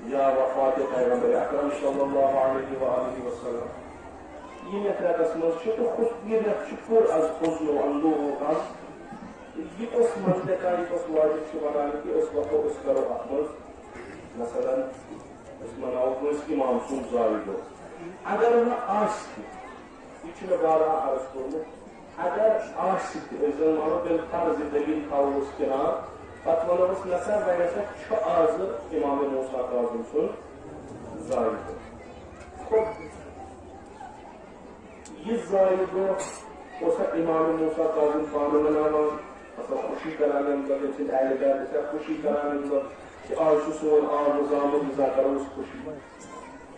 یا وفات پیغمبر اکرم صلی اللہ علیہ وآلہ وسلم یہ رتس مز یہ رت پور از حسن و اندوہ و غم یہ منطقہ یہ واجب ونان کہ وقو کرو ات مز مثلا مناو کس امام سند زاوی دو اگر یہ بارہ عرض کورمت اگر مانو بالفرض دلیل تھوس کنار پتہ ونوس نسا ویسا آز امام موسیٰ کاظم سن زاوی دو یہ زاوی دو امام موسیٰ کاظم پانہ مناوان اصل خوشی کران اہل بیت خوشی کران کہ آج سون آب نظام غذا کرو اس خوشی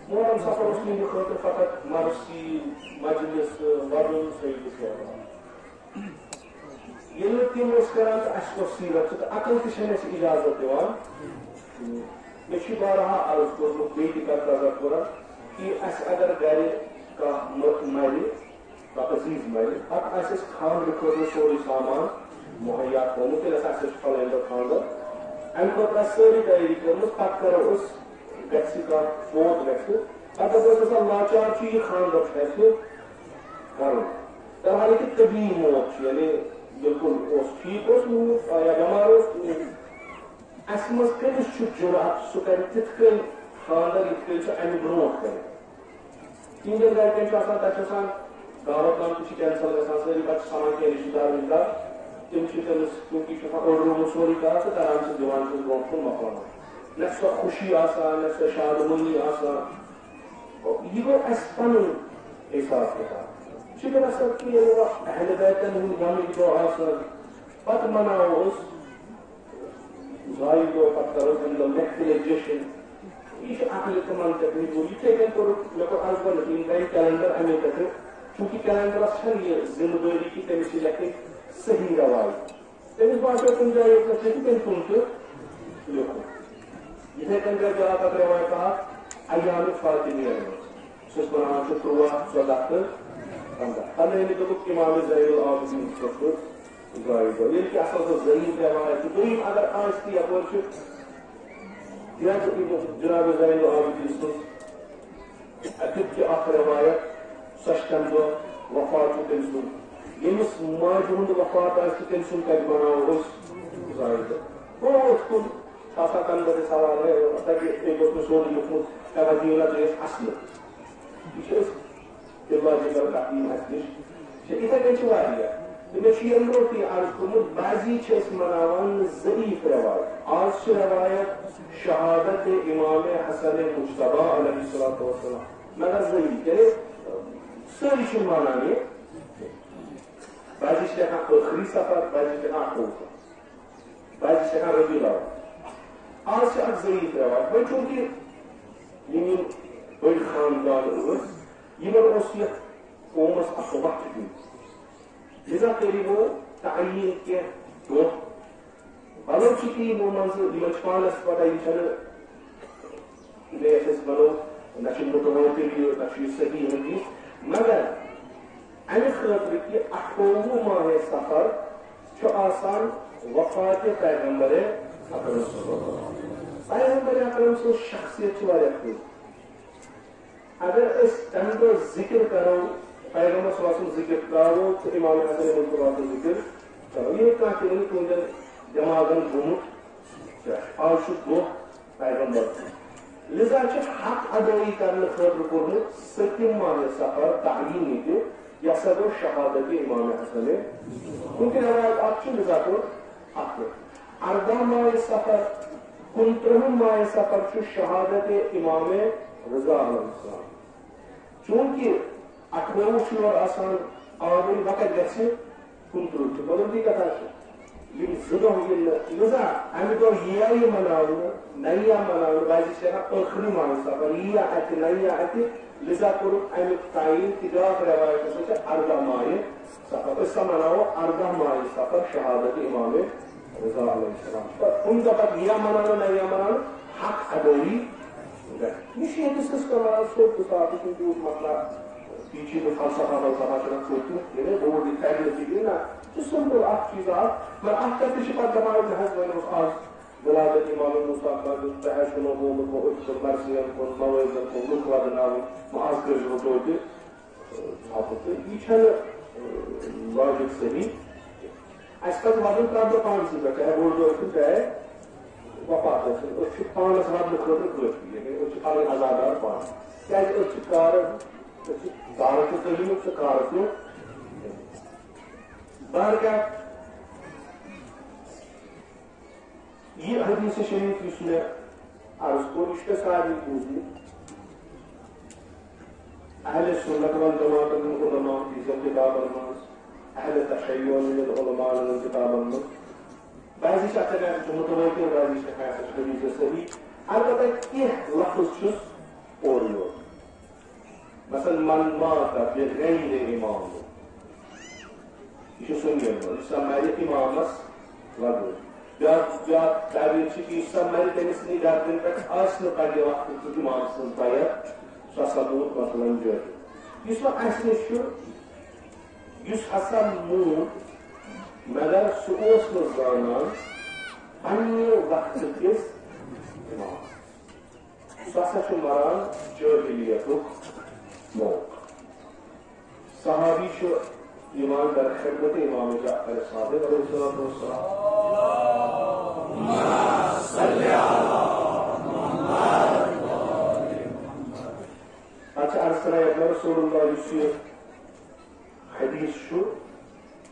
محرم سفر اس میں خاطر فقط مرسی مجلس ورن سید یل تم کران تو اس سیرت تو عقل تشن اس اجازت دیوان مجھے بارہا عرض کورمت بیٹی کا تذکر کہ اس اگر گھر کا مل کا عزیز مل پتہ اس خاندر خاطر سوری سامان مہیا تھومت تیل پھلندر خاندر ام خاطر ساری تیاری کرمت پتہ کرو اس گھر فوت گھر پتہ لاچار یہ خاندر کر حال کہ طبی موت یعنی بالکل ٹھیک یا بمار اس مز کمس جرات سہ کر تھ خاندر یہ امہ برو کر تہندین گرکن تک دعوت نام تھی کینسل گا ساری پتہ سمان کیا رشتہ دار وشتہ دار تم تمس کیونکہ اوڑ روم سوری کر تو کران سے دان سے برو کن مکان نہ سو خوشی آسان نہ سو شادمنی آسان یہ گو اس پن احساس کتاب شکر اصل کہ اہل بیتن ہند غم دو آسان پتہ مناو اس زائی دو پتہ کرو تم محفل جشن یہ عقل تمام تکنیک یہ کن کور مے کو عرض کر کیلنڈر امی تک چونکہ کیلنڈرس یہ ذمہ داری کی تمس لکھن صحیح روایت تمس باسو کن جائے لکھن تم تو لکھو یہ کن جا تک روایت ایام فاطمیہ سس بنان 13 14 15 پنہ دک امام زین العابدین زائی دو یہ کہ اصل ضعیف روایت دم اگر آج تھی اپور جناب زین العابدین سن اتب کی اخ روایت سشتم دو وفات تم سن یمس ماجہ ہند وفات آس تم سن کت مناو زائی دو بہت کن خاصا کن بڑے سوال ہے تک سون لکھمت توجہ نظر اصل یہ لاجیکل تقدیم اس نش اتھے کن مے روٹی عرض کورمت بعضی مناوان ضعیف روایت آج روایت شہادت امام حسن مجتبی علیہ الصلوۃ والسلام مگر ضعیف یعنی ساری مانان یہ بعضی آخری سفر بعضی آخر بعضی ربیع الاول آج ضعیف روایت وی چونکہ یم بڑ خاندان یہ قومس اخ وقت دن لذا کریو تعین کی دو بلو چکی من پانس پتہ یہ بنو نہ متواتر نہ صحیح حدیث مگر امہ خاطر کہ 28 ماہ سفر آسان وفات پیغمبر اکرم صلی اللہ علیہ وسلم پیغمبر اکرم سن شخصیت خوب اگر اس تمہ دہ ذکر کرو پیغمبر صلی اللہ علیہ وسلم ذکر کرو تو امام حسن مجتبی ذکر کرو یہ کہاں کہ تہندین دماغن گومت آج دہ پیغمبر لذا حق ادائی کرنے خاطر کورمت 7 ماہ سفر تعیین یہ یہ سا گو شہادت امام حسن کیونکہ روایت آپ لذا کو 14 ماہ سفر 29 ماہ سفر شہادت امام رضا علیہ السلام چونکہ 28 آسان آوری وقت گھر 29 بدلتی کتھا لذا امہ دہ یہ مناو نیا مناو بعضی ٲخری ماہ سفر یہ ات نیا ات لذا کور امیک تعین تجارت روایت 14 ماہ سفر اس مناو 14 ماہ سفر شہادت امام رضا علیہ السلام ان دفعہ یہ مناو نیا مناو حق ادائی یہ کس کرنا سوچ کتاب کیونکہ مسئلہ پیچھے تو فلسفہ چلان سوچ بوڑ فیملی نا سمپل اخ چیز آپ مگر ات پہ پتہ دپان آج ولادت امام مصطفیٰ تحش کنو گومت و اچھر مرسین کن مویزن کن لکھ ودناوی معاذ کرزو توتی چھاپت یہ چھن لاجک صحیح اس پت ودن کام تو پانسی بیٹھا ہے بول دو کہ ہے وفات ہے اس پانس حد لکھر کلفی یعنی اس پانس ازادار پانس کیا اس کار کار کی تعلیم سے کار کو باہر کیا یہ حدیث شریف اس نے عرض کو رشتہ ساری پوزی اہل سنت والجماعت من علماء کی کتاب الماس اہل تشیع من العلماء من کتاب الماس بعضی شخص ہے جو متوقع بعضی شخص ہے حدیث صحیح البتہ یہ لفظ چھس اور یور مثلا من مات بغیر امام یہ سنگل اس ہمارے امامس لگو بیاکھ تعبیر چھ کہ سمر تمس نی گردن پہ آس پنہ وقت امام سن بیعت سہ ثبوت مثلا جاری اس اس نش اس ہسا مون مگر سہ زانان پنہ وقت کس امام سہ ہسا مران جاہلیتک موت صحابی ایمان در خدمت امام جعفر صادق علیہ السلام اچھا عرض کرا رسول اللہ یہ حدیث شو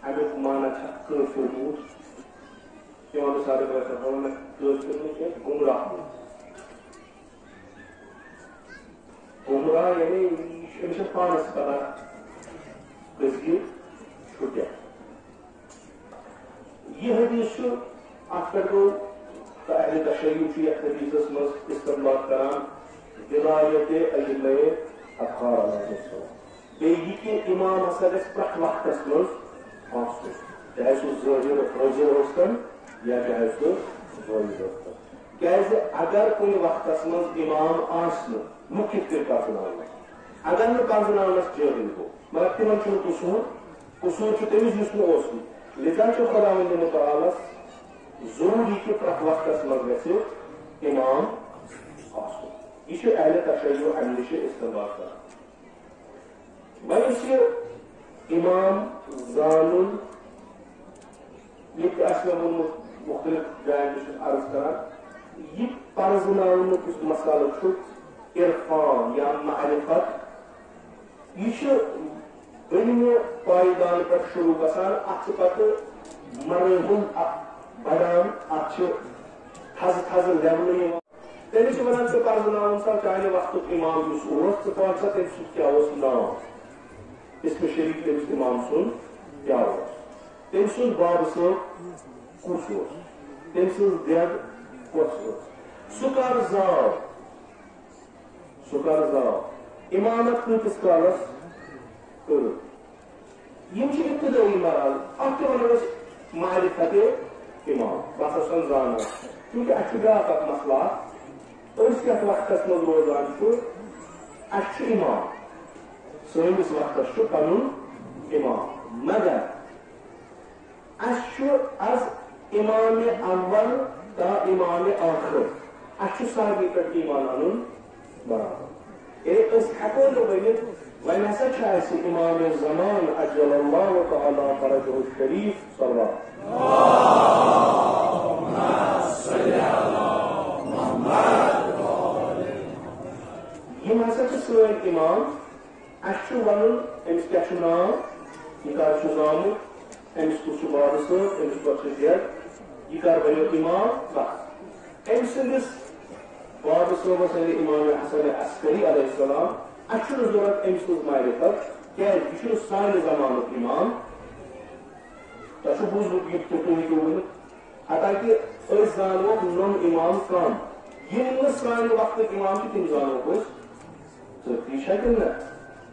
امیک مانا کافر موت امام صادق علیہ السلام کافر گمراہ گمراہ یعنی امس پانس پتہ کسگی چھٹیا یہ حدیث اکثر گو اہل تشیع یہ حدیث مز استنباط کران ولایت ائمہ اطہار علیہ السلام بیٚیہِ یہِ کہ امام ہسا گژھِ پرٛٮ۪تھ وقتس منٛز آسُن چاہے سُہ ظٲہِر حٲضِر ٲسۍتن یا چاہے سُہ غٲیب ٲسۍتن کیازِ اگر کُنہِ وقتس منٛز امام آسہِ نہٕ لُکھ کِتھ کٔنۍ پرزناونس اگر نہٕ پرزناونس جٲہِل گوٚو مگر تمن چھُنہٕ قصوٗر چھُ تٔمِس یُس نہٕ اوسُے لذا چھُ خۄداوندِ مُتعالس ضروٗری کہ پرٛٮ۪تھ وقتس منٛز گژھِ امام آسُن یہ چھُ اہل تشیع امہِ نِش استنباط کران وۄنۍ چھُ امام زانُن ییٚتہِ آسہِ مےٚ ووٚنمُت مختلف جاین چھُس عرض کران یہِ پرزناونُک یُس مسالہٕ چھُ عرفان یا معرفت یہ بنمہ پائیدان پہ شروع گژھان ات پتہ مراحل بڑان ات تھز تھز لیولہ تمس ونان ژٕ پرزناون سا چانہ وقتک امام یس ژٕ پان سا تمہ سُنٛد کیاہ اوس ناو اسم شریف تمس امام سُنٛد کیاہ اوس تمہ سُنٛد بابہٕ صٲب کُس اوس تمہ سٕنٛز دٮ۪د کۄس ٲس سُہ کر زاو امامت کۭتِس کالس کٔر یم چھِ ابتدٲئی مرحل اتھ تہِ ونو أسۍ معرفت امام بہٕ ہسا چھُسن زانان کیونکہ اَسہِ چھُ بیٛاکھ اکھ مسلہٕ أسۍ یتھ وقتس منٛز روزان چھُ اَسہِ چھُ امام سٲنِس وقتس چھُ پنُن امام مگر اَسہِ چھُ از امام اول تا امام آخر اَسہِ چھُ سارنٕے پٮ۪ٹھ ایمان انُن برابر أسۍ ہٮ۪کو نہٕ ؤنِتھ وۄنۍ ہسا چھُ اَسہِ امام زمان اجل اللہ تعالی فرجہ الشریف صلی یم ہسا چھِ سٲنۍ امام اَسہِ چھُ ونُن أمِس کیاہ چھُ ناو یہِ کر چھُ زامُت أمِس کُس چھُ بابہٕ صٲب أمِس کۄس چھِ دٮ۪د یہِ کر بنیو امام بس أمۍ سٕنٛدِس بابہٕ صٲبس یعنی امام حسن عسکری علیہ السلام اَسہِ چھُنہٕ ضروٗرت أمۍ سٕنٛز معرفت کیازِ یہِ چھُنہٕ سانہِ زمانُک امام تۄہہِ چھُ بوٗزمُت یہِ تہِ تُہۍ ہیٚکِو ؤنِتھ حتاکہِ أسۍ زانوکھ نوٚم امام کم یِم نہٕ سانہِ وقتٕکۍ امام چھِ تِم زانوکھ أسۍ ژٔٹۍ چھا کِنہٕ نہ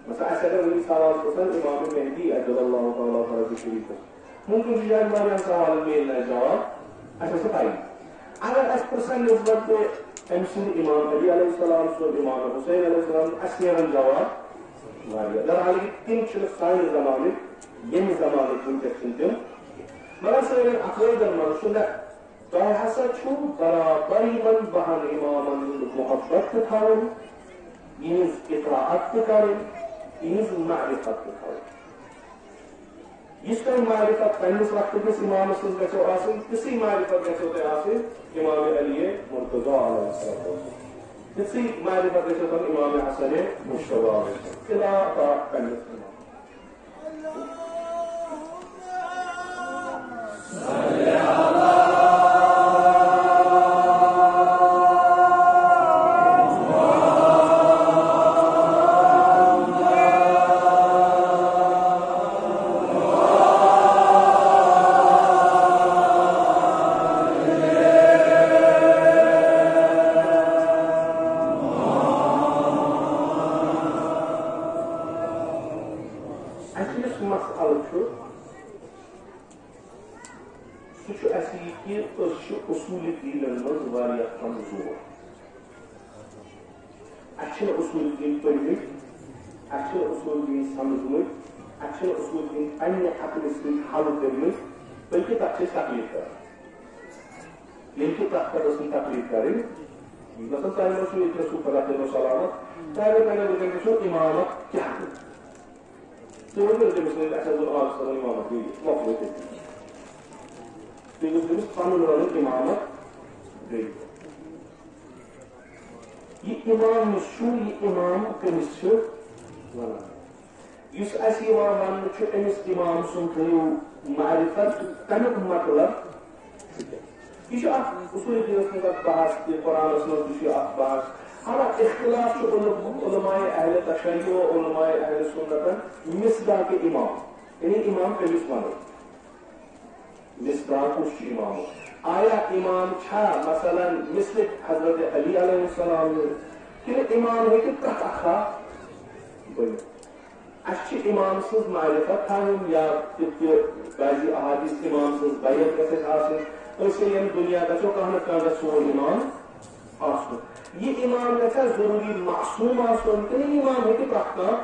مثلا اَسہِ اگر وٕنہِ سوال پرٛژھن امام مہدی اجل اللہ تعالیٰ فرجہ شریفس ممکن چھُ شاید واریاہن سوالن میلہِ نہٕ اَسہِ جواب اَسہِ آسہِ پَیی اگر اَسہِ پرٛژھن نسبت أمۍ سٕنٛدِ امام علی علیہ السلام سُنٛد امام حسین علیہ السلام اَسہِ نیرن جواب واریاہ درحال تِم چھِنہٕ سانہِ زمانٕکۍ ییٚمہِ زمانٕکۍ وٕنکٮ۪س چھِنہٕ تِم مگر سٲنٮ۪ن عقٲیدن منٛز چھُ نہ تۄہہِ ہسا چھُو برابر یِمن بہن اِمامن ہُنٛد محبت تہِ تھاوٕنۍ یِہٕنٛز اطاعت تہِ کَرٕنۍ یِہٕنٛز معرفت تہِ تھاوٕنۍ یُس تۄہہِ معرفت پننِس وقتٕکِس اِمامس سٕنٛز گژھیو آسٕنۍ تِژھٕے معرفت گژھیو تۄہہِ آسٕنۍ امام علی مرتضیٰ علیہ السلام تِژھٕے معرفت گژھیو تۄہہِ امام حسن مشتبہ علیہ السلام خلافات پننِس اِمامس معرفت تمیُک مطلب یہ اصول دینس مز بحث تہ قرآنس مز تہ اخ بحث ہاں اختلاف علماء اہل تشیع علماء اہل سنتن مصداق امام یعنی امام کمس ونو مصداق کس امام آیا امام چھا مثلا مثل حضرت علی علیہ السلام کہ امام ہے کہ پرت اخا بنت اچھی امام سز معرفت تھاون یا بعضی احادیث امام سز بیعت گژھِ آسٕنۍ أسۍ یم دنیا گژھو کانٛہہ نتہٕ کانٛہہ گژھِ سون امام آسُن یہ امام گژھا ضروری معصوم آسُن کِنہٕ یہِ امام ہیٚکہِ پرٛٮ۪تھ کانٛہہ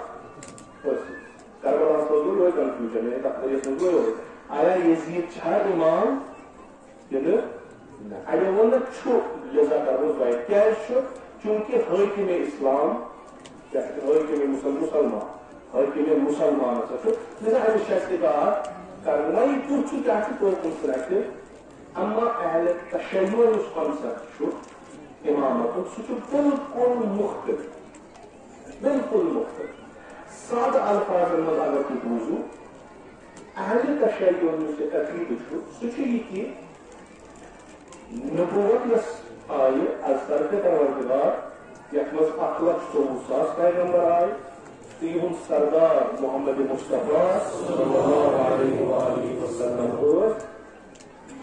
ٲسِتھ کربلاہس منٛز گوٚو یِہوے کنفیوجن یعنی تتھ ؤریس منٛز گوٚو یِہوے آیا یزیٖد چھا امام کِنہٕ نہ اَڑیو ووٚن نہٕ چھُ لِذا کرہوس بیعت کیٛازِ چھُ چوٗنٛکہِ حٲکِمِ اسلام حٲکِمِ مسلمان حٲکِمِ مسلمان ہسا چھُ لِذا أمِس چھِ اَسہِ اطاعت کرٕنۍ وۄنۍ یہِ کیُتھ چھُ کیٛاہ چھُ توکُن سِلیکٹِو اما اہل تشیع یُس کانسیپٹ چھُ امامتُک سُہ چھُ بالکل مختلف بالکل مختلف سادٕ الفاظن منٛز اگر تُہۍ بوٗزِو اہل تشیع یُس یہِ عقیٖدٕ چھُ سُہ چھُ یہِ کہِ نبوت یۄس آیہِ از طرفِ پروردگار یتھ منٛز 1,24,000 پیغمبر آیہِ تہٕ یِہُنٛد سردار محمد مصطفیٰ صلی اللہ علیہ وآلہ وسلم ٲسۍ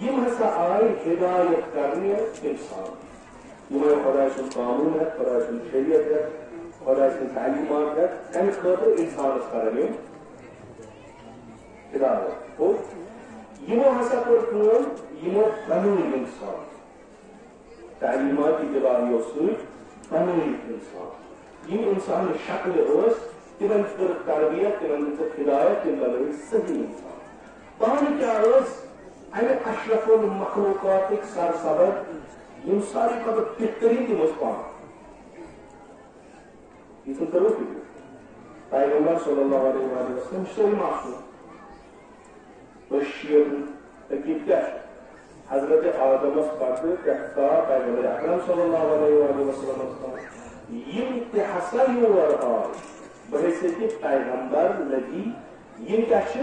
یم ہسا آئی ہدایت کرنے انسان یمے خدا سن قانون ہے خدا سن شریعت ہے خدا سن تعلیمات ہے کم خاطر انسانس کرن ہدایت اور یمو ہسا کر کٲم یمو بنوی انسان تعلیمات اتباعیو سۭتۍ بنوی انسان یم انسان شکل ٲس تمن کٔر تربیت تمن دِژٕکھ ہدایت تم بنٲوۍ صحیح انسان پانہٕ کیٛاہ ٲس امہ اشرف المخلوقات سرسبد یم ساری کھۄتہٕ بہترین تم ٲسۍ پانہٕ یہ چھُنہٕ ترو فکر پیغمبر صلی اللہ علیہ وسلم سورُے معصوم أسۍ شیعن عقیٖدٕ کیٛاہ چھُ حضرت آدمس پتہٕ پٮ۪ٹھٕ تا پیغمبر اکرم صلی اللہ علیہ وسلمس تام یم تہِ ہسا یور آے بحیثیتِ پیغمبر نبی یم کیٛاہ چھِ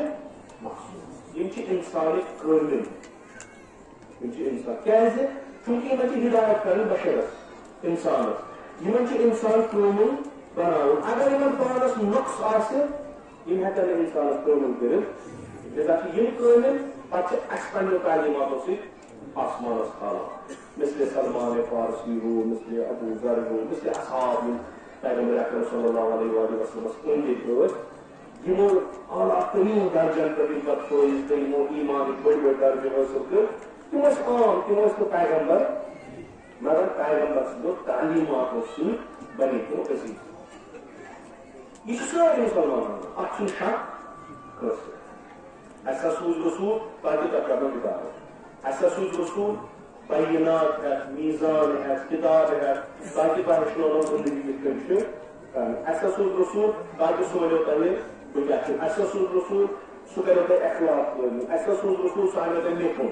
معصوم یم چھ انسان کامل یم چھ انسان کیازِ چونکہ یمن چھ ہدایت کرن بشرس انسانس یمن چھ انسان کامل بناون اگر یمن پانس نقص آسہِ یم ہیکن انسانس کامل کٔرِتھ لذا چھ یم کامل پتہٕ چھ اسہِ پننیو تعلیماتو سۭتۍ آسمانس کھالان مثل سلمان فارسی ہو مثل ابو ذر ہو مثل اصحاب پیغمبر اکرم صلی اللہ علیہ وسلمس أنٛدۍ أنٛدۍ ٲسۍ یمو اعلیٰ ترین درجن پہ پتہ فٲیض تو یمو ایمان بڑی بڑی درجہ حاصل کر تم عام تم نہٕ پیغمبر مگر پیغمبر سٕنٛدیو تعلیماتو سۭتۍ بنے تم عزیز یہ سٲری مسلمانن اتھ چھُنہٕ شک کٲنٛسہِ اسہِ سوٗز رسوٗل تاکہِ تتھ کرنو ہدایت اسہِ سوٗز رسوٗل بینات ہے میزان ہے کتاب ہے تاکہ پہنچنا زندگی کچھ اسس رسول تاکہ سولو تلے اسس رسول سہ کرو تہ اخلاق تعلیم اسس رسول سہ انو تہ لکھن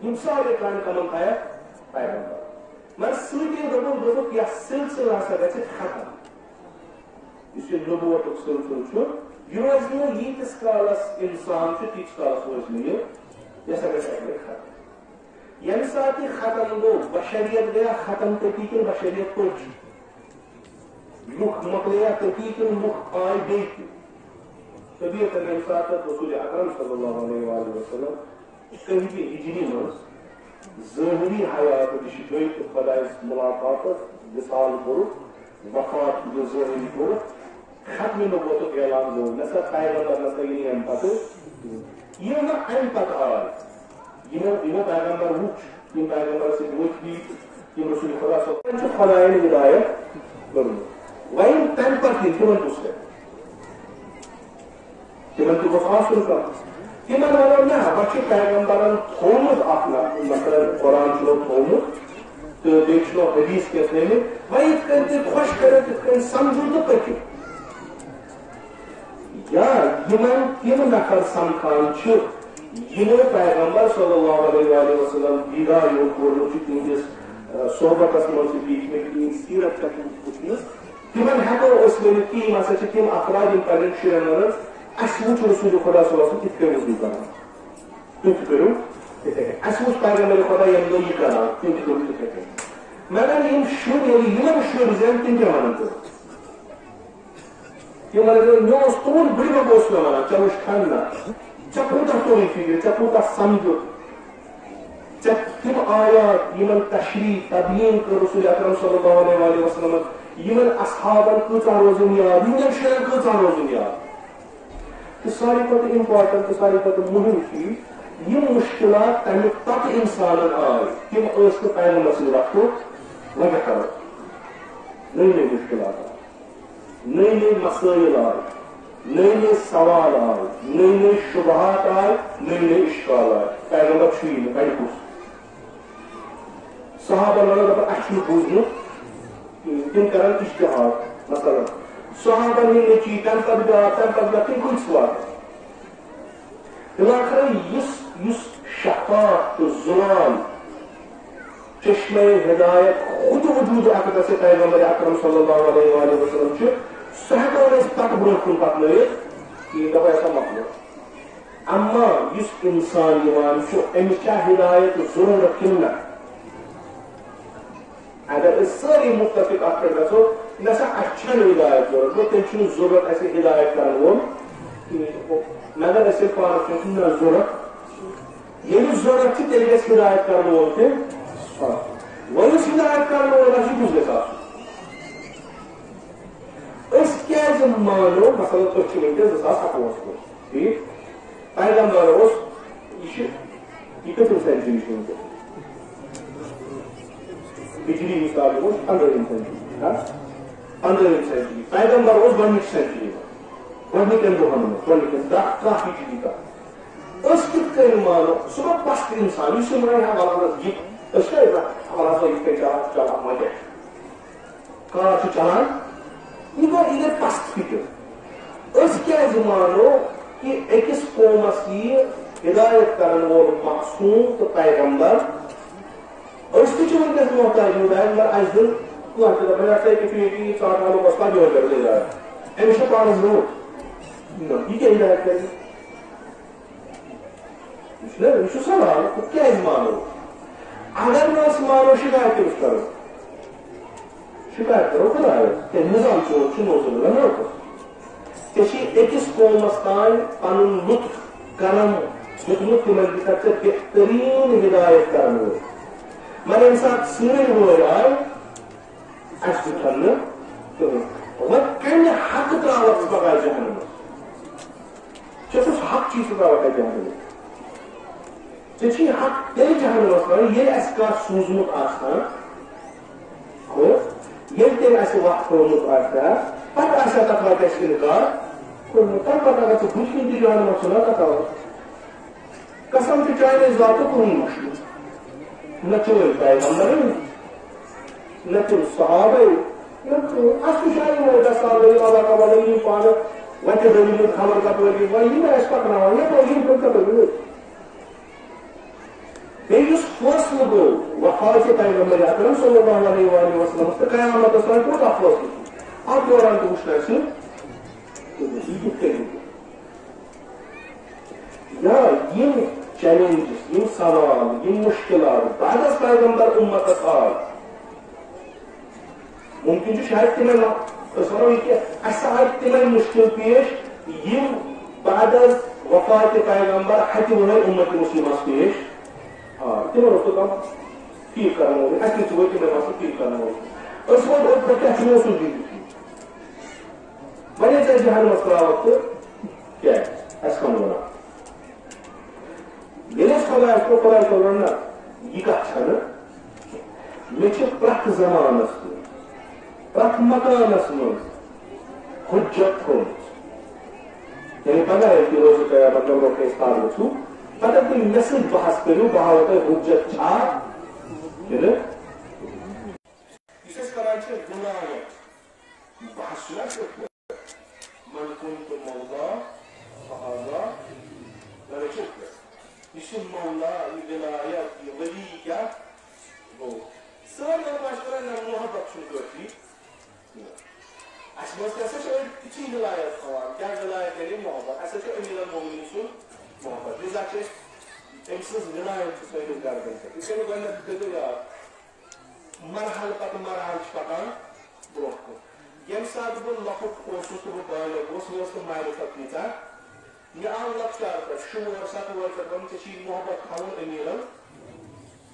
یم سارے کامہ کمن تھایا پیغمبر مگر سۭتی دوٚپُکھ یہ سلسلہ ہسا گژھِ ختم اس نبوت سلسلہ یہ روز نہٕ ییٖتِس کالس انسان چھُ تیٖتِس کالس روز نہٕ یہ ہسا گژھِ اکہِ لٹہِ ختم ییٚمہِ ساتہٕ یہِ ختم گوٚو بشریت گیا ختم تٔتی کِنہٕ بشریت پٔچ لُکھ مۄکلیا تٔتی کِنہٕ لُکھ آے بیٚیہِ تہِ طبیعت ییٚمہِ ساتہٕ رسول اکرم صلی اللہ علیہ وسلم کٔہمہِ ہجری منٛز ظٲہری حیات گٔے تہٕ خۄدایس مُلاقاتس وِصال کوٚرُکھ وفات ظٲہری کوٚرُکھ ختمہِ نبوتُک اعلان گوٚو نہ سا پیغمبر نہ سا یی امہِ پتہٕ یِم نہٕ امہِ پتہٕ آے یِمو پیغمبر وُچھ یِم پیغمبر سۭتۍ ؤتھۍ بیٖٹھۍ یِم رسول خۄدا صٲبن چھُ خۄدایَن ہدایت کٔرمٕژ وۄنۍ تمہِ پتہٕ تہِ تِمن کُس کرِ تِمن تہِ گوٚژھ آسُن کانٛہہ تِمن ونو نہ وۄنۍ چھُ پیغمبرن تھوٚومُت اکھ مثلاً قرآن چھُنو تھوٚومُت تہٕ بیٚیہِ چھُنو حدیث کینٛہہ تھٲومٕتۍ وۄنۍ یِتھ کٔنۍ تہِ خۄش کٔرِو تِتھ کٔنۍ سمجھو تہٕ پٔکِو یا یمن تم نفر سمکھان چھِ یمو پیغمبر صلی اللہ علیہ وسلم دیدار کوٚرمُت چھُ تِہنٛدِس صحبتس منٛز چھِ بیٖٹھمٕتۍ تِہنٛدۍ سیرت پٮ۪ٹھ وٕچھمٕژ تِمن ہٮ۪کو أسۍ ؤنِتھ کہِ یِم ہسا چھِ تِم افراد یِم پننٮ۪ن شُرٮ۪ن ونان اسہِ وٕچھ رسول خۄدا صلی اللہ علیہ وسلم کِتھ کٔنۍ اوس یہِ کران تُہۍ تہِ کٔرِو تِتھے کٔنۍ اسہِ وٕچھ پیغمبر خۄدا ییٚمہِ دۄہ یہِ کران تِم تہِ کٔرِو تِتھے کٔنۍ مگر یِم شُرۍ ییٚلہِ یِمن شُرۍ زٮ۪ن تِم کیٛاہ ونان تہٕ تِم ونان مےٚ اوس تُہُنٛد بٕڈِبب اوس مےٚ ونان ژےٚ وٕچھ کھننا ژےٚ کوٗتاہ توٚرُے فِکرِ ژےٚ کوٗتاہ سمجھُتھ ژےٚ تِم آیات یِمن تشریح تبیٖن کٔر رسول اکرم صلی اللہ علیہ وسلم یِمن اصحابن کۭژاہ روزُن یاد یِہنٛدٮ۪ن شُرٮ۪ن کۭژاہ روزُن یاد تہٕ ساروی کھۄتہٕ امپارٹنٹ تہٕ ساروی کھۄتہٕ مُہِم چیٖز یِم مُشکلات تمہِ پتہٕ انسانن آے تِم ٲسۍ نہٕ پیغمبر سٕنٛدِ وقتُک وجہ کران نٔے نٔے مُشکلات آے نٔے نٔے مسٲیل آے نٔے نٔے سوال آے نٔے نٔے شبہات آے نٔے نٔے اشکال آے پیغمبر چھُیی نہٕ کڑِ کُس صحابن ونان دپان اسہِ چھُنہٕ بوٗزمُت تِم کران اجتہاد مثلاً صحابن ہٕنٛدۍ نیٚچی تمہِ پتہٕ بیٛاکھ تِم کۭتِس واتان بِلاخر یُس شفاف تہٕ زُلال چشمے ہدایت خود وجوٗد اقدس پیغمبر اکرم صلی اللہ علیہ وسلم چھُ سُہ ہٮ۪کو نہٕ أسۍ پتہٕ برونٛٹھ کُن پکنٲیِتھ کِہیٖنۍ دپو سا مۄکلو اما یُس انسان یِوان چھُ أمِس چھا ہدایت ضروٗرت کِنہٕ نہ اگر أسۍ سٲری مُتفق اتھ پٮ۪ٹھ گژھو نہ سا اسہِ چھنہٕ ہدایت ضروٗرت گوٚو تیٚلہِ چھُنہٕ ضروٗرت اسہِ ہدایت کرن وول کِہیٖنۍ مگر أسۍ ییٚلہِ پانس چھُ نہ ضروٗرت ییٚلہِ ضروٗرت چھِ تیٚلہِ گژھِ ہدایت کرن وول تہِ وۄنۍ یُس ہدایت کرن وول آسہِ کُس گژھِ آسُن أسۍ کیازِ مانو مثلاً أسۍ چھِ وٕنکیٚس 2018 منٛز ٹھیٖک پیغمبر اوس یہِ کٔژِم سینچری چھِ وٕنکیٚس ہجری حساب اوس 15th سینچری 15th سینچری پیغمبر اوس گۄڈنِچ سینچری گۄڈنِکٮ۪ن دۄہن منٛز گۄڈنِکٮ۪ن 10 ہجری تام أسۍ کِتھ کٔنۍ مانو سُہ گوٚو پست انسان یُس یِم وَنہِ ہا وَلہٕ یہِ أسۍ کیٛاہ وَلہٕ ہسا یِتھ کٔنۍ چلان مَجہِ کار چھُ چلان یہِ گٔے پست فِکر أسۍ کیازِ مانو کہِ أکِس قومس یِیہِ ہدایت کرن وول معصوٗم تہٕ پیغمبر أسۍ تہِ چھِ وٕنکیٚس محتاج ہدایت مگر اَسہِ دیُن کانٛہہ تہِ دَپان ہسا یہِ ژاٹناوو بس پتہٕ یورٕ کٔرِو ہدایت أمِس چھُ پانس برونٛٹھ یہِ کیٛاہ ہدایت کرِ یہِ چھُ سوال کیازِ مانو اگر نہٕ أسۍ مانو شِکایت کٔمِس کرو شِکایت کرو خۄدایس کیٛازِ نظام چون چھُ نوزُل نوکُس ژےٚ چھِ أکِس قومس تانۍ پنُن لطف کرم دیُتمُت تِمن دِژکھ ژےٚ بہتریٖن ہدایت کرن وول مگر ییٚمہِ ساتہٕ سٲنۍ وٲرۍ آے اسہِ دیُتہن نہٕ کٕہٕنۍ وۄنۍ کمہِ حقہٕ تراوکھ ژٕ پگاہ جہنمس ژےٚ کُس حق چھُے ژٕ تراوکھ اتہِ جہنمس ژےٚ چھُے حق تیٚلہِ جہنمس تراوُن ییٚلہِ اسہِ کانٛہہ سوٗزمُت آسہِ ہا ییٚلہِ تیٚلہِ اسہِ وقت تھوٚومُت آسہِ ہا پتہٕ آسہِ ہا تتھ وقت اسہِ انکار کوٚرمُت تمہِ پتہٕ اگر ژٕ بُتھِ کِنۍ تہِ جہنمس ژھٕنان تتھ آو قسم چھُ چانہِ ذاتُک کٕہٕنۍ مُشکِل نہ چوئی پیغمبر نہ تم صحابہ اصل شاید وہ دستان دلی اللہ کا ولی پانک وقت دلی خبر کا پوری وہی میں اس پکنا ہوں یہ تو یہ کرتا ہے بیس فاصل گو وفات پیغمبر اکرم صلی اللہ علیہ وآلہ وسلم تو قیامت اسلام کو فاصل اب دوران تو وچھنا ہے یا یم چیلنجز یم سوال یم مشکلات بعد از پیغمبر امت آل ممکن شاید تمہیں تصور کہ ایسا تمہیں مشکل پیش یم بعد از وفات پیغمبر حتی وہ امت مسلمہ پیش تمہیں اس کو کم فیل کرنا ہوگی ایسی چیزیں تمہیں واسطے فیل کرنا ہوگی اس وقت اور کیا چیزیں سن دی وجہ سے جہاں مسئلہ وقت کیا ہے ایسا کم ہونا میرے سوال اس کو قرآن کرنا یہ کا اچھا نا مجھے پرک زمانس پرک مکانس مز حجت ہو یعنی پتہ ہے کہ روز قیامت میں روکے استعار وچھو پتہ کہ نسل بحث کرو بہاوت حجت چھا کہنے اسے کرائے چھے گناہ بحث چھنا چھے من کنت مولا فہذا لنے چھے اسم مولا ولایت ولی کیا وہ سر میں مشکرہ نہ محبت چھن کرتی اس میں ایسا چھے کچھی ولایت خوان کیا ولایت ہے محبت ایسا چھے امیر المومنین سن محبت لذا چھے امسز ولایت سوئیل کر دیں اسے میں گوئنہ دیدو یا مرحل پت مرحل چھپکان بروح کو یم ساتھ وہ لخت کوسوس تو وہ بالک اس میں اس کو معرفت نیتا یہ آن لفظار پر شور ساتھ وہ کرم چشی محبت خون امیرم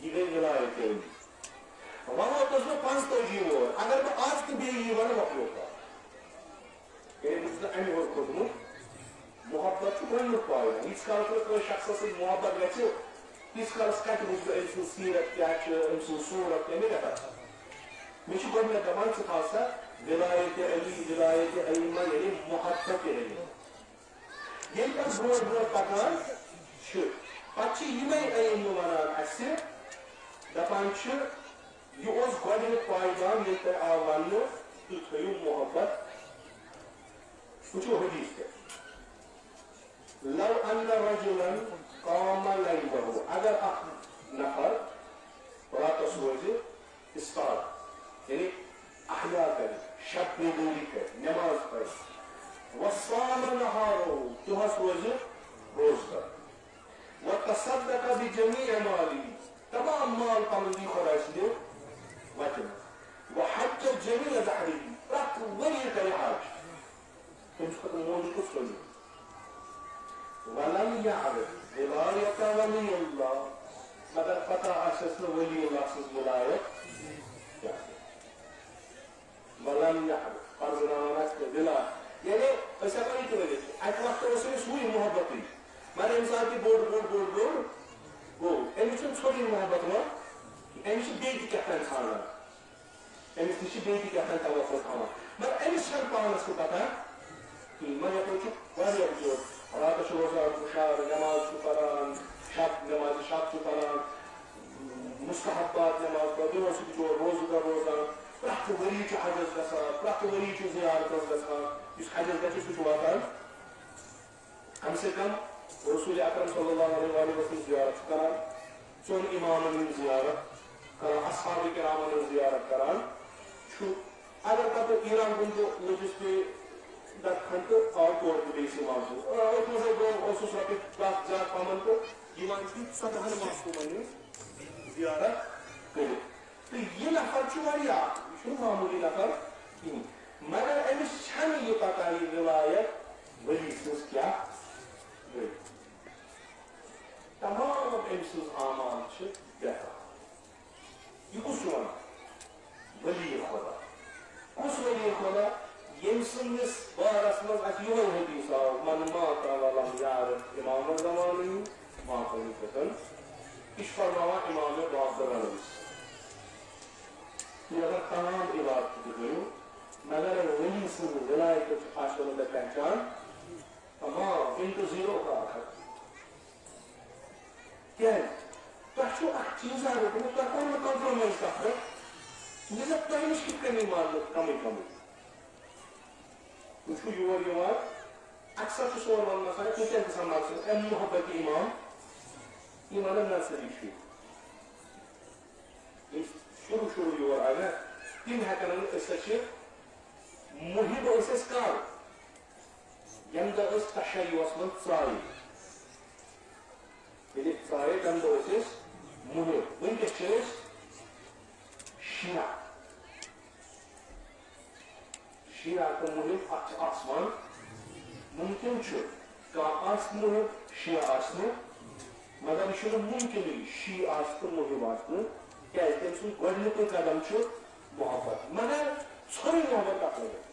یہ گئی ولایت ہے وہاں تو پانچ توجیہ ہوا اگر وہ آج کی بھی یہ والا مخلوق کا کہ اس نے امی اور خود محبت چھو گرن پایا اس کال پر کوئی شخص سے محبت گئے اس کال سکت مجھے انسو سیرت کیا چھو انسو صورت کیا نہیں کہتا میں چھو گرن دمان سے خاصا ولایت علی ولایت ایمہ یعنی محبت علی یہ پر برود پکان چھو پچھی یہ میں ایمہ ونان اسے دپان چھو یہ اس گوڑی پائدان یہ پر آوانو تو تھیو محبت کچھو حدیث ہے لو ان رجلا قام لیلہ اگر نفر رات سوزی استاد یعنی احیاء کرے شب بیدوری کرے نماز پڑھے وصام نهارو دوها سوزی روز کرے وتصدق بجميع مالی تمام مال قمدی خراش دے وجن وحج جميع بحری رات ولی کرے حاج تم خطر مولی کچھ کرے ولم يعرف ولایت ولی اللہ مگر فتح اساس ولی اللہ سز ولایت ولم يعرف قرض نامانات بلا یعنی ایسا کئی تو وجہ ایک وقت رسول سوئی محبتی مگر انسان کی بورڈ وہ ایمیشن چھوڑی محبت ہوا ایمیشن بیٹی کہتا انسانا ایمیشن بیٹی کہتا توفر کھانا مگر ایمیشن پانس کو پتا کہ میں یہ کچھ واری ابجور رات شروزہ خوشار نماز چھپران شب نماز شب چھپران مستحبات نماز کا دنوں سے جو روز کا روزہ پرخت وری چو حجز گسا پرخت وری چو زیارت گسا اس حجز گسا اس کو آتا کم سے کم رسول اکرم صلی اللہ علیہ وآلہ وسلم زیارت کران چون امامن زیارت کران اصحاب کرامن زیارت کران چھو اگر کب ایران گنجو لجس پہ در کھنٹ اور طور پر بیسی موضوع اور مجھے دو اوسوس رکھے پلاس جات پامن کو ایمان کی سطح معصومن زیارت کرے تو یہ نفر چواریا شنو معمولی نفر مگر امس چھن یہ پتہ یہ ولایت ولی سز کیا تمام امسز اعمال چھ بہتر یہ کس ون ولی خدا کس ولی خدا یم سندس بارس مز اس یہ حدیث آو من مات ولم یعرف امام زمانی مات فتن اش فرماوا امام باقر نبیس یہ اگر تمام عبادت کرو مگر ولی سند ولایت حاصل ہوتا پہچان تمام انتو زیرو کا آخر کیا ہے؟ تو چھو اکھ چیز آگے کہ میں کرتا ہوں کمپرومائز کرتا ہوں یہ سب تہنش کی کمی مارد کمی وچھو یور یوار اکثر چھو سور ون مسائل کیونکہ انتظام مقصد ایم محبت امام ایمان نرسری شو شروع یور آگا تم ہیکنن اسے محب اس کار یم دہ اس تشیعس من ژایہِ ییٚلہِ ژایہِ تمہِ دۄہ ٲسۍ أسۍ محب وٕنکیٚس چھِ أسۍ شیعہ شیعہ تہٕ محب اتھ چھِ آسمان ممکن چھُ کانٛہہ آسہِ محب شیعہ آسہِ نہٕ مگر یہِ چھُنہٕ ممکنٕے شیعہ آسہِ تہٕ محب آسہِ نہٕ کیازِ تٔمۍ سُنٛد گۄڈنیُکُے قدم چھُ محبت مگر ژھوٚرٕے محبت کتھ لگہِ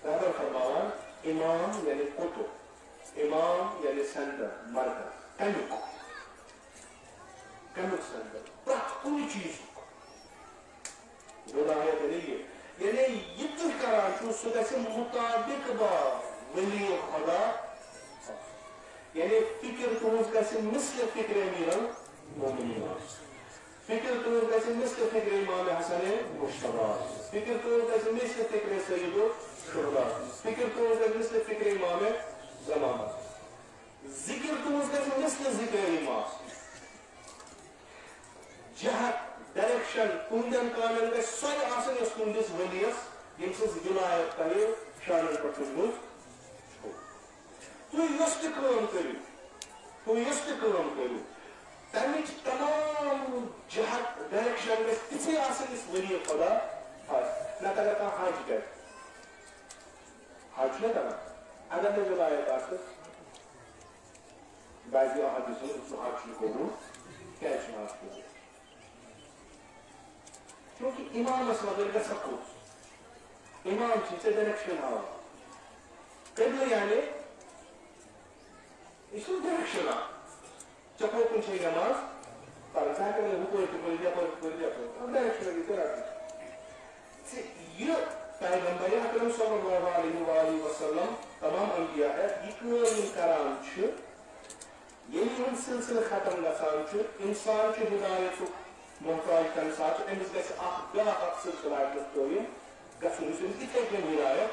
پیغمبر فرماوان امام یعنی قطب امام یعنی سینٹر مرکز کمیک سینٹر پرٛٮ۪تھ کُنہِ چیٖزُک ہدایت یعنی یہ تُہۍ کران چھُو سُہ گژھِ مُطابق با ولی خدا یعنی فکر تُہنٛز گژھِ مثل فکر امیر المومنین فکر تُہنٛز گژھِ مثل فکر امام حسن مجتبی فکر تُہنٛز گژھِ مثل فکر سید فکر تُہنٛز گژھِ مثل فکر امام زمانہ ذکر تُہنٛز گژھِ مثل ذکر امام جہت ڈائریکشن تُہنٛدٮ۪ن کامٮ۪ن گژھِ سۄے آسٕنۍ یۄس تُہنٛدِس ؤلِیَس ییٚمہِ سٕنٛز ولایت تۄہہِ شانن پٮ۪ٹھ تُلمٕژ چھو تُہۍ یۄس تہِ کٲم کٔرِو تمِچ تمام جہت ڈائریکشن گژھِ تِژھٕے آسٕنۍ یُس ؤلی خدا آسہِ نتہٕ اگر کانٛہہ حج کرِ حج چھُنہ کران اگر نہٕ ولایت آسہِ بعضی احادیث سُہ حج چھُنہٕ کوٚرمُت کیازِ چھُنہٕ حج کوٚرمُت کیونکہ امامس وغٲر گژھکھ کوٚت امام چھُ ژےٚ ڈایریکشن ہاوان قبلہٕ یعنی یہ چھُ ڈایریکشن اکھ ژےٚ کوٚت چھے نٮ۪ماز پران ژٕ ہٮ۪ککھ نہٕ ہُپٲرۍ تہِ پٔرِتھ یپٲرۍ تہِ پٔرِتھ یپٲرۍ ڈایریکشن گٔے ژےٚ رٹٕنۍ یہ پیغمبر اکرم صلی اللہ علیہ وآلہ وسلم تمام انبیاء یہ کٲم یِم کران چھِ ییٚلہِ یِہُنٛد سلسلہٕ ختم گژھان چھُ انسان چھُ ہدایتُک محتاج تمہِ ساتہٕ أمِس گژھِ اکھ بیٛاکھ اکھ سلسلہٕ اَتٮ۪تھ قٲیِم گژھُن یُس أمِس یِتھَے کٔنۍ ہدایت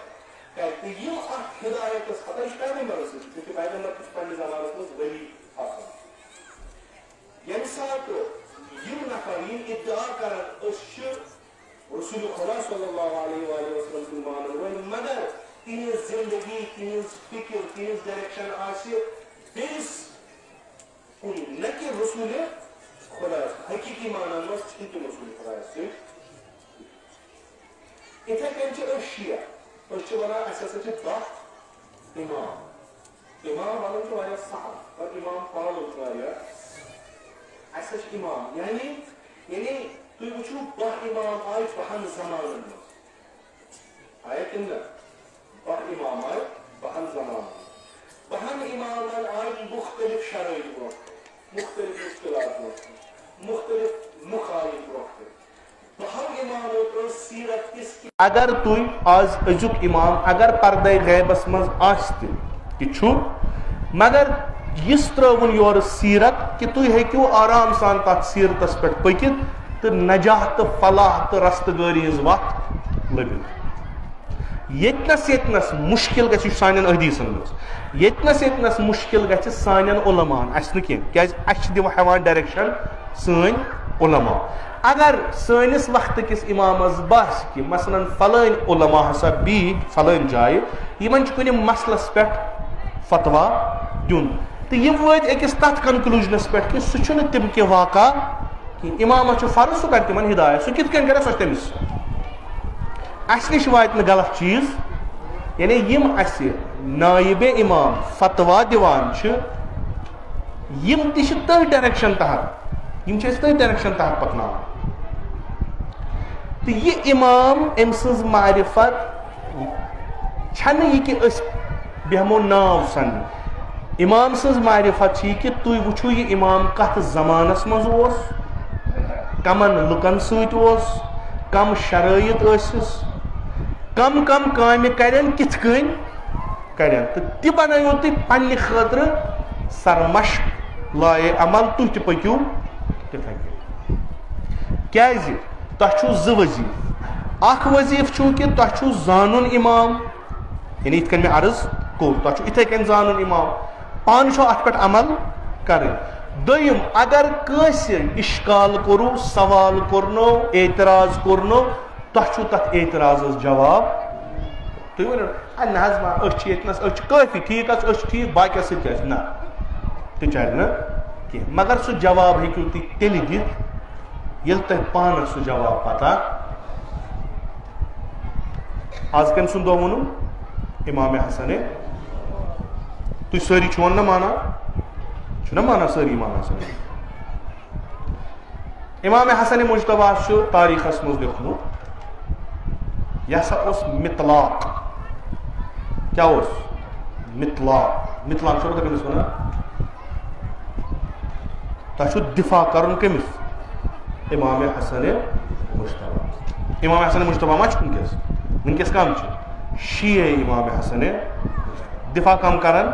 کرِ تہٕ یِم اکھ ہدایتس خطا یہِ چھُ پیغمبرس سۭتۍ چوٗنٛکہِ پیغمبر تہِ چھُ پننِس زمانس منٛز ؤلی آسان ییٚمہِ ساتہٕ یِم نفر یِم ادعا کران أسۍ چھِ رسول خدا صلی اللہ علیہ وآلہ وسلم سُنٛد مانن وٲلۍ مگر تِہنٛز زندگی تِہنٛز فکر تِہنٛز ڈایریکشن آسہِ بیٚیِس کُن نہ کہِ رسول خدایس حقیقی مانن منٛز چھِنہٕ تِم رسول خدایس سۭتۍ یِتھے کٔنۍ چھِ أسۍ شیعہ أسۍ چھِ ونان اَسہِ ہسا چھِ 10 امام ونُن چھُ واریاہ سہل پر امام پالُن چھُ واریاہ اَسہِ چھِ امام یعنی تُہۍ وٕچھِو 10 امام آیہِ 10 زمانن منٛز آیا کِنہٕ نہ 10 امام آیہِ 10 زمانن 10 امامن آیہِ مختلف شرٲیط برونٛٹھ مختلف مشکلات برونٛٹھ مختلف مخالف برونٛٹھ 10 امامو ٲس سیرت کِس اگر تُہۍ آز أزیُک امام اگر پردے غیبس منٛز آسہِ تہِ یہِ چھُ مگر یِژھ ترٲوُن یورٕ سیرت کہِ تُہۍ ہیٚکِو آرام سان تتھ سیرتس پٮ۪ٹھ پٔکِتھ تہٕ نجات تہٕ فلاح تہٕ رستگٲری ہٕنٛز وتھ لٔبِتھ ییٚتنس مُشکل گژھِ یہِ چھُ سانٮ۪ن حدیٖثن منٛز ییٚتنس مُشکل گژھِ سانٮ۪ن علماہن اَسہِ نہٕ کینٛہہ کیازِ اَسہِ چھِ ہٮ۪وان ڈایریکشن سٲنۍ علما اگر سٲنِس وقتٕکِس امامس باسہِ کہِ مثلاً فلٲنۍ علما ہسا بیٖٹھۍ فلٲنۍ جایہِ یِمن چھُ کُنہِ مسلس پٮ۪ٹھ فتوا دیُن تہٕ یِم وٲتۍ أکِس تتھ کنکلوٗجنس پٮ۪ٹھ کہِ سُہ چھُنہٕ تِم کہِ واقع کینٛہہ امامس چھُ فرض سُہ کرِ تِمن ہدایت سُہ کِتھ کٔنۍ کرِ سۄ چھِ تٔمِس اَسہِ نِش واتہِ نہٕ غلط چیٖز یعنی یِم اَسہِ نایبِ امام فتوا دِوان چھِ یِم تہِ چھِ تٔتھۍ ڈایریکشن تحت یِم چھِ أسۍ تٔتھۍ ڈایریکشن تحت پکناوان تہٕ یہِ امام أمۍ سٕنٛز معرفت چھنہٕ یہِ کہِ أسۍ بیٚہمو ناو سننہِ امام سٕنٛز معرفت چھِ یہِ کہِ تُہۍ وٕچھِو یہِ امام کتھ زمانس منٛز اوس کمن لُکن سۭتۍ اوس کم شرٲیط ٲسِس کم کامہِ کرن کِتھ کٔنۍ کرن تہٕ تہِ بنٲیِو تُہۍ پننہِ خٲطرٕ سرمشق لایے عمل تُہۍ تہِ پٔکِو تِتھَے کٔنۍ. کیٛازِ تۄہہِ چھُو زٕ وظیٖفہٕ. اکھ وظیٖفہٕ چھُو کہِ تۄہہِ چھُو زانُن اِمام, یعنی یِتھ کٔنۍ مےٚ عرض کوٚر, تۄہہِ چھُو یِتھَے کٔنۍ زانُن اِمام, پانہٕ چھُو اَتھ پٮ۪ٹھ عمل کَرٕنۍ. دوٚیِم, اگر کٲنٛسہِ اِشکال کوٚروٕ, سوال کوٚرنو, اعتراض کوٚرنو, تۄہہِ چھُو تَتھ اعتراضَس جواب. تُہۍ ؤنِو نہ حظ ما أسۍ چھِ ییٚتنَس, أسۍ چھِ کٲفی, ٹھیٖک حظ أسۍ چھِ ٹھیٖک, باقیَس سۭتۍ کیٛاہ چھِ, نہ تہِ چلہِ نہٕ کینٛہہ. مگر سُہ جواب ہیٚکِو تُہۍ تیٚلہِ دِتھ ییٚلہِ تۄہہِ پانَس سُہ جواب پَتہ. آز کٔمۍ سُنٛد دۄہ ووٚنُم؟ اِمامِ حسنِ. تُہۍ سٲری چھُوا نہ مانان؟ چھُنہ مانان سٲری اِمام حسن؟ اِمامِ حسنِ مُجتبیٰ چھُ تاریٖخَس منٛز لیوٚکھمُت, یہِ ہسا اوس مِطلاق. کیٛاہ اوس؟ مِطلاق. مِطلاق چھُوا تۄہہِ کٔمِس وَنان؟ تۄہہِ چھُو دِفاع کَرُن کٔمِس؟ اِمامِ حسنِ مُجتبیٰ. اِمامِ حسنِ مُجتبیٰ ما چھُ وٕنکٮ۪س؟ وٕنکٮ۪س کَم چھِ؟ شیعہ اِمامِ حسنِ. دِفاع کَم کَران؟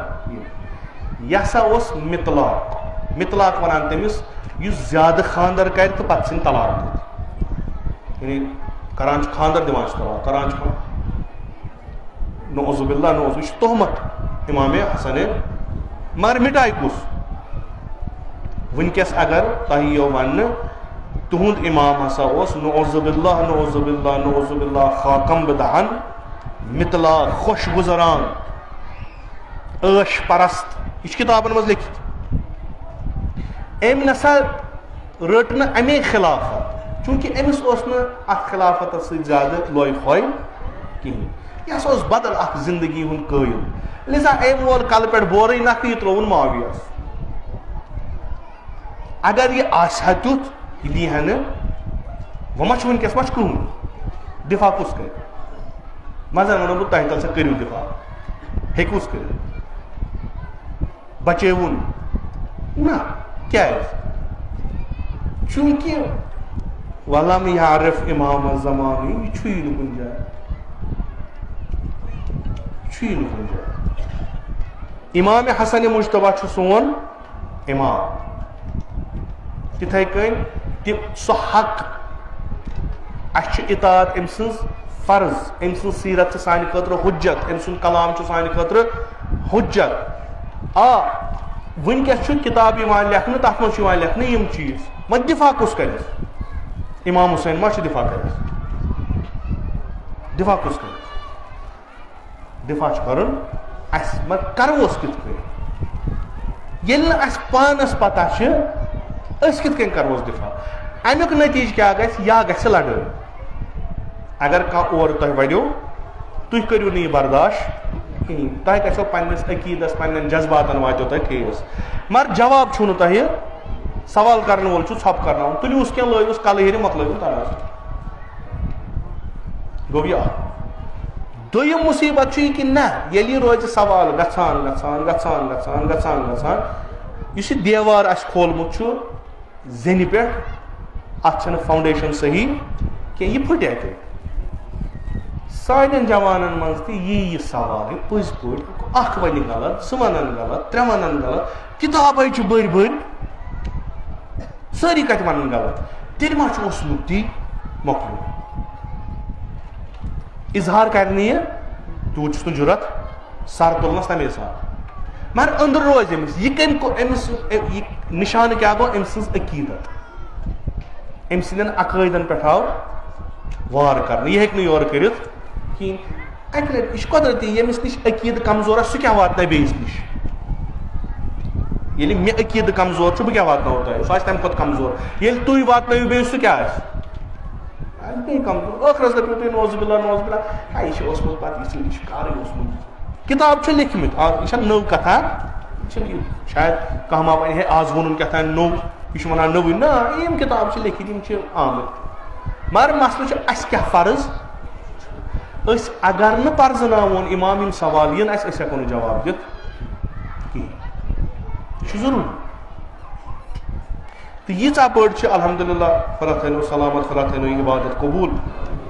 یہِ ہسا اوس مِطلاق. مِطلاق وَنان تٔمِس یُس زیادٕ خانٛدر کَرِ تہٕ پَتہٕ ژھٕنہِ طلاق دِتھ. یعنی کران چھُ خانٛدر دِوان چھُ طلاق, کران چھُ نعوذ باللہ نعوذ, یہِ چھُ تہمت اِمامِ حسنِ. مگر مِٹاے کُس؟ وٕنکٮ۪س اگر تۄہہِ یِیو وَننہٕ تُہُنٛد اِمام ہسا اوس نعوذ باللہ نعوذ باللہ نعوذ باللہ خاکم بدہن, مِطلاق, خۄش گُزران, عٲش پرست, یہِ چھُ کِتابن منٛز لیکھِتھ. أمۍ نسا رٔٹ نہٕ اَمے خِلافت, چوٗنٛکہِ أمِس اوس نہٕ اَتھ خِلافتس سۭتۍ زیادٕ لوے پھوے کِہینۍ. یہِ ہسا اوس بدل اکھ زندگی ہُنٛد قٲیِل. لِذا أمۍ وول کلہٕ پٮ۪ٹھ بورٕے نکھٕ, یہِ ترٛووُن معاویہس. اگر یہِ آسہِ ہا تیُتھ, یہِ دی ہا نہٕ. وۄنۍ ما چھُ وٕنکٮ۪س ما چھُ کٕہٕنۍ دِفاع کُس کرِ؟ منٛزٕ وَنو بہٕ تۄہہِ تَل سا کٔرِو دِفاع, ہیٚکوُس کٔرِتھ؟ بچٲوُن نہ. کیٛازِ؟ چوٗنٛکہِ وَلَم یعرف اِمام زمانٕے, یہِ چھُیی نہٕ کُنہِ جایہِ, چھُیی نہٕ کُنہِ جایہِ. اِمامِ حسنِ مُجتبیٰ چھُ سون اِمام. تِتھَے کٔنۍ تہِ سُہ حق, اَسہِ چھِ اطاعت أمۍ سٕنٛز فرض. أمۍ سٕنٛز سیٖرت چھِ سانہِ خٲطرٕ حُجت, أمۍ سُنٛد کلام چھُ سانہِ خٲطرٕ حُجت. آ وٕنکٮ۪س چھُ کِتاب یِوان لیکھنہٕ, تَتھ منٛز چھُ یِوان لیکھنہٕ یِم چیٖز. وۄنۍ دِفاع کُس کرِ؟ اِمام حُسین ما چھُ دِفاع کرِ؟ دِفاع کُس کرِ؟ دِفاع چھُ کَرُن اَسہِ, مگر کَروس کِتھ کٔنۍ؟ ییٚلہِ نہٕ اَسہِ پانَس پتہ چھِ أسۍ کِتھ کٔنۍ کَروس دِفاع؟ اَمیُک نٔتیٖجہٕ کیٛاہ گژھِ؟ یا گژھِ لڑٲے. اگر کانٛہہ اورٕ تۄہہِ وَڑیو, تُہۍ کٔرِو نہٕ یہِ برداشت کِہیٖنۍ, تۄہہِ گژھیو پنٛنِس عقیٖدس, پنٛنٮ۪ن جذباتن واتیو تۄہہِ ٹھیس. مگر جواب چھُو نہٕ تۄہہِ, سوال کرن وول چھُ ژھۄپہٕ کرناوُن, تُلِوُس کینٛہہ لٲیوُس کلہٕ ہیٚرِ, مۄکلٲیوُن تنازٕ. گوٚو یہِ اکھ. دوٚیِم مُصیٖبت چھُ یہِ کہِ نہ, ییٚلہِ یہِ روزِ سوال گژھان گژھان گژھان گژھان گژھان گژھان, یُس یہِ دیوار اَسہِ کھولمُت چھُ زینہِ پٮ۪ٹھ, اَتھ چھنہٕ فاوُنڈیشن صحیح کینٛہہ, یہِ پھٕٹہِ اَتہِ. سانٮ۪ن جوانن منٛز تہِ یی یہِ سوال, یہِ پٔزۍ پٲٹھۍ اکھ وَنہِ غلط, زٕ وَنن غلط, ترٛےٚ وَنن غلط, کِتابے چھِ بٔرۍ بٔرۍ, سٲری کَتہِ وَنن غلط. تیٚلہِ ما چھُ اوسمُت تی مۄکلُن. اِظہار کَرِ نہٕ یہِ, تیوٗت چھُس نہٕ ضوٚرتھ, سر تُلنس تَمے ساتہٕ. مگر أنٛدرٕ روزِ أمِس. یہِ کٔمۍ کوٚر أمِس, یہِ نِشانہٕ کیٛاہ گوٚو؟ أمۍ سٕنٛز عقیٖدت, أمۍ سٕنٛدٮ۪ن عقٲیدن پٮ۪ٹھ آو وار کرنہٕ. یہِ ہیٚکہِ نہٕ یورٕ کٔرِتھ کِہینۍ. اَکہِ لٹہِ یہِ چھُ قۄدرتی, ییٚمِس نِش عقیٖدٕ کمزور آسہِ سُہ کیٛاہ واتناوِ بیٚیِس نِش؟ ییٚلہِ مےٚ عقیٖدٕ کمزور چھُ, بہٕ کیٛاہ واتناوو تۄہہِ؟ سُہ آسہِ تَمہِ کھۄتہٕ کمزور. ییٚلہِ تُہۍ واتنٲیِو بیٚیِس, سُہ کیٛاہ آسہِ؟ بیٚیہِ کمزور. ٲخرس دٔپِو تُہۍ نعوذ باللہ نعوذ باللہ, ہے یہِ چھُ اوسمُت پتہٕ یہِ چھُ کارٕے اوسمُت. کِتاب چھِ لیکھمٕتۍ, یہِ چھےٚ نٔو کتھا, یہِ چھِنہٕ یہِ شاید کانٛہہ ما وَنہِ ہے آز ووٚنُن کیٛاہ تام نوٚو, یہِ چھُ وَنان نٔوٕے. نہ, یِم کِتاب چھِ لیکھِتھ, یِم چھِ آمٕتۍ. مگر مسلہٕ چھُ اَسہِ کیٛاہ فرض. أسۍ اگر نہٕ پرزناوون اِمام یِم سوال یِن اَسہِ, أسۍ ہٮ۪کو نہٕ جواب دِتھ کِہینۍ. یہِ چھُ ضروٗری. تہٕ ییٖژاہ بٔڑ چھِ الحمدُاللہ, خۄدا تھٲینو سلامت, خۄدا تھٲینو عبادت قبوٗل.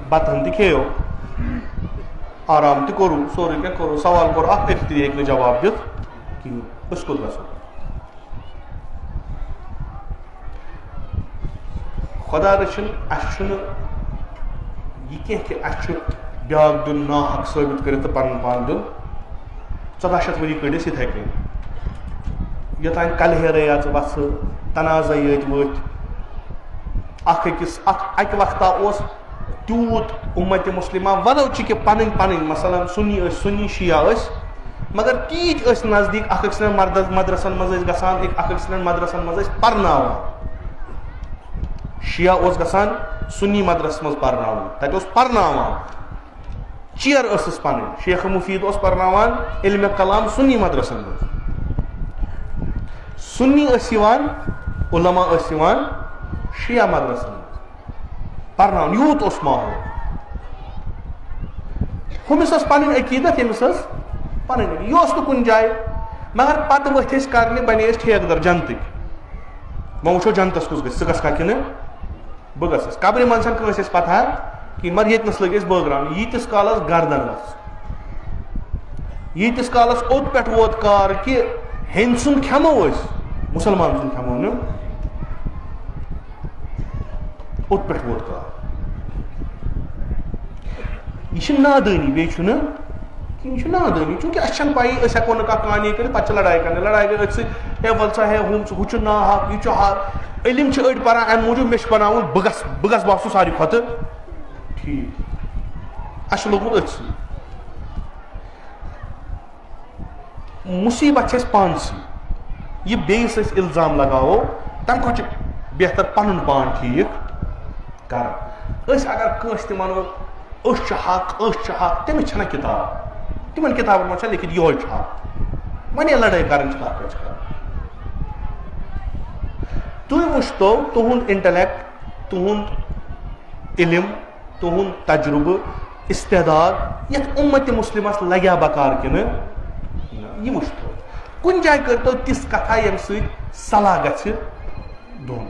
بتہٕ ہن تہِ کھیٚیو, آرام تہِ کوٚروٕ, سورُے کینٛہہ کوٚروٕ, سوال کوٚر اکھ, أکۍ تہِ ہیٚکہِ نہٕ جواب دِتھ کِہینۍ. أسۍ کوٚت گژھو؟ خدا رچھن اچھن یہ کہ اچھ بیاکھ دن نا حق ثابت کرت تو پن پان دن 1400 ؤری کڑس اتھے کن یوتان کلہیرے وس تنازع یت وت اکہ وقتہ اس تیوت امت مسلمہ ولو کہ پن پن مثلا سنی شیعہ مگر تیت نزدیک اکھ سن مدرسن مز گژھان اکھ سن مدرسن مز پرناوان شیعہ اس گژھان سنی مدرسس مز پرناوان تتہ پرناوان چیر ٲسٕس پنٕنۍ شیخ مفید اوس پرناوان علم کلام سنی مدرسن مز سنی ٲسۍ یِوان علما ٲسۍ یِوان شیعہ مدرسن مز پرناوان یوٗت اوس ماحول ہُمِس ٲس پنٕنۍ عقیدت ییٚمِس ٲس پنٕنۍ یہِ اوس نہٕ کُنہِ جایہِ مگر پتہٕ ؤتھۍ أسۍ کرنہِ بنے أسۍ ٹھیکہٕ در جنتٕکۍ وۄنۍ وٕچھو جنتس کُس گژھِ ژٕ گژھکھا کِنہٕ بہٕ گژھس قبرِ منٛز چھنہٕ کٲنٛسہِ اَسہِ پتہ کِہیٖنۍ مگر ییٚتنس لٔگۍ أسۍ بٲگراونہِ ییٖتِس کالس گردن ؤژھ ییٖتِس کالس اوٚت پٮ۪ٹھ ووت کار کہِ ہیٚنٛدۍ سُنٛد کھٮ۪مو أسۍ مُسلمان سُنٛد کھٮ۪مو نہٕ اوٚت پٮ۪ٹھ ووت کار یہ چھِ نادٲنی بیٚیہِ چھُنہٕ یہ چھُ نادٲنی چوٗنٛکہِ اَسہِ چھنہٕ پَیی أسۍ ہٮ۪کو نہٕ کانٛہہ کہانی کٔرِتھ پتہٕ چھِ لڑٲے کرٕنۍ لڑٲے گٔے أتھۍ سۭتۍ ہے وَل سا ہے ہُم ہُہ چھُ نا حق یہِ چھُ حق علم چھِ أڑۍ پران اَمہِ موٗجوٗب مےٚ چھُ بناوُن بہٕ گژھٕ باسُن ساروی کھۄتہٕ ٹھیٖک اَسہِ چھُ لوٚگمُت أتھۍ سۭتۍ مُصیبت چھِ اَسہِ پانسٕے یہِ بیٚیِس أسۍ اِلزام لگاوو تَمہِ کھۄتہٕ چھُ بہتر پنُن پان ٹھیٖک کرُن أسۍ اگر کٲنٛسہِ تہِ وَنو أسۍ چھِ حق تٔمِس چھَنہ کِتاب تِمن کِتابن منٛز چھےٚ لیکھِتھ یِہوے چھُ حق وۄنۍ ییٚلہِ لڑٲے کرٕنۍ چھِ تَتھ پٮ۪ٹھ چھِ کرٕنۍ تُہۍ وٕچھتو تُہُنٛد اِنٹلیکٹ تُہُنٛد علم تُہُنٛد تجربہٕ استعداد یتھ اُمتِ مُسلمس لگیا بکار کِنہٕ یہِ وٕچھتو کُنہِ جایہِ کٔرتو تِژھ کتھا ییٚمہِ سۭتۍ صلاح گژھِ دۄن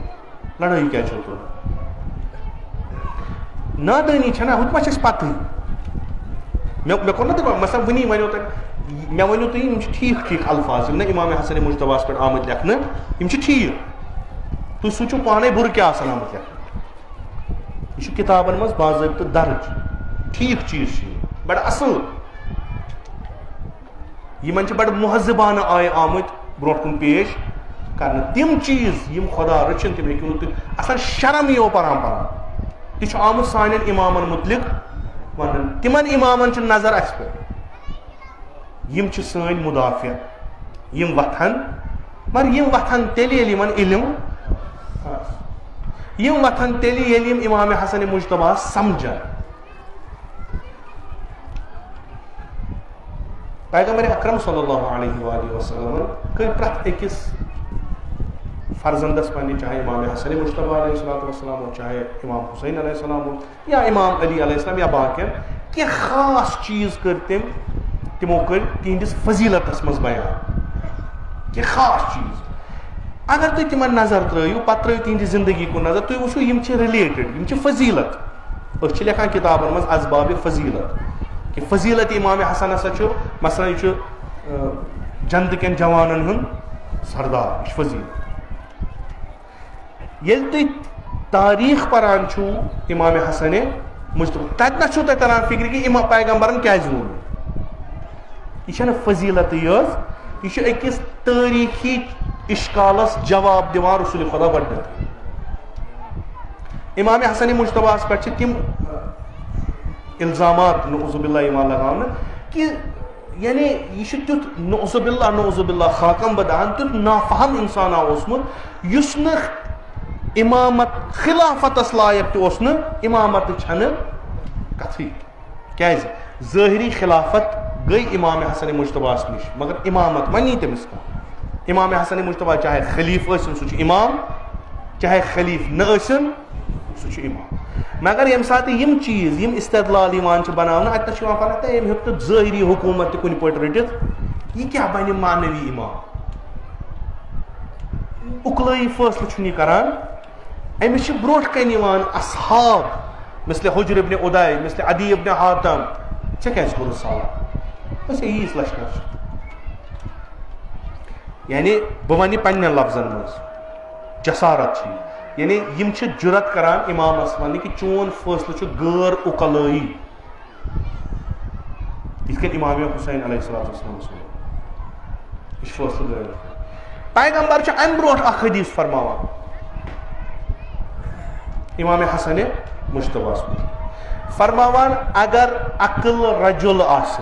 لڑٲے کیازِ چھو تُہۍ نادٲنی چھنہ ہُتہِ ما چھِ اَسہِ پتہٕے مےٚ کوٚر نہ تۄہہِ مثلاً وٕنی ؤنِو تۄہہِ مےٚ ؤنِو تُہۍ یِم چھِ ٹھیٖک ٹھیٖک الفاظ یِم نہ امام حسن مجتبیٰ ہس پٮ۪ٹھ آمٕتۍ لیکھنہٕ یِم چھِ ٹھیٖک تُہۍ سوٗنٛچِو پانے بُرٕ کیٛاہ آسان آمُت لیکھنہٕ یہِ چھُ کِتابن منٛز باضٲبطہٕ درٕج ٹھیٖک چیٖز چھِ یہِ بڑٕ اصٕل یِمن چھِ بڑٕ مہذبانہٕ آیہِ آمٕتۍ برونٛٹھ کُن پیش کرنہٕ تِم چیٖز یِم خۄدا رٔچھِنۍ تِم ہیٚکِو نہٕ تُہۍ آسان شرم یِیو پران تہِ چھُ آمُت سانٮ۪ن اِمامن مُتعلِق وننہٕ تِمن اِمامن چھِ نظر اَسہِ پٮ۪ٹھ یِم چھِ سٲنۍ مُدافع یِم وتھن مگر یِم وتھن تیٚلہِ ییٚلہِ یِمن علم آسہِ یِم وتھن تیٚلہِ ییٚلہِ یِم امام حسن مجتبیٰ سمجھن پیغمبر اکرم صلی اللہ علیہ وآلہ وسلم کٔرۍ پرٛٮ۪تھ أکِس فرزندس پننہِ چاہے امام حسن مجتبیٰ علیہ الصلوۃ والسلام ہو چاہے امام حسین علیہ السلام ہو یا امام علی علیہ السلام یا باقین کینٛہہ خاص چیٖز کٔرۍ تِمو کٔرۍ تِہنٛدِس فضیٖلتس منٛز بیان کینٛہہ خاص چیٖز اگر تُہۍ تِمن نظر ترٲیِو پتہٕ ترٲیِو تِہنٛدِ زندگی کُن نظر تُہۍ وٕچھِو یِم چھِ رِلیٹڈ یِم چھِ فضیٖلت أسۍ چھِ لیکھان کِتابن منٛز اسبابِ فضیٖلت کہ فضیٖلت امام حسن ہسا چھُ مثلاً یہِ چھُ جنتہٕ کٮ۪ن جوانن ہُنٛد سردار یہِ چھُ فضیٖلت ییٚلہِ تُہۍ تاریٖخ پران چھُو امام حسن مجتبیٰ تتہِ نہ چھُو تۄہہِ تران فکرِ کہِ امام پیغمبرن کیازِ ووٚن یہِ چھنہٕ فضیٖلتٕے یٲژ یہِ چھُ أکِس تٲریٖخی اِشکالس جواب دِوان رسول خۄدا گۄڈٕنیتھٕے امام حسن مجتبیٰ ہس پٮ۪ٹھ چھِ تِم الزامات نعوذ باللہ یِوان لگاونہٕ کہِ یعنی یہِ چھُ تیُتھ نعوذ باللہ خاکم بدان تیُتھ نافہم اِنسانا اوسمُت یُس نہٕ امامت خلافتس لایق تہِ اوس نہٕ امامت چھنہٕ کتھٕے کیازِ ظٲہری خلافت گٔے امام حسن مجتبیٰ ہس نِش مگر امامت وۄنۍ یی تٔمِس کانٛہہ امام حسن مجتبیٰ چاہے خلیٖف ٲسِن سُہ چھُ امام چاہے خلیٖف نہ ٲسِن سُہ چھُ امام مگر ییٚمہِ ساتہٕ یِم چیٖز یِم استدلال یِوان چھِ بناونہٕ اتہِ چھُ یِوان پتہ أمۍ ہیوٚک نہٕ ظٲہری حکوٗمت تہِ کُنہِ پٲٹھۍ رٔٹِتھ یہِ کیٛاہ بنہِ معنوی امام اُکلٲیی فٲصلہٕ چھُنہٕ یہِ کران أمِس چھِ برونٛٹھ کَنہِ یِوان اصحاب مثلہِ حجر ابن اُدے مثلہِ عدی ابن حاتم ژےٚ کیازِ کوٚرُتھ صلح أسۍ ییٖژ لشکر چھِ یعنی بہٕ وَنہٕ یہِ پننٮ۪ن لفظن منٛز جسارت چھِ یہِ یعنی یم چھ جرت کران امامس ون کہ چون فیصلہ چھ غیر اقلائی یتھ کن امام حسین علیہ السلام یہ فیصلہ غیر پیغمبر چھ ام برونٹ اخ حدیث فرماوان امام حسن مجتبی فرماوان اگر عقل رجل آسہ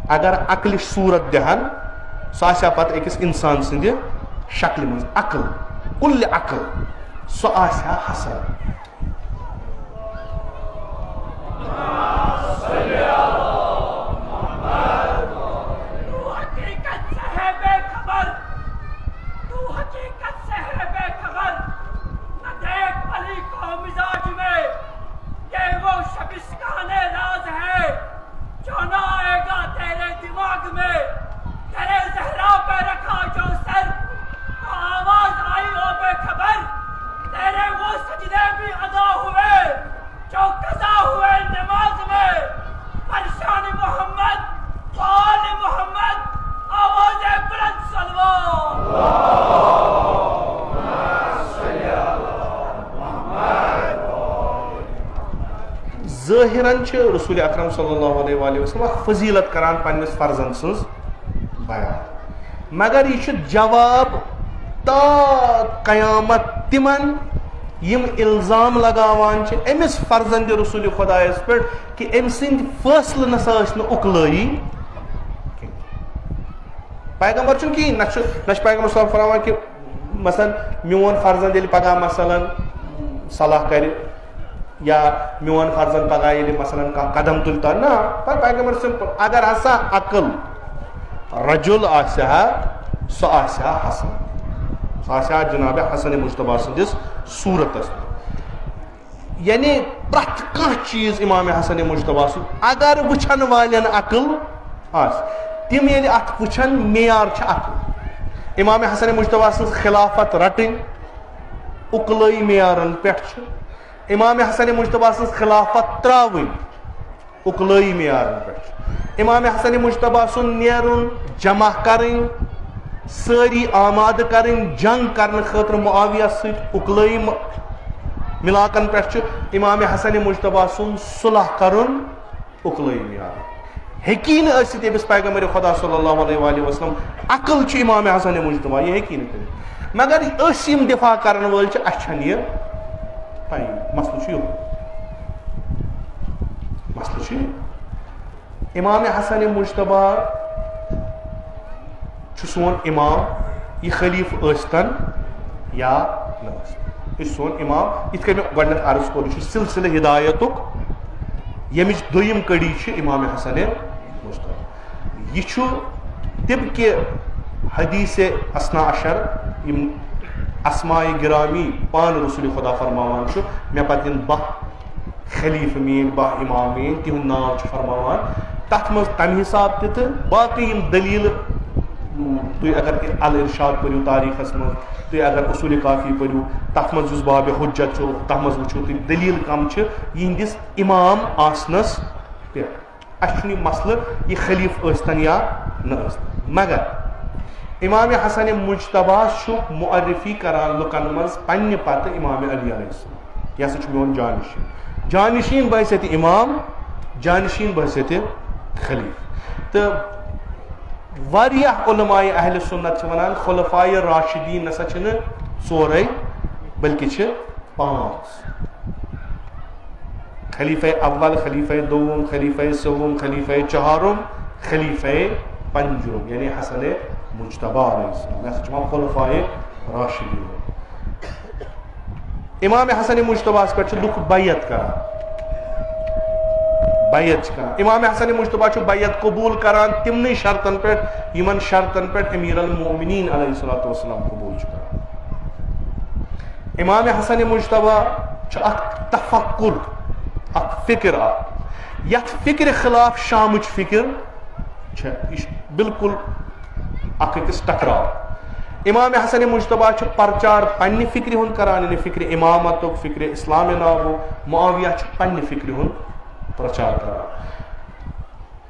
اگر عقلش صورت دہن سہ آسیا پتہ أکس انسان سند شکل من عقل کل عقل سہ آسیا حسن ظاہراً رسول اکرم صلی اللہ علیہ وآلہ وسلم فضیلت کران پنس فرزن سز بیان مگر یہ جواب تا قیامت تمن یم الزام لگاوان امس فرزند رسول خدایس پہ کہ ام سند فیصلہ نسا اقلائی پیغمبر چھ کہین نہ پیغمبر صلی اللہ فرمان کہ مثلا میون فرزند یل پگہ مثلا صلاح کر یا میون فرزند پگہ یل مثلا قدم تلتا نا پیغمبر سمپل اگر ہسا عقل رجل آسیا سہ آسیا حسن سہ آسیا جناب حسن مجتبی سندس صورتس یعنی پرت کانٛہہ چیز امام حسن مجتبی سن اگر وچھن والین عقل آس تم یل ات وچھن معیار چھ عقل امام حسن مجتبی سن خلافت رٹن اقلائی معیارن پہ امام حسن مجتبی سن خلافت تراون اقلائی معیارن پہ امام حسن مجتبی سن نیرن جمع کرن ساری آماد کرن جنگ کرنے خاطر معاویہ ست اقلائی ملاقن پہ امام حسن مجتبی سن صلح کرن اقلائی معیار ہیکی نہ ٲسِتھ أمِس پیغمبر خدا صلی اللہ علیہ وآلہ وسلم عقل چھ امام حسن مجتبی یہ ہیکی نہ کٔرِتھ مگر أسۍ یِم دفاع کرن وٲلۍ چھِ اَسہِ چھنہٕ یہِ پاے مسلہٕ چھُ یِہوے مسلہٕ چھُ یہِ امام حسن مجتبی چھُ سون امام یہ خلیف ٲسۍتن یا نہ ٲسۍتن یہ سون امام یِتھ کٔنۍ مےٚ گۄڈنٮ۪تھ عرض کوٚر یہِ چھُ سلسلہٕ ہدایتُک ییٚمِچ دوٚیِم کڑی چھِ امام حسن مجتبی یہ چھُ طبقہِ حدیث اسنا عشر یم اسماء گرامی پان رسول خدا فرماوان چھُ مےٚ پتہٕ یِن 12 خلیفہٕ میٲنۍ 12 امام میٲنۍ تِہُنٛد ناو چھُ فرماوان تتھ منٛز تمہِ حساب تہِ تہٕ باقٕے یِم دلیٖلہٕ تُہۍ اگر الارشاد پٔرِو تاریخس منٛز تُہۍ اگر اصوٗلِ کافی پٔرِو تتھ منٛز یُس بابِ حجت چھُ تتھ منٛز وٕچھِو تُہۍ دلیٖل کم چھِ یِہنٛدِس امام آسنس پٮ۪ٹھ اَسہِ چھُنہٕ یہِ مسلہٕ یہِ خلیف ٲسۍتن یا نہ ٲسۍتن مگر امام حسن مجتبی چھُ معرفی کران لُکن منٛز پننہِ پتہٕ امام علی علیہ السلام یہ ہسا چھُ میون جانشین جانشین بحثیت امام جانشین بحثیت خلیف تہٕ واریاہ علماء اہل سنت چھِ ونان خلفائے راشدین نسا چھِنہٕ 4 بلکہ چھِ 5 خلیفہ اول خلیفہ دوم خلیفہ سوم خلیفہ چہارم خلیفہ پنجم یعنی حسن مجتبی علیہ السلام یہ چھِ خلفائے راشدین امام حسن مجتبی پہ لُکھ بیعت کران بیعت کران امام حسن مجتبی چھُ بیعت قبول کران تمنٕے شرطن پہ یمن شرطن پہ امیر المؤمنین علیہ الصلوۃ والسلام قبول چھُ کران امام حسن مجتبی چھُ اکھ تفکر اکھ فکر یتھ فکر خلاف شامچ فکر چھِ یہ بالکل اکھ أکِس ٹکراو امام حسن مجتبی چھُ پرچار پننہِ فکرِ ہُنٛد کران یعنی فکر امامتُک فکر اسلام ناو معاویہ چھُ پننہِ فکرِ ہُنٛد پرچار کران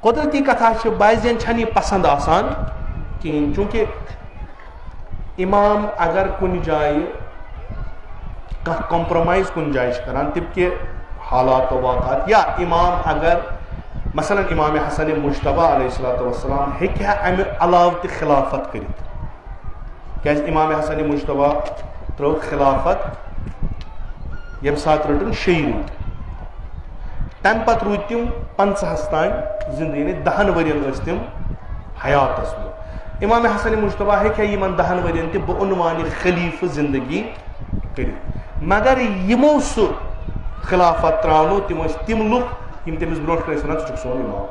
قدرتی کتھا چھِ بعضین چھنہٕ یہِ پسند آسان کہیٖنۍ چوٗنکہِ امام اگر کُنہِ جایہِ کمپرومائز کن جائے کران تم کے حالات و واقعات یا امام اگر مثلا امام حسن مجتبی علیہ السلام ہیکہ امہ علاوہ تہ خلافت کرت کیاز امام حسن مجتبی ترو خلافت یم سات رٹن 6 ریت تم پتہ روٗدۍ تِم 50 تان زندگی نے 10 ورین ٲسۍ تِم حیاتس منٛز امام حسن مجتبی ہیکہ یمن 10 ورین تہ بعنوان خلیفہ زندگی کرت مگر یمو سہ خلافت تراونو تم ٲسۍ تم لُکھ یم تمس برونٛٹھ کن ٲسۍ ونان ژٕ چھُکھ سون امام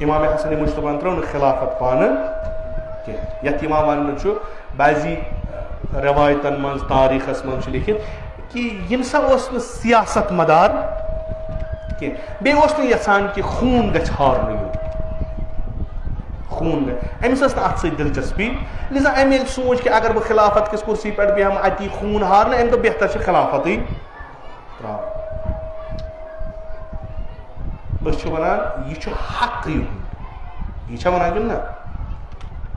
امام حسن مجتبی ترٛٲو نہٕ خلافت پانہٕ کینٛہہ یتھ یِوان وننہٕ چھُ بعضی روایتن منٛز تاریخس منٛز چھُ لیکھِتھ کہ یم سا اوس نہٕ سیاست مدار کینٛہہ بیٚیہِ اوس نہٕ یژھان کہ خوٗن گژھِ ہارنہٕ یُن خوٗن گژھِ أمِس ٲس نہٕ اتھ سۭتۍ دلچسپی لہذا أمۍ ییٚلہِ سوٗنٛچ کہ اگر بہٕ خلافت کِس کُرسی پٮ۪ٹھ بیٚہمہٕ اَتہِ یی خوٗن ہارنہٕ أمۍ دوٚپ بہتر چھِ خلافتٕے ترٛاوُن أسۍ چھِ ونان یہِ چھُ حق یِہُنٛد یہِ چھا ونان کِنہٕ نہ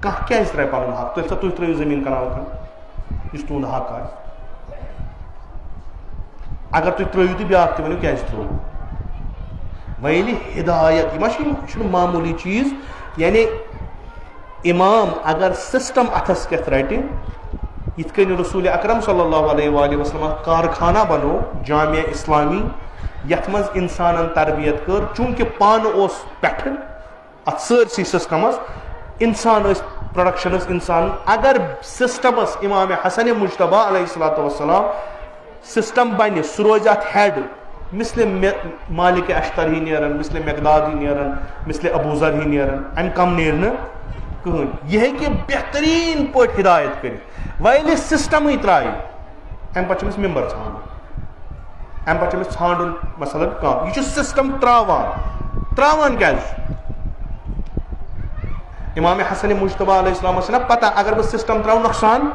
کانٛہہ کیازِ ترٛایہِ پنُن حق تُہۍ ترٛٲیِو زٔمیٖن کنال کھنٛڈ یُس تُہُنٛد حق آسہِ اگر تُہۍ ترٛٲیِو تہٕ بیٛاکھ تہِ ؤنِو کیازِ ترٛووُ وۄنۍ ییٚلہِ ہدایت یہِ چھُنہٕ معموٗلی چیٖز یعنی امام اگر سسٹم اتھس کیتھ رٹہِ یِتھ کٔنۍ رسول اکرم صلی اللہ علیہ وآلہ وسلم کارخانہ بنو جامعہ اسلامی یتھ منٛز انسانن تربیت کر چونکہ پانہٕ اوس پٮ۪ٹھٕ اتھ سٲرسٕے سسٹمس انسان ٲسۍ پروڈکشن ٲس انسان اگر سسٹمس امام حسن مجتبی علیہ الصلوۃ والسلام سسٹم بنہِ سُہ روزِ اتھ ہیڈ مثل مالک اشتر ہی نیرن مثل مقداد ہی نیرن مثل ابو ذر ہی نیرن امہِ کم نیرِ نہٕ کٕہٕنۍ یہِ ہیٚکہِ بہتریٖن پٲٹھۍ ہدایت کٔرِتھ وۄنۍ ییٚلہِ سسٹمٕے ترٛایہِ امہِ پتہٕ چھُ أمِس ممبر ژھانڈُن امہِ پتہٕ چھُ أمِس ژھانڈُن مثلاً کانٛہہ یہِ چھُ سسٹم ترٛاوان کیازِ امام حسن مجتبی علیہ السلام ٲس نا پتہ اگر بہٕ سسٹم ترٛاوٕ نۄقصان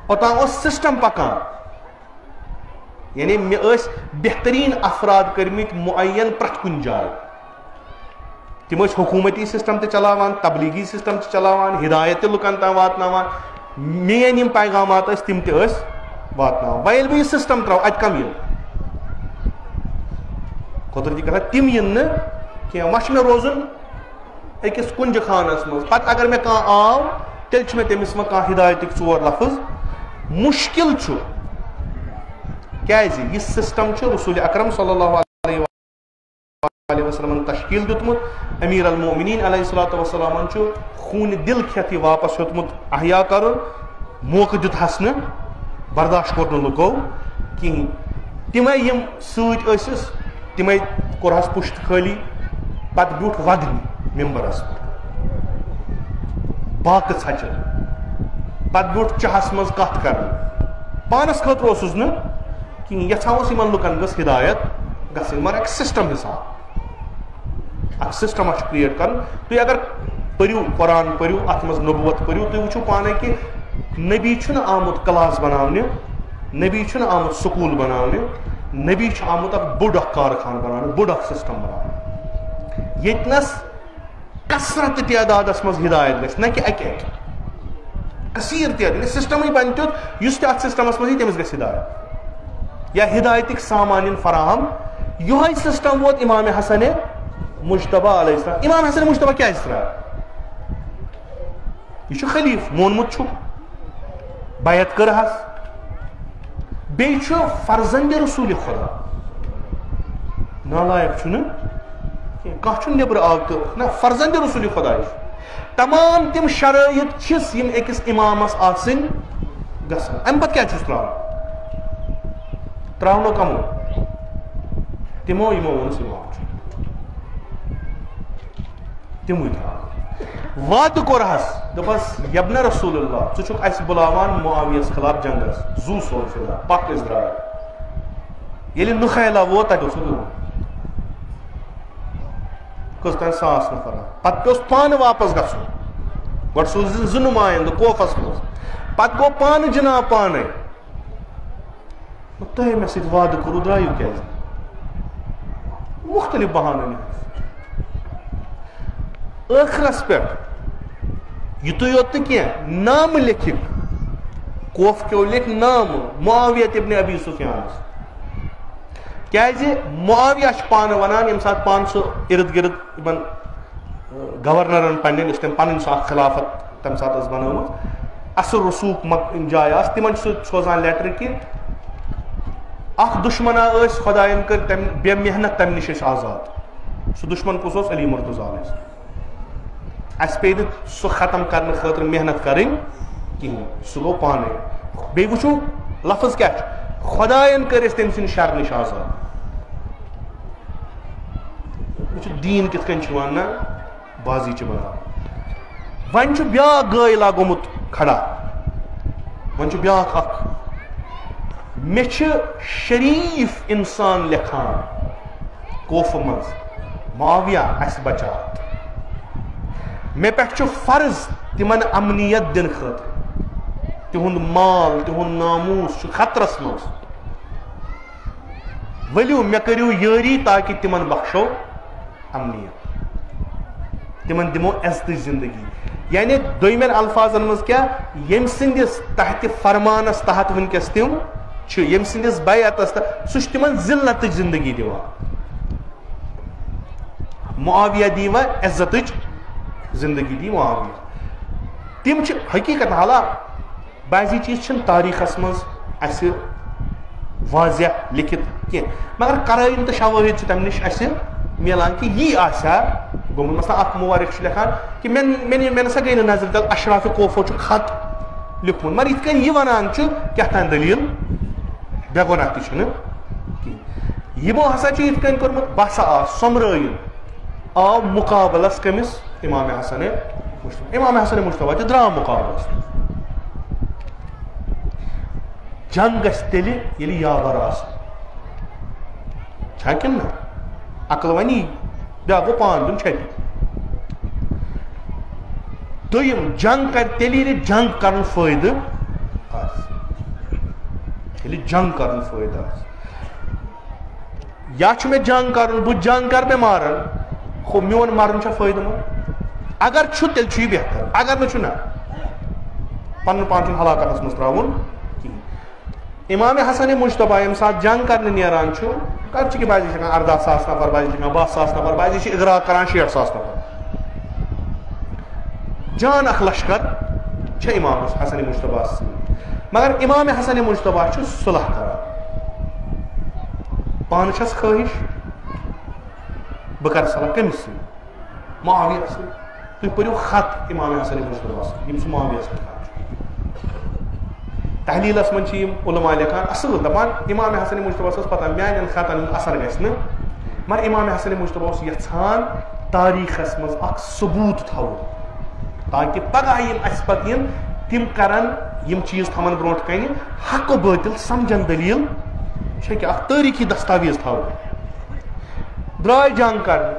اوٚتام اوس سسٹم پکان یعنی مےٚ ٲسۍ بہتریٖن افراد کٔرمٕتۍ معین پرٛٮ۪تھ کُنہِ جایہِ تِم ٲسۍ حکوٗمتی سسٹم تہِ چلاوان تبلیغی سسٹم تہِ چلاوان ہدایت تہِ لُکن تام واتناوان میٲنۍ یِم پیغامات ٲسۍ تِم تہِ ٲسۍ واتناوان وۄنۍ ییٚلہِ بہٕ یہِ سسٹم ترٛاوٕ اَتہِ کم یِن قۄدرتی کتھا تِم یِن نہٕ کینٛہہ وۄنۍ چھُ مےٚ روزُن أکِس کُنجہِ خانس منٛز پتہٕ اگر مےٚ کانٛہہ آو تیٚلہِ چھُ مےٚ تٔمِس وۄنۍ کانٛہہ ہدایتٕکۍ 4 لفظ مُشکِل چھُ کیازِ یہِ سسٹم چھُ رسول اکرم صلی اللہ علیہ وسلم تشکیل دیُتمُت امیر المومنین علیہ الصلوۃ والسلام چھُ خوٗنہِ دِل کھٮ۪تھ یہِ واپس ہیوٚتمُت احیا کرُن موقعہٕ دیُتہس نہٕ برداشت کوٚر نہٕ لُکو کِہینۍ تِمے یِم سۭتۍ ٲسِس تِمے کوٚرہس پُشت خٲلی پتہٕ بیوٗٹھ ودنہِ ممبرس باقٕے ژھچِتھ پتہٕ بیوٗٹھ چاہس منٛز کتھ کرنہِ پانس خٲطرٕ اوسُس نہٕ کِہینۍ یژھان اوس یِمن لُکن گٔژھ ہدایت گژھٕنۍ مگر اکھ سسٹم حساب اکھ سسٹم چھُ کریٹ کرُن تُہۍ اگر پٔرِو قرآن پٔرِو اتھ منٛز نبوت پٔرِو تُہۍ وٕچھِو پانے کہِ نبی چھُنہٕ آمُت کلاس بناونہِ نبی چھُنہٕ آمُت سکوٗل بناونہِ نبی چھُ آمُت اکھ بوٚڑ اکھ کارخانہٕ بناونہٕ بوٚڑ اکھ سسٹم بناونہٕ ییٚتنس کثرت تعدادس منٛز ہدایت گژھِ نہ کہِ اکہِ کثیٖر تعداد سسٹمٕے بنہِ تیُتھ یُس تہِ اتھ سسٹمس منٛز یی تٔمِس گژھِ ہدایت یا ہدایتٕکۍ سامان یِن فراہم یِہوے سسٹم ووت امام حسن مجتبی علیہ السلام امام حسن مجتبی کیازِ ترٛایہِ یہِ چھُ خلیٖف مونمُت چھُکھ بیعت کٔرہس بیٚیہِ چھُ فرزندِ رسول خدا نالایق چھُنہٕ کینٛہہ کانٛہہ چھُنہٕ نیبرٕ آو تہٕ نہ فرزندِ رسول خدا چھُ تمام تِم شرٲیط چھِس یِم أکِس امامس آسٕنۍ گژھان امہِ پتہٕ کیازِ چھُس ترٛاونو کمو تِمو یِمو ووٚنُس امام چھُ تِموٕے ترٛاو وعدٕ کوٚرہس دوٚپہس یبنہ رسول اللہ ژٕ چھُکھ اسہِ بُلاوان معاویس خلاف جنگس زوٗ سوز فِضا پکھ أسۍ درٛاے ییٚلہِ نُخیلا ووت تتہِ اوس کٔژتانۍ 100 نفر پتہٕ پیوٚس پانہٕ واپس گژھُن گۄڈٕ سوٗزِن 2 نُمایندٕ کوفس منٛز پتہٕ گوٚو پانہٕ جناب پانے تۄہہِ مےٚ سۭتۍ وعدٕ کوٚروٕ درٛایِو کیازِ مختلف بہانہٕ ٲخرس پٮ۪ٹھ یِتُے یوت نہٕ کینٛہہ نامہٕ لیکھِکھ کوف کیو لیکھ نام معاویہ ابن ابی سفیان کیازِ معاویہ پانہ ونان یم سات پان سہ ارد گرد گورنرن پنن اس تم پن سہ خلافت تم سات بنومت اثر رسوخ جائے آس تمن سوزان لیٹر کہ اخ دشمنا اس خدائن کر تم بے محنت تم نش آزاد سہ دشمن کس علی مرتضیٰ اس پہ سہ ختم کرنے خاطر محنت کریں کہین سہ گو پانے بیٚیہِ وٕچھو لفظ کیا خدائن کر اس تم سند شر نش آزاد وچھو دین کت کن وننا بازی چھ بنان ون چھ بیاکھ گٲے لاگومت کھڑا ون چھ بیاکھ اکھ مے چھ شریف انسان لکھان کوف مز معاویہ اس بچات مے پہ چھ فرض تمن امنیت دن خاطر تہند مال تہند ناموس چھ خطرس مز ؤلِو مے کٔرِو یٲری تاکہ تمن بخشو امنیت تمن دمو عزتٕچ زندگی یعنی دویمین الفاظن مز کیا یم سندس تحت فرمانس تحت ونکس تم یم سندس بیعتس تحت سہ تمن ذلتٕچ زندگی دِوان معاویہ دیوا عزتٕچ زندگی دی معاویہ تم حقیقت حالا بعضی چیز چھن تاریخس مز اس واضح لکھت کی مگر قرائن تو شواہد تم نش اس ملان کہ یہ آسا گومت مثلا اخ مورخ لکھان کہ میں نسا گئی نظر تل اشراف کوفو خط لکھمت مگر یت کن یہ ونان کیا تان دلیل بے گناہ تہ چھنہ یمو ہسا یت کن کورمت بسا آ سمرائن آو مقابلس کمس امام حسن مجتبی امام حسن مجتبی درا مقابلس جنگ گژھِ تیٚلہِ ییٚلہِ یاور آسہِ چھا کِنہٕ نہ عقل ونی بیاکھ گوٚو پان دیُن چھپہِ دوٚیِم جنگ کرِ تیٚلہِ ییٚلہِ جنگ کرُن فٲیدٕ آسہِ ییٚلہِ جنگ کرُن فٲیدٕ آسہِ یا چھُ مےٚ جنگ کرُن بہٕ جنگ کر مےٚ مارن ہُہ میون مرُن چھا فٲیدٕ منٛد اگر چھُ تیٚلہِ چھُ یہِ بہتر اگر نہٕ چھُ نہ پنُن پان چھُنہٕ ہلاکتس منٛز ترٛاوُن امام حسن مجتبی یم سات جنگ کرنے نیران کر بعضی ہکان 18,000 نفر بعضی ہکان 20,000 نفر بعضی اغراق کران 60,000 نفر جان اخ لشکر امام حسن مجتبی مگر امام حسن مجتبی صلح کران پان چھس خواہش بہ کر صلح کمس سی معاویہ سی تھی پریو خط امام حسن مجتبی یم معاویہ لکھان تحلیلس من علماء لکھان اصل دپان امام حسن مجتبی پتہ میان خطن اثر گھن مگر امام حسن مجتبی یژھان تاریخس مز اخ ثبوت تھو تاکہ پگہ یم اس پتہ تم کرن یم چیز تھمن برونٹ کن حق و باطل سمجھن دلیل کہ اخ تاریخی دستاویز تھو درائے جنگ کر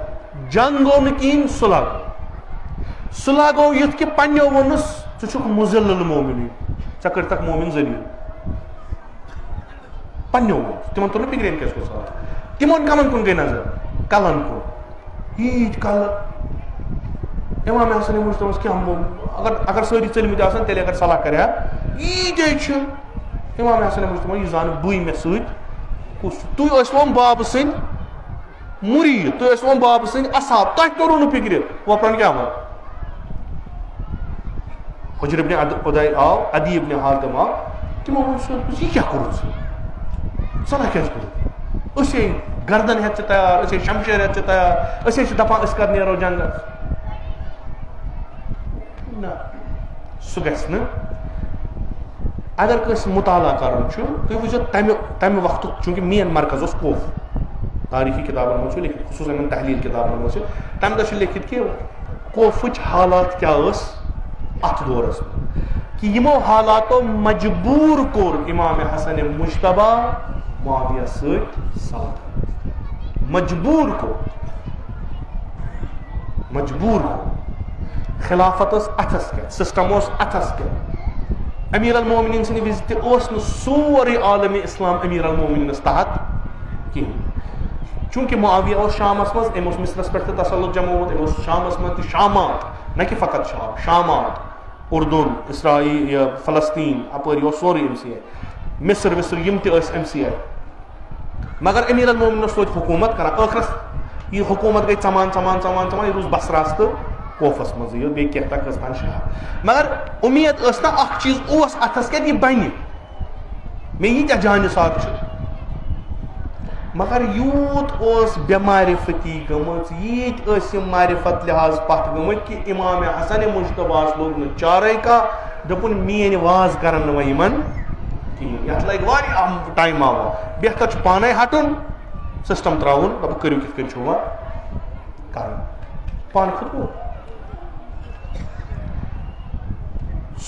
جنگ گو نکین صلح گو یت کہ پنو ونس ژٕ مذل المومنین ژےٚ کر تک مومن ذلیل پنو تمن تر فکرین کیس کو ساتھ تمن کمن کن گئی نظر کلن کن ییت کل امام حسن مجتبی کیا اگر ساری ژلمت آسان تیلے اگر صلاح کرے ییت امام حسن مجتبی یہ زان بوئی مے ست کس تھی ٲسوٕ باب سٕنٛدۍ مرید تھی ٲسوٕ باب سٕنٛدۍ اصحاب تۄہہِ توٚروٕ نہٕ فکرِ وۄپرن کیٛاہ وَن حجر ابن عدی آو عدی ابن حاتم آو تمو یہ کیا کور صلاح کیا کور اسی گردن ہیت تیار اسی شمشیر ہیت تیار اسی دپان اس کر نیرو جنگس نہ سہ گژھِ نہٕ اگر کٲنٛسہِ مطالعہ کرُن چھُ تُہۍ وٕچھِو تمہِ وقتُک چوٗنٛکہِ مین مرکز اوس کوف تاریخی کتابن منٛز چھُ لیکھِتھ خصوٗصن تحلیل کتابن منٛز چھُ تمہِ دۄہ چھُ لیکھِتھ کہِ کوفٕچ حالات کیاہ ٲس ات دورس کہ یمو حالاتو مجبور کور امام حسن مجتبی معاویہ ست صلح مجبور کو خلافت اتھس کے سسٹم اتھس کے امیر المومنین سند وز تہ سورے عالم اسلام امیر المومنین تحت کہین چونکہ معاویہ اس شامس مز ام مصرس پہ تسلط جموت ام شامس مز شامات نہ کہ فقط شام شامات اردن اسرائیل یا فلسطین اپٲرۍ سورُے أمۍ سی مصر وصر یِم تہِ ٲسۍ أمۍ سی مگر امیر المومنین اوس توتہِ حکوٗمت کران ٲخرس یہ حکومت گئی ژمان یہ روز بصراس تو کوفس مز یہ بیٚیہِ کینٛہہ تک ٲس شہر مگر امید ٲس نا اکھ چیٖز اوس اتھس کٮ۪تھ یہِ بنہِ مےٚ ییٖتیٛاہ جانہِ ساتھ چھِ مگر یوٗت اوس بٮ۪مارِ فٔتی گٔمٕژ ییٖتۍ ٲسۍ یِم معرفت لحاظ پتھ گٔمٕتۍ کہِ امام حسن مجتباہس لوگ نہٕ چارے کانٛہہ دوٚپُن میٲنۍ واز کرن نہٕ وۄنۍ یِمن کِہیٖنۍ یتھ لگہِ واریاہ ٹایم آوا بہتر چھُ پانے ہٹُن سسٹم تراوُن دپُن کٔرِو کِتھ کٔنۍ چھُو وۄنۍ کرُن پانہٕ کھوٚتمُت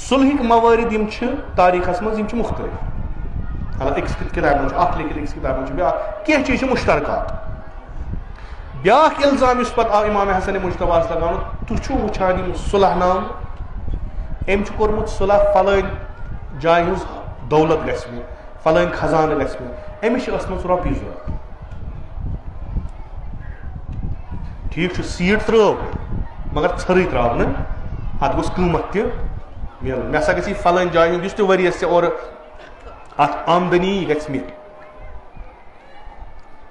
صلحٕکۍ موٲرد یِم چھِ تاریٖخس منٛز یِم چھِ مختلف أکِس کِتابہِ منٛز چھُ اکھ لیکھِتھ أکِس کِتابہِ منٛز چھُ بیٛاکھ کینٛہہ چیٖز چھِ مُشترکات بیٛاکھ الزام یُس پتہٕ آو امام حسن مجتباہس لگاونہٕ تُہۍ چھُو وٕچھان یِم صلح نام أمۍ چھُ کوٚرمُت صلح فلٲنۍ جایہِ ہٕنٛز دولت گژھِ مےٚ فلٲنۍ خزانہٕ گژھِ مےٚ أمِس چھِ ٲسمٕژ رۄپیہِ ضوٚرتھ ٹھیٖک چھُ سیٖٹ ترٲو مگر ژھرٕے تراو نہٕ اتھ گوٚژھ قۭمتھ تہِ مِلُن مےٚ ہسا گژھِ یہِ فلٲنۍ جایہِ ہُنٛد یُس تہِ ؤریس ژےٚ اورٕ اتھ آمدنی گژھِ مےٚ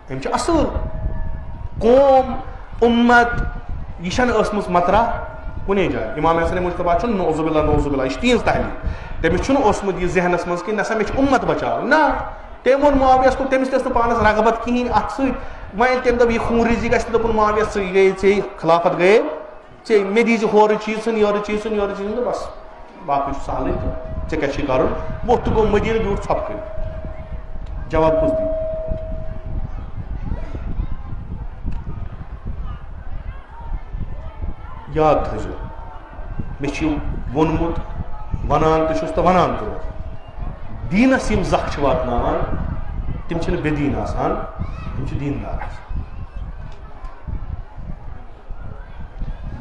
أمۍ چھِ اصٕل قوم اُمت یہِ چھنہٕ ٲسمٕژ مطرح کُنے جایہِ امام حسن مجتبیٰ چھُنہٕ نعوذ باللہ یہِ چھِ تِہنٛز تحلیٖل تٔمِس چھُنہٕ اوسمُت یہِ ذہنس منٛز کہِ نہ سا مےٚ چھِ اُمت بچاوٕنۍ نہ تٔمۍ ووٚن معاویہس کوٚر تٔمِس تہِ ٲس نہٕ پانس رغبت کِہینۍ اتھ سۭتۍ وۄنۍ تٔمۍ دوٚپ یہِ خوٗنریٖزی گژھِ نہٕ دوٚپُن معاویہ ژٕ گٔیے ژےٚ خلافت گٔیے ژےٚ مےٚ دیٖزِ ہورٕ چیٖز یورٕ چیٖز تہٕ بس باقٕے چھُ سہلٕے تہٕ ژےٚ کیٛاہ چھُے کرُن ووٚتھ تہٕ گوٚو مدیٖنہٕ بیوٗٹھ ژھۄپہٕ کٔرِتھ جواب کُس دی یاد تھٲیزیو مےٚ چھُ ووٚنمُت ونان تہِ چھُس تہٕ ونان تہِ دیٖنس یِم زکھ چھِ واتناوان تِم چھِنہٕ بے دیٖن آسان تِم چھِ دیٖندار آسان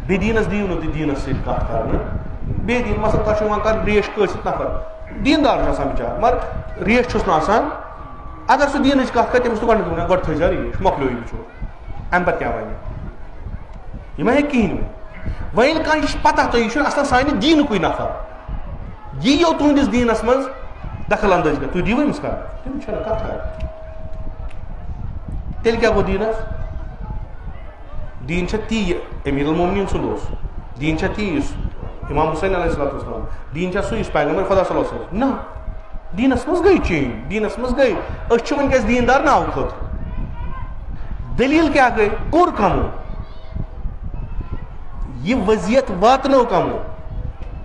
بے دیٖنس دِیِو نہٕ تُہۍ دیٖنس سۭتۍ کتھ کرنہٕ بے دیٖن مثلاً تۄہہِ چھُو یِوان کرٕنۍ ریش کٲنٛسہِ نفر دیٖندار چھُ آسان بِچار مگر ریش چھُس نہٕ آسان اگر سُہ دیٖنٕچ کتھ کرِ تٔمِس چھُ گۄڈٕنیتھ ونان گۄڈٕ تھٲیزا ریش مۄکلیو یہِ وٕچھو امہِ پتہٕ کیٛاہ ونہِ یہِ ما ہیٚکہِ کِہینۍ ؤنِتھ وۄنۍ ییٚلہِ کانٛہہ یہِ چھِ پتہ تۄہہِ یہِ چھُنہٕ آسان سانہِ دیٖنُکُے نفر یہِ یِیو تُہنٛدِس دیٖنس منٛز دخل اندٲزی کرِ تُہۍ دِیِو أمِس کرنہٕ تِم چھنہٕ کتھا تیٚلہِ کیٛاہ گوٚو دیٖنس دیٖن چھا تی امیر المومنیٖن سُنٛد اوس دیٖن چھا تی یُس امام حُسین علیہ الصلوۃ والسلام دیٖن چھا سُہ یُس پیغمبر خۄدا صلی اللہ علیہ وسلم نہ دیٖنس منٛز گٔے چینج دیٖنس منٛز گٔے أسۍ چھِ وٕنکیٚس دیٖندار ناوٕ خٲطرٕ دٔلیٖل کیٛاہ گٔے کوٚر کمو یہِ وضعیت واتنٲو کمو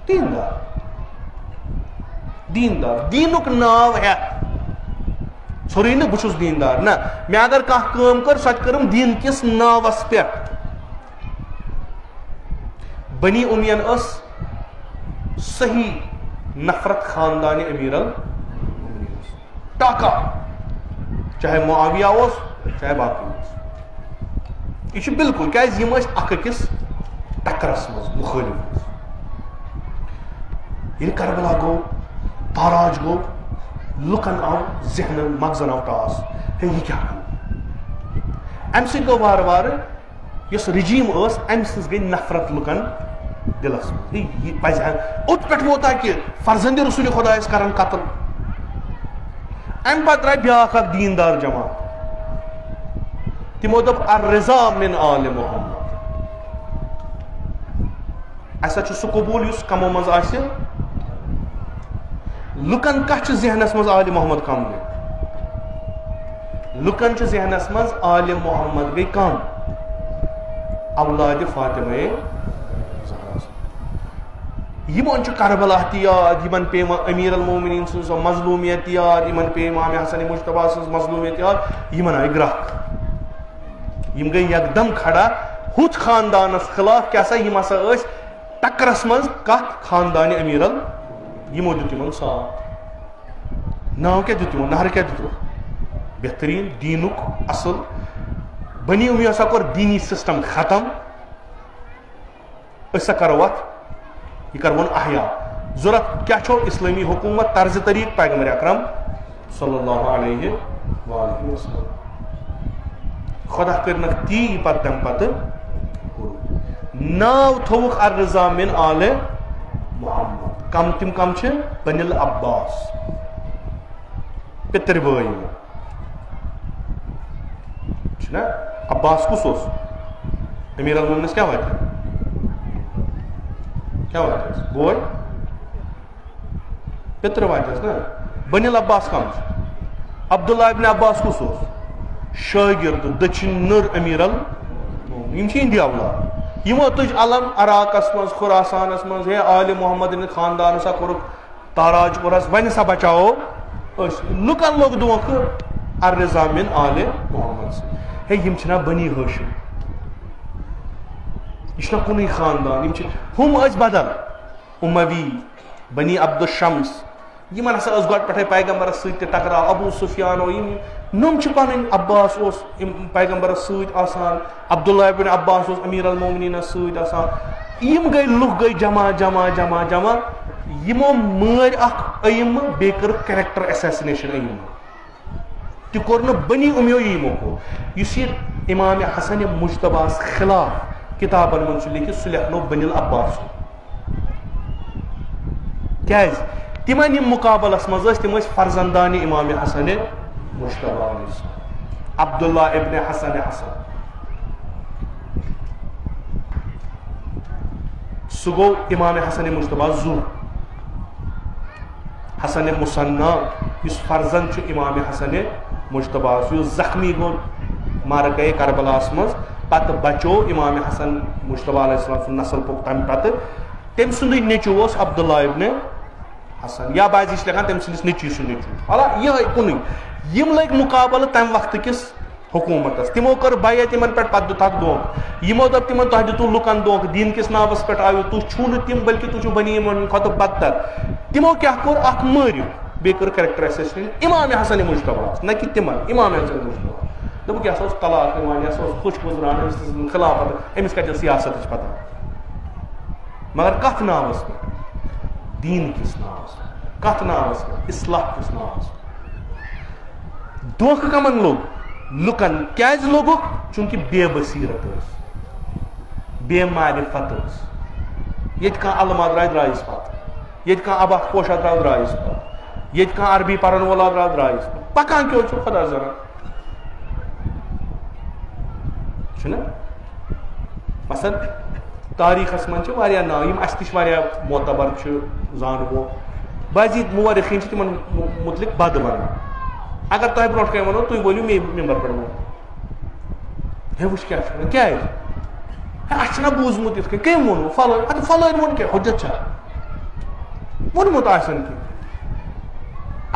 دیٖندار دیٖندار دیٖنُک ناو ہٮ۪تھ ژھوٚرُے نہٕ بہٕ چھُس دیٖندار نہ مےٚ اگر کانٛہہ کٲم کٔر سۄ تہِ کٔرٕم دیٖن کِس ناوس پٮ۪ٹھ بنی اُمین ٲس صحیح نفرت خاندانہِ امیر المومنیٖن ٹاکا چاہے معاویہ اوس چاہے باقٕے اوس یہِ چھُ بالکُل کیٛازِ یِم ٲسۍ اکھ أکِس ٹکرس منٛز مُخٲلِف ییٚلہِ کربلا گوٚو تاراج گوٚو لُکن آو ذہنن مغزن آو ٹاس ہے یہِ کیٛاہ گوٚو امہِ سۭتۍ گوٚو وارٕ وارٕ یۄس رجیٖم ٲس امہِ سٕنٛز گٔے نفرت لُکن دِلس منٛز یہِ پزِ ہا اوٚت پٮ۪ٹھ ووتا کہِ فرزندِ رسوٗلِ خۄدا ٲسۍ کران قتل امہِ پتہٕ درٛاے بیٛاکھ اکھ دیٖندار جماعت تِمو دوٚپ الرضا من آلِ محمد اسہِ چھُ سُہ قبوٗل یُس کمو منٛز آسہِ لُکن کتھ چھُ ذہنس منٛز آلِ محمد کم گٔے لُکن چھُ ذہنس منٛز آلِ محمد گٔے کم اولادِ فاطمہ یِمن چھُ کربلا تہِ یاد یِمن پیٚیہِ وۄنۍ امیر المومنیٖن سٕنٛز سۄ مظلوٗمیت تہِ یاد یِمن پیٚیہِ امام حسن مجتبیٰ سٕنٛز مظلوٗمیت یاد یِمن آیہِ گرٛکھ یِم گٔے یکدم کھڑا ہُتھ خاندانس خلاف کیٛاہ سا یِم ہسا ٲسۍ ٹکرس منٛز کتھ خاندانہِ امیر یِمو دیُت یِمن ساتھ ناو کیٛاہ دیُت یِمو نہرٕ کیٛاہ دِتُکھ بہتریٖن دیٖنُک اصٕل بنی اُمیہ ہسا کوٚر دیٖنی سسٹم ختم أسۍ سا کرو اتھ یہِ کرون احیا ضوٚرتھ کیٛاہ چھو اسلٲمی حکوٗمت طرزِ طریٖق پیغمبر اکرم صلی اللہ علیہ وآلہ وسلم خۄدا کٔرنکھ تی پتہٕ تمہِ پتہٕ ناو تھووُکھ الرضا من آلِ محمد کم تم کم چھ بنی العباس پتر بھائی نا عباس کس اوس امیر المومنس کیا وجہ بوے پتر وجہ نا بنی العباس کم عبداللہ ابن عباس کس اوس شاگرد دچن نر امیر المومنین ہندی اولاد یمو تج علم عراقس مز خراسانس مز ہے آل محمد خاندان سا کور تاراج کورس ون سا بچاؤ لکن لوگ دونکھ الرضا من آل محمد سے ہے یم چھنا بنی ہاشم یہ چھنا کنی خاندان ہم اس بدل اموی بنی عبد الشمس یمن ہسا اس گۄڈٕ پٮ۪ٹھے پیغمبرس سۭتۍ ٹکراو ابو سفیان نم چھ پنن عباس اوس پیغمبرس سۭتۍ آسان عبداللہ ابن عباس اوس امیر المومنین سۭتۍ آسان یم گئی لُکھ گئی جمع جمع جمع جمع یمو مٲرۍ اکھ أیِم بیٚیہِ کٔرٕکھ کیریکٹر ایسیسنیشن أیِم تہِ کوٚر نہٕ بنی امیو یمو کوٚر یُس یہِ امام حسن مجتباس خلاف کتابن منٛز چھُ لیکھِتھ سُہ لیکھنو بنی العباس کیازِ تمن یم مقابلس منٛز ٲسۍ تِم ٲسۍ فرزندان امام حسن مجتبا عبداللہ ابن حسن سُہ گوٚو امام حسن مجتبا زُر حسن مصنع یُس فرزند چھُ امام حسن مجتبا یُس زخمی گوٚو معرکہ کربلاس منٛز پتہٕ بچو امام حسن مجتبا علیہ السلام سُنٛد نسل پوٚک تمہِ پتہٕ تٔمۍ سُنٛدُے نیٚچوٗ اوس عبداللہ ابن حسن یا بعضی چھِ لیکھان تٔمۍ سٕنٛدِس نیٚچوۍ سُنٛد نیٚچوٗ حالانکہ یِہوے کُنُے یم لٔگۍ مُقابلہٕ تمہِ وقتہٕ کِس حکومتس تمو کٔر بیعت یمن پٮ۪ٹھ پتہٕ دیُتکھ دھوکہٕ یمو دوٚپ تمن تۄہہِ دِتوٗ لُکن دھوکہٕ دیٖن کِس ناوس پٮ۪ٹھ آیِو تُہۍ چھُو نہٕ تِم بلکہِ تُہۍ چھِو بنی یِمن کھۄتہٕ بدتر تمو کیاہ کوٚر اکھ مٲرِو بیٚیہِ کٔر کیریکٹر ایسیسنیشن امام حسن مجتباہس نہ کہِ تمن امام حسن مجتبا دوٚپُکھ یہِ ہسا اوس طلاق نِوان یہِ ہسا اوس خوش گُزران أمِس خلافت أمِس کتہِ سیاستٕچ پتہ مگر کتھ ناوس پٮ۪ٹھ دیٖن کِس ناوس پٮ۪ٹھ کتھ ناوس پٮ۪ٹھ اصلاح کِس ناوس پٮ۪ٹھ دھوکہٕ کمن لوٚگ لُکن کیازِ لوٚگُکھ چوٗنکہِ بے بصیرت ٲس بے معرفت ٲس ییٚتہِ کانٛہہ علما درٛاے درٛایس پتہٕ ییٚتہِ کانٛہہ اباہ پوشا درٛاو درٛایس پتہٕ ییٚتہِ کانٛہہ عربی پرن وولا درٛاو درٛایس پتہٕ پکان کیٛاہ چھُ خۄدا زانان چھُنہ مثلاً تاریٖخس منٛز چھِ واریاہ ناو یِم اَسہِ تہِ چھِ واریاہ معتبر چھِ زانوُ بعضی مورخیٖن چھِ تِمن متعلق بد ونان اگر تۄہہِ برونٛٹھ کنہِ ونو تُہۍ ؤنِو مے ممبر پٮ۪ٹھ ووٚن ہے وٕچھ کیٛاہ چھُ ونان کیازِ ہے اَسہِ چھُنہ بوٗزمُت یِتھ کٔنۍ کٔمۍ ووٚنوٕ فلٲنۍ اَدٕ فلٲنۍ ووٚن کیٛاہ حُجت چھا ووٚنمُت آسن کینٛہہ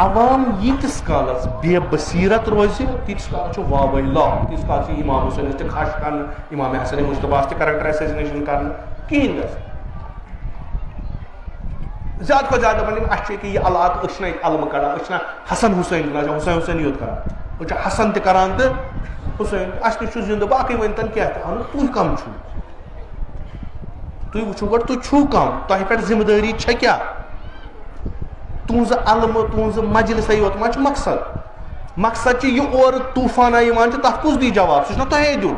عوام ییٖتِس کالس بے بصیرت روزِ تیٖتِس کالس چھُ واویلا تیٖتِس کالس چھُ امام حُسینس تہِ خش کرنہٕ امام حسن مجتباہس تہِ کیریکٹر ایسیسنیشن کرنہٕ کِہینۍ گژھِ زیادٕ کھۄتہٕ زیادٕ دپان اَسہِ چھُ ییٚکیٛاہ یہِ علاقہٕ أسۍ چھِنہ ییٚتہِ علمہٕ کڑان أسۍ چھِنہ حسن حُسین کران حُسین حُسینٕے یوت کران أسۍ چھِ حسن تہِ کران تہٕ حُسین اَسہِ نِش چھُ زِندٕ باقٕے ؤنۍتن کیٛاہ تہِ اہنُو تُہۍ کم چھُو تُہۍ وٕچھِو گۄڈٕ تُہۍ چھُو کم تۄہہِ پٮ۪ٹھ ذمہٕ دٲری چھےٚ کیٛاہ تُہنٛزٕ علمہٕ تُہنٛزٕ مجلسے یوت ما چھُ مقصد مقصد چھُ یہِ اورٕ طوٗفانا یِوان چھِ تتھ کُس دی جواب سُہ چھُنہ تۄہے دیُن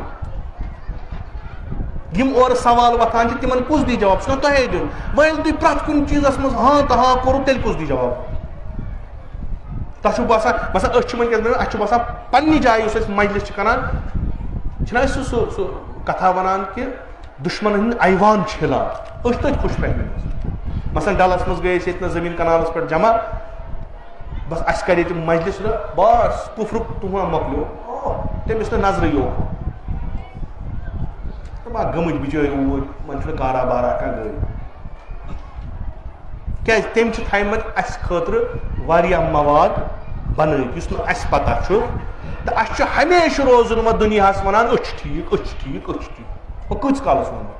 یم اورٕ سوال وۄتھان چھِ تِمن کُس دی جواب سُہ چھُنہ تۄہے دیُن وۄنۍ ییٚلہِ تُہۍ پرٛٮ۪تھ کُنہِ چیٖزس منٛز ہاں تہٕ ہاں کوٚروٕ تیٚلہِ کُس دی جواب تۄہہِ چھُو باسان مثلاً أسۍ چھِ وٕنکیٚس اَسہِ چھُ باسان پننہِ جایہِ یُس أسۍ مجلس چھِ کران چھِنہ أسۍ سُہ کتھا ونان کہِ دُشمنن ہٕنٛدۍ ایوان چھِ ہِلان أسۍ چھِ تٔتھۍ خوش فہمی مثلاً ڈلس منٛز گٔے أسۍ ییٚتہِ نہٕ زٔمیٖن کنالس پٮ۪ٹھ جمع بس اَسہِ کرے تِم مجلس بس کُفرُک طوٗفان مۄکلیو تٔمِس نہٕ نظرٕے یوت گٔمٕتۍ بِچٲرۍ اوٗرۍ وۄنۍ چھُنہٕ کارا بارا کانٛہہ گٲڑۍ کیازِ تٔمۍ چھِ تھایمٕتۍ اَسہِ خٲطرٕ واریاہ مواد بنٲیِتھ یُس نہٕ اَسہِ پتہ چھُ تہٕ اَسہِ چھُ ہمیشہِ روزُن وۄنۍ دُنیاہس ونان أسۍ چھِ ٹھیٖک أسۍ چھِ ٹھیٖک أسۍ چھِ ٹھیٖک وۄنۍ کۭتِس کالس ونو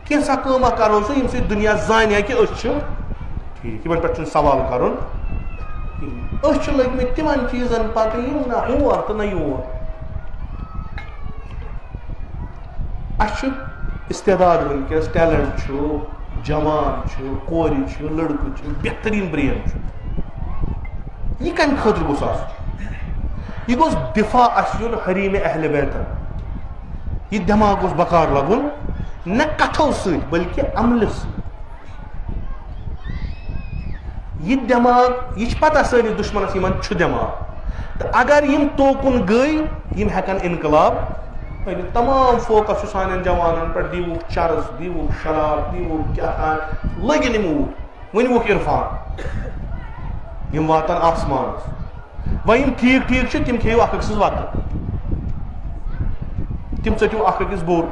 کینٛژھا کٲمہ کرو سُہ ییٚمہِ سۭتۍ دُنیا زانہِ ہا کہِ أسۍ چھِ ٹھیٖک یِمن پٮ۪ٹھ چھُنہٕ سوال کرُن کِہیٖنۍ أسۍ چھِ لٔگمٕتۍ تِمن چیٖزن پتہٕ یِم نہ ہور تہٕ نہ یور اَسہِ چھُ استعداد وٕنکیٚس ٹیلنٹ چھُ جوان چھُ کورِ چھِ لڑکہٕ چھِ بہتریٖن برین چھُ یہِ کمہِ خٲطرٕ گوٚژھ آسُن یہِ گوٚژھ دِفاع اَسہِ یُن حریٖمِ اہلِ بیتن یہِ دٮ۪ماغ گوٚژھ بکار لگُن نہ کتھو سۭتۍ بلکہِ عملہِ سۭتۍ یہ دماغ یہ پتہ سٲنِس دشمنس یمن چھُ دماغ تو اگر یم توکن گٔے یم ہیکن انقلاب تمام فوکس چھُ سانٮ۪ن جوانن پٮ۪ٹھ دیوُکھ چرس دیوُکھ شراب دیوُکھ کیاہ تام لٲگِن یِم اوٗرۍ ؤنۍوُکھ عرفان یم واتن آسمانس وۄنۍ یم ٹھیٖک ٹھیٖک چھِ تِم کھیٚیِو اکھ أکۍ سٕنٛز وتہٕ تِم ژٔٹِو اکھ أکِس بوٚر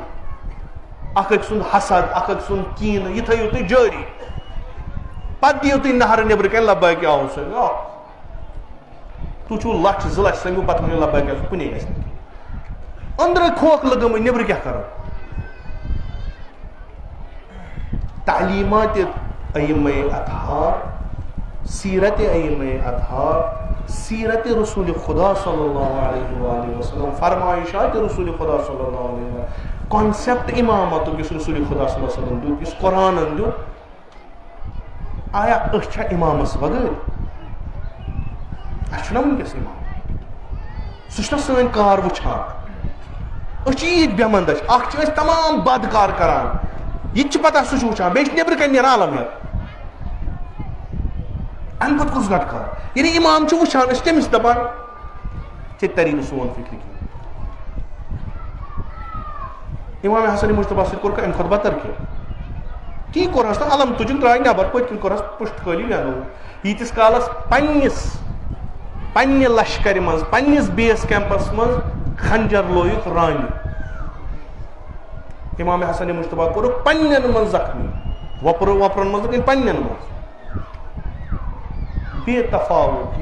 اکھ أکۍ سُنٛد حسد اکھ أکۍ سُنٛد کیٖنہٕ یہِ تھٲیِو تُہۍ جٲری پتہٕ دِیِو تُہۍ نہرٕ نیٚبرٕ کَنۍ لبیک آو سا تُہۍ چھُو لچھ زٕ لچھ سٔمِو پتہٕ ؤنِو لبیک آو کُنے گژھِ نہٕ أنٛدرٕ کھوکھلہٕ گٔمٕتۍ نیٚبرٕ کیٛاہ کرو تعلیٖمات ائمہ اطہار سیرت ائمہ اطہار سیرت رسول خدا صلی اللہ علیہ وآلہ وسلم فرمائشات رسول خدا صلی اللہ علیہ وسلم کانسیپٹ امامتُک یُس رسول خدا صلی اللہ علیہ وسلم دیُت یُس قرآنن دیُت آیا أسۍ چھا امامس بغٲر اَسہِ چھُنہ وٕنکیٚس امام سُہ چھُنہ سٲنۍ کار وٕچھان أسۍ چھِ ییٖتۍ بےمندش اکھ چھِ أسۍ تمام بد کار کران یہِ تہِ چھِ پتہ سُہ چھُ وٕچھان بیٚیہِ چھِ نیٚبرٕ کَنۍ نیران عالم ہٮ۪تھ اَمہِ پتہٕ کُس گٹہٕ کار ییٚلہِ امام چھُ وٕچھان أسۍ تٔمِس دپان ژےٚ تری نہٕ سون فکرِ کینٛہہ امام حسن مجتبیٰ سۭتۍ کوٚرکھا اَمہِ کھۄتہٕ بدتر کینٛہہ تی کوٚرہس نہ علم تُجُن درٛاے نٮ۪بر پٔتۍ کِنۍ کوٚرہس پُشت خٲلی وینو ییٖتِس کالس پننہِ لشکرِ منٛز پننِس بیس کیمپس منٛز خنجر لویُکھ رانہِ امام حسن مجتبیٰ کوٚرُکھ پننٮ۪ن منٛز زخمی وۄپرن منٛز کِنہٕ پننٮ۪ن منٛز بے تفاوت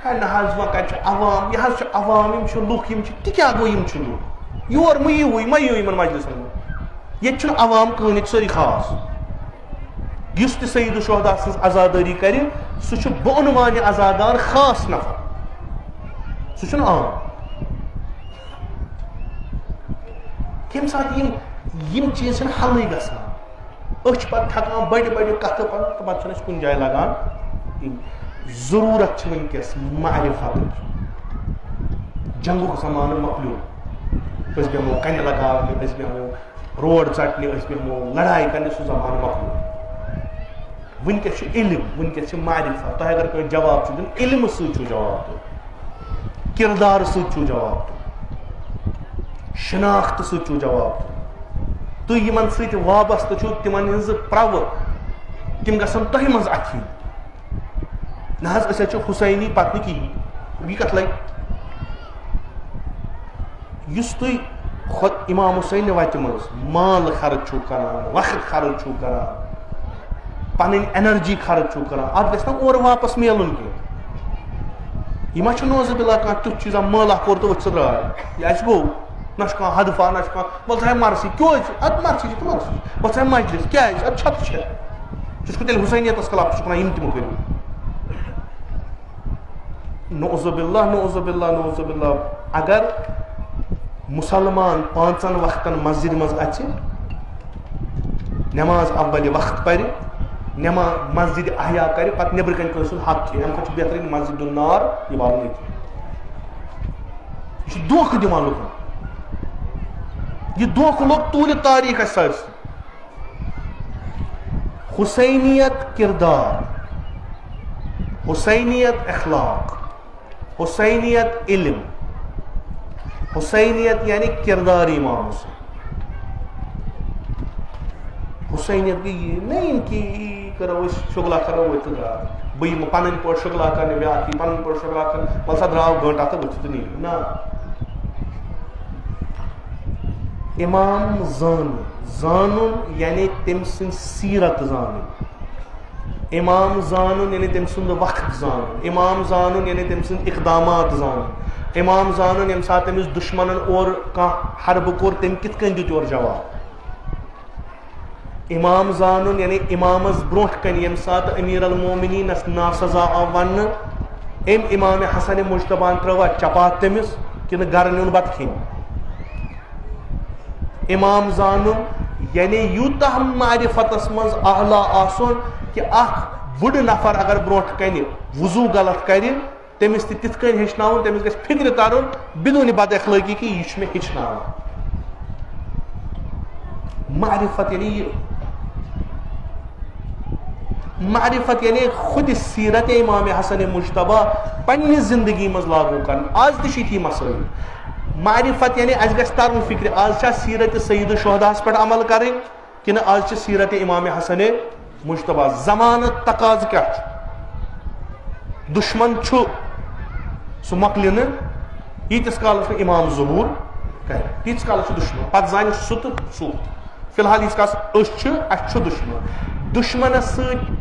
نہ حظ وۄنۍ کتہِ چھُ عوام یہِ حظ چھُ عوام یِم چھِ لُکھ یِم چھِ تہِ کیٛاہ گوٚو یِم چھِ لُکھ یور مہ یِیِو یِمن مجلسن منٛز ییٚتہِ چھُنہٕ عوام کٕہٕنۍ ییٚتہِ سٲری خاص یُس تہِ سعید الشہداء سٕنٛز عزادٲری کرِ سُہ چھُ بعنوانہِ عزادار خاص نفر سُہ چھُنہٕ عام کمہِ ساتہٕ یِم چیٖز چھِنہٕ حلٕے گژھان أسۍ چھِ پتہٕ تھکان بڑِ بڑِ کتھٕ تہٕ پتہٕ چھُنہٕ أسۍ کُنہِ جایہِ لگان ضروٗرت چھِ وٕنکیٚس معرفتٕچ جنگُک زمانہٕ مۄکلیو أسۍ بیٚہمو کنہِ لگاونہِ أسۍ بیٚہمو روڈ ژٹنہِ أسۍ بیٚہمو لڑایہِ کرنہِ سُہ زمانہٕ مۄکلیو وٕنکیٚس چھُ علم وٕنکیٚس چھِ معرفت تۄہہِ اگر کٲنٛسہِ جواب چھُ دیُن علمہٕ سۭتۍ چھُو جواب دیُن کردارٕ سۭتۍ چھُو جواب دیُن شناختہٕ سۭتۍ چھُو جواب دیُن تُہۍ یِمن سۭتۍ وابستہٕ چھُو تِمن ہٕنٛزٕ پرٛوٕ تِم گژھن تۄہہِ منٛز اَتھِ نہ حظ أسۍ حظ چھِ حُسینی پتہٕ نہٕ کِہیٖنۍ یہِ کتھ لگہِ یُس تُہۍ امام حُسینہِ وتہِ منٛز مال خرٕچ چھُو کران وقت خرٕچ چھُو کران پنٕنۍ اینرجی خرٕچ چھُو کران اتھ گژھِ نہ اورٕ واپس میلُن کینٛہہ یہِ ما چھُ نوزٕ بِلا کانٛہہ تیُتھ چیٖزا مٲلہ کوٚر تہٕ ؤتھۍ ژٕ درٛاے یہِ اَسہِ گوٚو نہ چھُ کانٛہہ ہدفا نہ چھُ کانٛہہ وَلہٕ تھاے مرثی کیٛازِ اَدٕ مرثی چھِ تہٕ مرثی وَلہٕ تھاے مجلس کیٛازِ اَدٕ چھتہٕ چھےٚ ژٕ چھُکھ تیٚلہِ حُسینیتس خلاف ژٕ چھُکھ وَنان یِم تہِ مہٕ کٔرِو نعوذ باللہ نعوذ باللہ نعوذ باللہ اگر مسلمان 5 وقتن مسجد منٛز اژِ نٮ۪ماز اولہِ وقت پرِ مسجد احیا کرِ پتہٕ نیٚبرٕ کَنۍ کٲنٛسہِ ہُنٛد حق کھیٚیہِ اَمہِ کھۄتہٕ چھُ بہتریٖن مسجد ہُنٛد نار یہِ والُن ییٚتہِ یہِ چھُ دھوکہٕ دِوان لُکن یہِ دھوکہٕ لوٚگ طوٗلہِ تاریٖخ اَسہِ سٲرسٕے حُسینیت کردار حُسینیت اخلاق حُسینیت علم حُسینیت یعنی کردار امام حسین حُسینیت گٔے یہِ نہ یِم کہِ کرو أسۍ شُگلا کرو ؤتھۍ تہٕ درٛاو بہٕ یِمہٕ پنٕنۍ پٲٹھۍ شُگلا کرنہِ بیاکھ یی پنٕنۍ پٲٹھۍ شُگلا کرنہِ وَلہٕ سا درٛاو گٲنٛٹہٕ تہٕ ؤتھِو تہٕ نیٖرِو نہ امام زانُن یعنی تٔمۍ سٕنٛز سیٖرت زانٕنۍ امام زانُن یعنی تٔمۍ سُنٛد وقت زانُن امام زانُن یعنی تٔمۍ سٕنٛدۍ اقدامات زانُن امام زانُن ییٚمہِ ساتہٕ تٔمِس دُشمنن اورٕ کانٛہہ حربہٕ کوٚر تٔمۍ کِتھ کٔنۍ دیُت اورٕ جواب امام زانُن یعنی امامس برونٛٹھ کنہِ ییٚمہِ ساتہٕ امیٖر المومنیٖنس ناسزا آو وننہٕ أمۍ امام حسن مجتبیٰ ترٲوا چپاتھ تٔمِس کِنہٕ گرٕ نیُن بتہٕ کھیٚنۍ امام زانُن یعنی یوٗتاہ معرفتس منٛز اعلیٰ آسُن کہِ اکھ بُڈٕ نفر اگر برونٛٹھ کنہِ وضوٗ غلط کرِ تٔمِس تہِ تِتھ کٔنۍ ہیٚچھناوُن تٔمِس گژھِ فِکرِ ترُن بدوٗنہِ بد اخلٲقی کہِ یہِ چھُ مےٚ ہیٚچھناوان معرفت یعنی یہِ معرفت یعنی خود سیرت امام حسن مجتبی پننہِ زندگی مز لاگو کرن آز تھی مسائل معرفت یعنی اس گژھِ ترُن فکر آز چھا سیرت سید الشہداہس پہ عمل کریں کنہ آز چھ سیرت امام حسن مجتبی زمانہ تقاض کیا دشمن چھُ سُہ مۄکلہِ نہٕ ییٖتِس کالس نہٕ امام ظہوٗر کرِ تیٖتِس کالس چھُ دشمن پتہٕ زانہِ سُہ تہٕ سُہ فی الحال ییٖتِس کالس أسۍ چھِ اَسہِ چھُ دشمن دشمنس سۭتۍ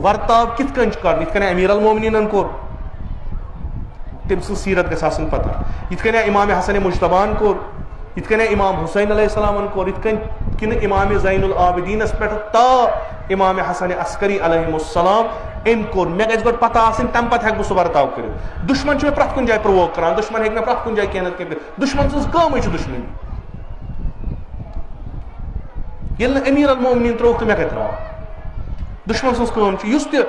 ورتاو کِتھ کٔنۍ چھُ کرُن یِتھ کٔنۍ امیر المومنیٖنن کوٚر تٔمۍ سٕنٛز سیرت گژھِ آسٕنۍ پتہ یِتھ کٔنۍ امام حسن مجتبیٰ کوٚر یِتھ کٔنۍ امام حسین علیہ السلامن کوٚر یِتھ کٔنۍ کِنہٕ امام زین العابدیٖنس پٮ۪ٹھ تا امام حسن عسکری علیہ السلام أمۍ کوٚر مےٚ گژھِ گۄڈٕ پتہ آسٕنۍ تمہِ پتہٕ ہٮ۪کہٕ بہٕ سُہ ورتاو کٔرِتھ دشمن چھُ مےٚ پرٛٮ۪تھ کُنہِ جایہِ پرٛووک کران دشمن ہیٚکہِ مےٚ پرٛٮ۪تھ کُنہِ جایہِ کینٛہہ نتہٕ کینٛہہ کٔرِتھ دشمن سٕنٛز کٲمٕے چھِ دشمنی ییٚلہِ نہٕ امیر المومنیٖن ترٛووُکھ تہٕ مےٚ کتہِ ترٛاو دشمن سٕنٛز کٲم چھِ یُس تہِ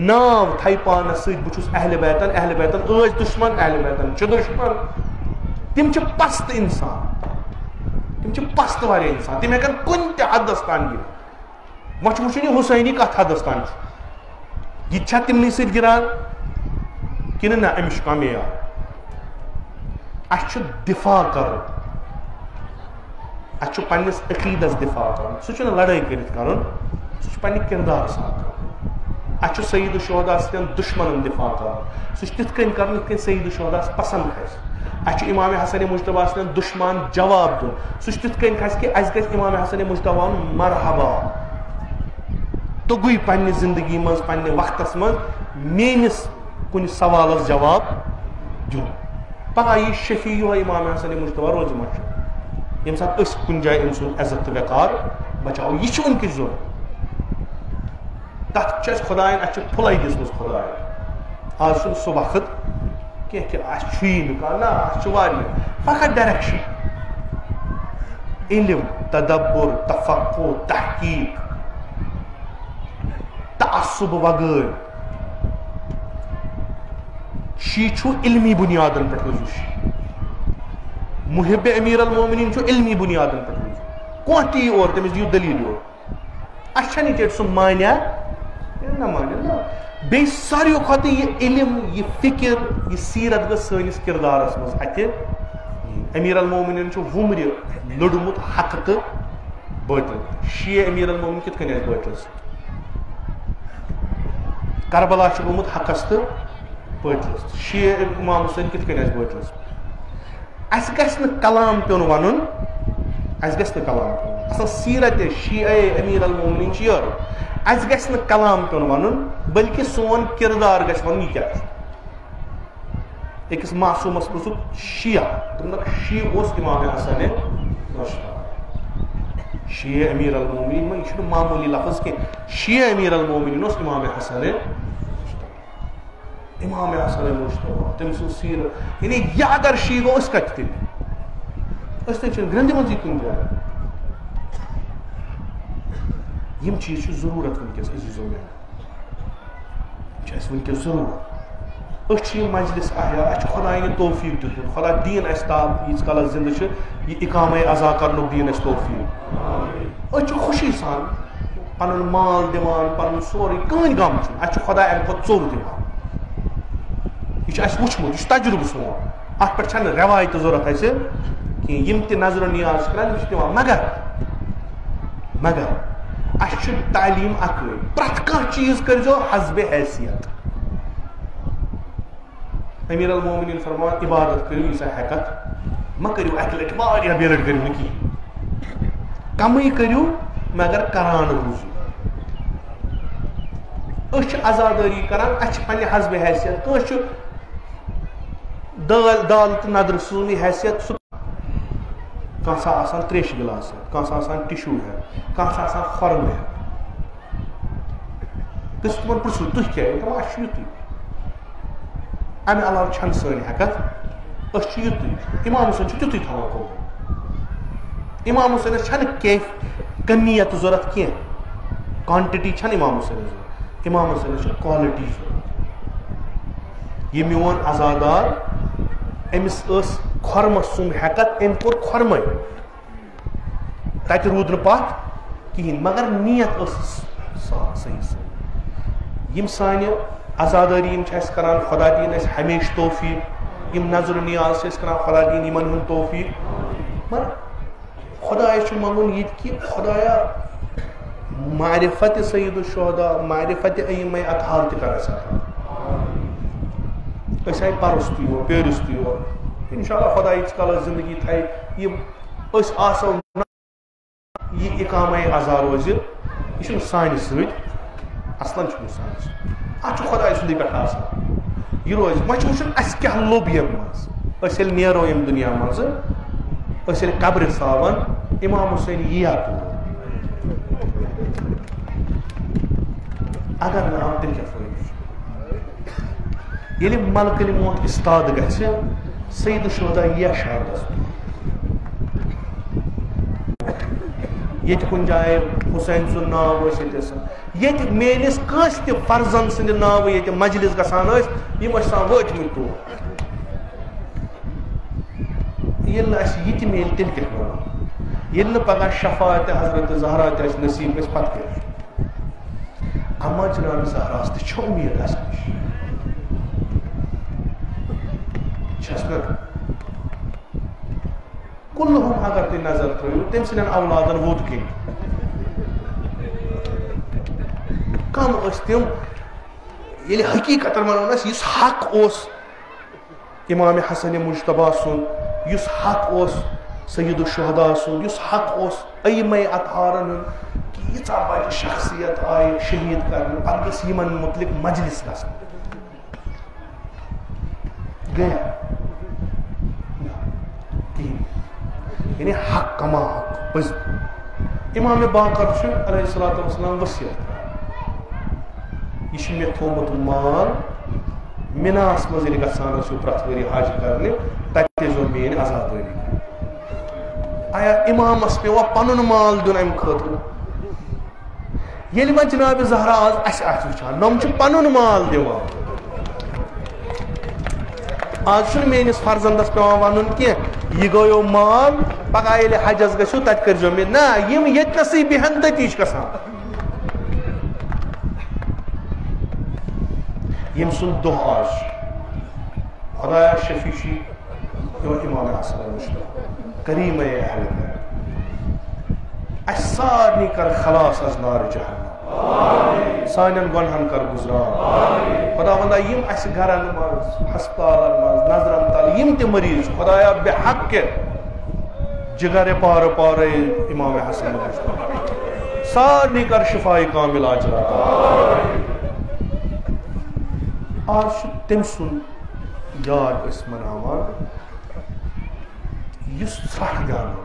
ناو تھایہِ پانس سۭتۍ بہٕ چھُس اہلِ بیتن ٲسۍ دشمن اہلِ بیتن چھِ دشمن تِم چھِ پستہٕ انسان تِم چھِ پستہٕ واریاہ انسان تِم ہٮ۪کن کُنہِ تہِ حدس تام گِرِتھ وۄنۍ چھُ وٕچھُن یہِ حُسینی کتھ حدس تام چھُ یہِ تہِ چھا تِمنٕے سۭتۍ گِران کِنہٕ نہ أمِس چھُ کانٛہہ معیار اَسہِ چھُ دِفاع کرُن اَسہِ چھُ پننِس عقیٖدس دِفاع کرُن سُہ چھُنہٕ لڑٲے کٔرِتھ کرُن سُہ چھُ پننہِ کِردار سان کرُن اَسہِ چھُ سید الشہداہ سۭتۍ دُشمنن دِفاع کرُن سُہ چھُ تِتھ کٔنۍ کرُن یِتھ کٔنۍ سید الشہداہس پسنٛد کھسہِ اَسہِ چھُ امام حسن مجتبیٰ سۭتۍ دُشمن جواب دیُن سُہ چھُ تِتھ کٔنۍ کھسہِ کہِ اَسہِ گژھِ امام حسن مجتبیٰ وَنُن مرحبا توٚگُے پننہِ زندگی منٛز پننہِ وقتس منٛز میٲنِس کُنہِ سوالس جواب دیُن پگاہ یی شفیع یِہوے امام حسن مجتبیٰ روزِ مشہوٗر ییٚمہِ ساتہٕ أسۍ کُنہِ جایہِ أمۍ سُنٛد عزت تہٕ وقار بچاوو یہِ چھُ وٕنکٮ۪س ضروٗرت تتھ چھُ اَسہِ خۄدایَن اَسہِ چھِ پھٕلے دِژمٕژ خۄدایَن آز چھُنہٕ سُہ وقت کینٛہہ کہِ اَسہِ چھُیی نہٕ کانٛہہ نہ اَسہِ چھُ واریاہ فقط ڈایریکشن علم تدبر تفقُہ تحقیٖق تعصب وغٲر شی چھُ علمی بُنیادن پٮ۪ٹھ روٗزمُت محب امیر المومنیٖن چھُ علمی بُنیادن پٮ۪ٹھ روٗزمُت کانٛہہ تہِ یی اورٕ تٔمِس دِیِو دٔلیٖل یورٕ اَسہِ چھَنہٕ ییٚتہِ سُہ مانیا نہ مانیا نہ بیٚیہِ ساروٕے کھۄتہٕ یہِ علم یہِ فِکر یہِ سیرت گٔژھ سٲنِس کِردارس منٛز اَتھِ امیر المومنیٖن چھُ وُمرِ لوٚڑمُت حقہٕ تہٕ بٲطِل شیعہ امیر المومنیٖن کِتھ کٔنۍ آسہِ بٲطلس کربلا چھُ گوٚمُت حقس تہٕ بٲطلس شیعہ امام حسین کِتھ کٔنۍ آسہِ بٲطلس اَسہِ گژھِ نہٕ کلام پیوٚن وَنُن اَسہِ گژھِ نہٕ کلام پیوٚن اصل سیرت شیعہ امیر المومنیٖن چھِ یورٕ اَسہِ گژھِ نہٕ کلام پیوٚن وَنُن بلکہِ سون کِردار گژھِ وَنُن یہِ کیاہ چھُ أکِس معصوٗمس پرٛژھُکھ شیعہ دوٚپنکھ شیعہ اوس امام حسن شیعہ امیر المومنیٖن یہِ چھُنہٕ معموٗلی لفظ کینٛہہ شیعہ امیر المومنیٖن اوس امام حسن امام حسن مجتبیٰ تٔمۍ سٕنٛز سیرت یعنی یہِ اگر شیعہ گوٚو أسۍ کتہِ تیٚلہِ أسۍ تہِ چھِنہٕ گرٛنٛدِ منٛزٕے کُنہِ جایہِ یِم چیٖز چھِ ضروٗرت وٕنکیٚس عزیٖزو میانہِ یِم چھِ اَسہِ وٕنکیٚس ضروٗرت أسۍ چھِ یہِ مجلس احیا اَسہِ چھُ خۄدایَن یہِ توفیٖق دیُتمُت خۄدا دیٖن اَسہِ تاب ییٖتِس کالس زِندٕ چھِ یہِ اِقامے عزا کرنُک دیٖن اَسہِ توفیٖق أسۍ چھِ خوشی سان پنُن مال دِوان پنُن سورُے کٕہٕنۍ غم چھُنہٕ اَسہِ چھُ خۄدا اَمہِ کھۄتہٕ ژوٚر دِوان یہِ چھُ اَسہِ وٕچھمُت یہِ چھُ تجرُبہٕ سون اَتھ پٮ۪ٹھ چھنہٕ رٮ۪وایتہِ ضوٚرتھ اَسہِ کینٛہہ یِم تہِ نظرو نیاز چھِ کران یِم چھِ دِوان مگر اَسہِ چھُ تعلیٖم اکٲے پرٛٮ۪تھ کانٛہہ چیٖز کٔرۍزیو حسبِ حیثیت امیر المومنیٖن فرماوان عبادت کٔرِو ییٖژاہ ہٮ۪کتھ مہ کٔرِو اکہِ لٹہِ واریاہ بیٚیہِ لٹہِ کٔرِو نہٕ کِہیٖنۍ کمٕے کٔرِو مگر کران روٗزِو أسۍ چھِ عزادٲری کران اَسہِ چھِ پننہِ حسبِ حیثیت کٲنٛسہِ چھُ دال تہٕ نَدرٕ سوٗزنٕے حیثیت سُہ کانٛہہ چھُ آسان تریشہِ گِلاس ہٮ۪تھ کانٛہہ چھُ آسان ٹِشوٗ ہٮ۪تھ کانٛہہ چھُ آسان خۄرمہٕ ہٮ۪تھ تُہۍ چھِو تِمن پرٛژھِو تُہۍ کیٛاہ دَپان اَسہِ چھُ یِتُے اَمہِ علاوٕ چھنہٕ سٲنۍ ہٮ۪کتھ أسۍ چھِ یِتُے امام حسین چھُ تیُتُے تھاوان کوٚرمُت امام حسینس چھنہٕ کینٛہہ کٔمیت ضوٚرتھ کینٛہہ کانٹِٹی چھنہٕ امام حسینس ضوٚرتھ امام حسینس چھِ کالٹی ضوٚرتھ یہِ میون عزادار أمِس ٲس خۄرمس سُنٛد ہٮ۪کتھ أمۍ کوٚر خۄرمے تتہِ روٗد نہٕ پتھ کِہینۍ مگر نیت ٲسٕس صحیح یم سانہِ عزاداری یم چھِ اَسہِ کران خدا دِیِن اَسہِ ہمیشہِ توفیٖق یم نظر نیاز چھِ أسۍ کران خدا دِیِن یِمن ہُنٛد توفیٖق مگر خۄدایَس چھُ منگُن ییٚتہِ کہِ خۄدایا معرفت سید الشہداء معرفت ائمہ اطہار تہِ کر اَسہِ عطا أسۍ آیہِ پرُس تہِ یور پیرُس تہِ یور انشاءاللہ خدا ییٖتِس کالس زندگی تھایہِ یِم أسۍ آسو یہِ اقامہ عزا روزِ یہِ چھُنہٕ سانہِ سۭتۍ اصلاً چھُنہٕ سانہِ سۭتۍ اتھ چھُ خۄداے سُنٛدٕے پٮ۪ٹھ آسان یہِ روزِ وۄنۍ چھُ وٕچھُن اَسہِ کیٛاہ لوٚب ییٚمہِ منٛز أسۍ ییٚلہِ نیرو ییٚمہِ دُنیا منٛزٕ أسۍ ییٚلہِ قبرِ ژاون امام حُسین یِیا تور اگر نہٕ آو تیٚلہِ کیٛاہ فٲیدٕ چھُ ییٚلہِ ملکہٕ موت استاد گژھِ سید الشہداء یِیا شہادس ییٚتہِ کُنہِ جایہِ حُسین سُنٛد ناو ٲسۍ ییٚتہِ میٲنِس کٲنٛسہِ تہِ فرزن سٕنٛدِ ناوٕ ییٚتہِ مجلس گژھان ٲسۍ یِم ٲسۍ آسان وٲتمٕتۍ تور ییٚلہِ نہٕ اَسہِ یہِ تہِ میلہِ تیٚلہِ کیٛاہ کرو ییٚلہِ نہٕ پگاہ شفاعت حضرت زہرا تہِ اَسہِ نصیٖب گژھِ پتہٕ کیٛاہ چھُ اما جناب زہراہس تہِ چھِ اُمید اَسہِ نِش چھَس نہ کُلہُم اگر تُہۍ نظر ترٲیِو تٔمۍ سٕنٛدٮ۪ن اولادن ووت کِنۍ کم ٲسۍ تِم ییٚلہِ حقیٖقتن وَنو أسۍ یُس حق اوس امام حسن مجتبیٰ سُنٛد یُس حق اوس سید الشہداء سُنٛد یُس حق اوس ائمہ اطہارن ہُنٛد کہِ ییٖژاہ بجہِ شخصیت آیہِ شہیٖد کرنہٕ پتہٕ گٔژھ یِمن متعلق مجلس گژھُن گٔیا کِہیٖنۍ یعنی حق کما حق پٔزۍ امام باقر چھُ علیہ الصلوۃ والسلام وصیت یہِ چھُ مےٚ تھوٚومُت مال مِناہس منٛز ییٚلہِ گژھان ٲسِو پرٛٮ۪تھ ؤری حج کرنہِ تتہِ ٲسۍزیو میٲنۍ عزادٲری آیا امامس پیٚوا پنُن مال دیُن امہِ خٲطرٕ ییٚلہِ وۄنۍ جناب زہرا آز اَسہِ آسہِ وٕچھان نۄم چھِ پنُن مال دِوان آز چھُنہٕ میٲنِس فرزندس پیٚوان ونُن کینٛہہ یہِ گوٚیو مال پگاہ ییٚلہِ حجس گژھِو تتہِ کٔرۍزیو مےٚ نہ یِم ییٚتنسٕے بیہن تٔتی چھِ گژھان ییٚمہِ سُنٛد دۄہ آز چھُ خۄدایا شفیع چھُ امام حسن مجتبیٰ کریٖم اہل بیت اَسہِ سارنٕے کر خلاص از نارِ جہنم سانٮ۪ن گۄنہن کر گُزران خدا وندا یِم اَسہِ گرن منٛز ہسپتالن منٛز نظرن تل یِم تہِ مریض چھِ خۄدایا بے حق کہِ جگر پارٕ پارے امام حسن مجتبیٰ سارنٕے کر شفاء کامل عاجلہ آز چھُ تٔمۍ سُنٛد یاد أسۍ مناوان یُس ژھرٛٹھ دیٛانو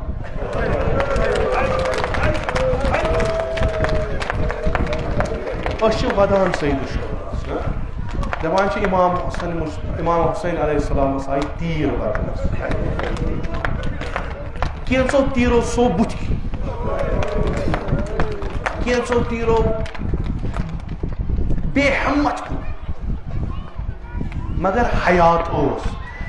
أسۍ چھِ ودان سید الشہداء دپان چھِ امام حسین علیہ السلامس آیہِ تیٖر ودنس کینٛژو تیٖرو سو بُتھِ کینٛژو تیٖرو بے ہمت کوٚر مگر حیات اوس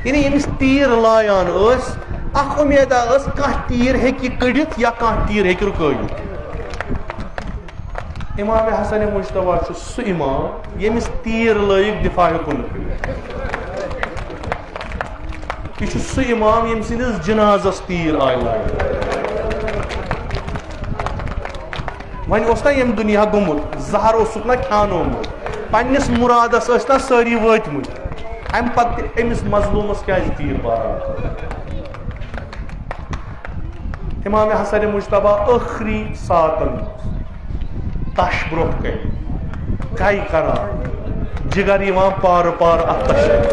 یعنی ییٚمِس تیٖر لایان ٲسۍ اکھ اُمیدا ٲس کانٛہہ تیٖر ہیٚکہِ کٔڑِتھ یا کانٛہہ تیٖر ہیٚکہِ رُکٲوِتھ امام حسن مجتبیٰ چھُ سُہ امام ییٚمِس تیٖر لٲیِکھ دِفاع ہیوٚکُن نہٕ کٔرِتھ یہِ چھُ سُہ امام ییٚمہِ سٕنٛدِس جنازس تیٖر آیہِ لاگنہٕ وۄنۍ اوس نہ ییٚمہِ دُنیا گوٚمُت زہر اوسُکھ نہ کھیٛانومُت پننِس مُرادس ٲسۍ نہ سٲری وٲتمٕتۍ امہِ پتہٕ تہِ أمِس مظلوٗمس کیٛازِ تیٖر باران امام حسن مجتبیٰ ٲخری ساتن منٛز تش برونٛہہ کنہِ کَے کران جگر یِوان پارٕ پارٕ اتھ تشس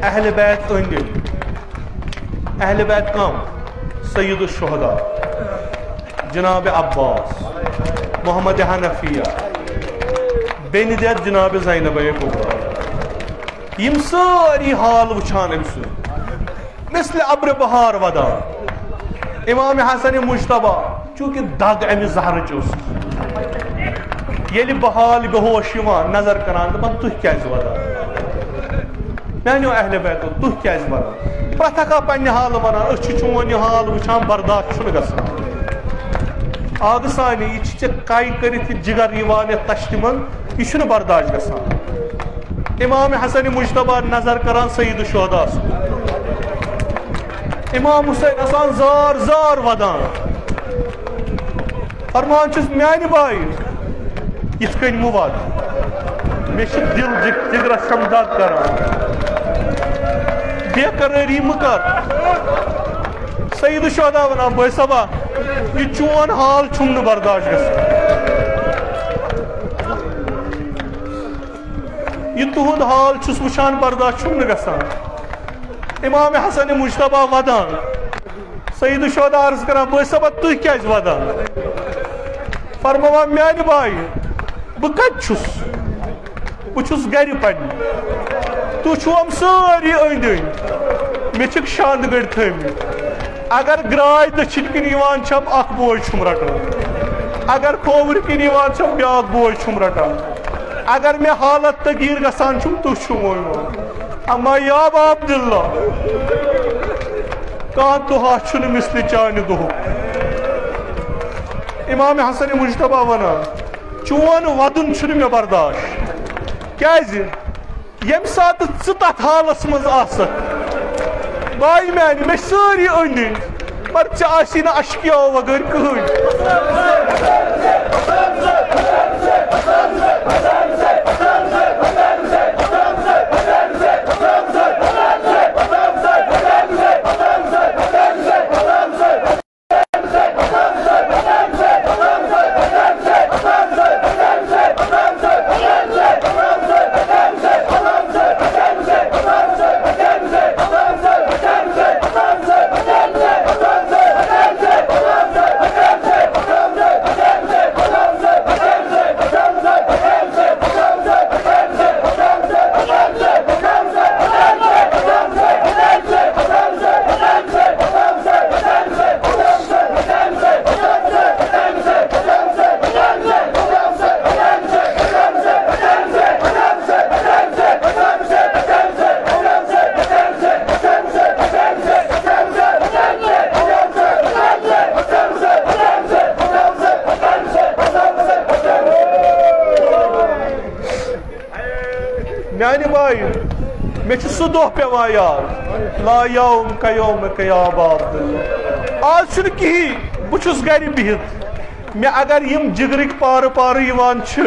اہلِ بیت أنٛدۍ أنٛدۍ اہلِ بیت کم سید الشہداء جناب عباس محمد حنفیہ بیٚنہِ دٮ۪د جناب زینب کُبرا یِم سٲری حال وٕچھان أمۍ سُنٛد مثلِ ابرِ بہار ودان امام حسن مجتبیٰ چوٗنٛکہِ دگ امہِ زہرٕچ ٲس ییٚلہِ بحال بے ہوش یِوان نظر کران دپان تُہۍ کیٛازِ ودان میانیو اہلِ بیتو تُہۍ کیٛازِ ودان پرٛٮ۪تھ اکھ آو پننہِ حالہٕ ونان أسۍ چھِ چون یہِ حال وٕچھان برداشت چھُنہٕ گژھان آگ سانے یہ کائی کرت جگر یوان تشتمن یہ برداشت گژھان امام حسن مجتبہ نظر کران سید الشہداء امام حسین آسان زار زار ودان فرمان چھس میانہ بائی یتھ کن مہ ود مے چھ دل جگرس شمداد کران بے قراری مہ کر سید الشہداء ونان بھائی صبا یہ چون حال چھم نہ برداشت گژھان یہ تہد حال چھس وچھان برداشت چھم نہ گژھان امام حسن مجتبہ ودان سید الشہداء عرض کران بھائی صبا تھی کیاز ودان فرمان میانہ بائی بہ کت چھس بہ چھس گھر پننہ تو چھوم ساری أنٛدۍ أنٛدۍ مے چھکھ شاند گڑ تھٲمٕتۍ اگر گراے دٔچھِنۍ کِنۍ یِوان چھم اکھ بوے چھُم رٹان اگر کھووُر کِنۍ یِوان چھم بیاکھ بوے چھُم رٹان اگر مے حالت تغیٖر گژھان چھُم تُہۍ چھُم وۄنۍ اما یا عبداللہ کانٛہہ دۄہا چھُنہٕ مثلہِ چانہِ دۄہُک امام حسن مجتبہ ونان چون ودُن چھُنہٕ مےٚ برداشت کیازِ ییٚمہِ ساتہٕ ژٕ تتھ حالس منٛز آسکھ بائی میانہِ مےٚ چھِ سٲری أنٛدۍ أنٛدۍ مگر ژےٚ آسی نہٕ اشکیاو وغٲر کٕہٕنۍ میانہ بائی مے چھ سہ دۄہ پیوان یاد لا یوم کیومک یا عبداللہ آز چھنہ کہین بہ چھس گھر بہت مے اگر یم جگرک پارٕ پارٕ یوان چھ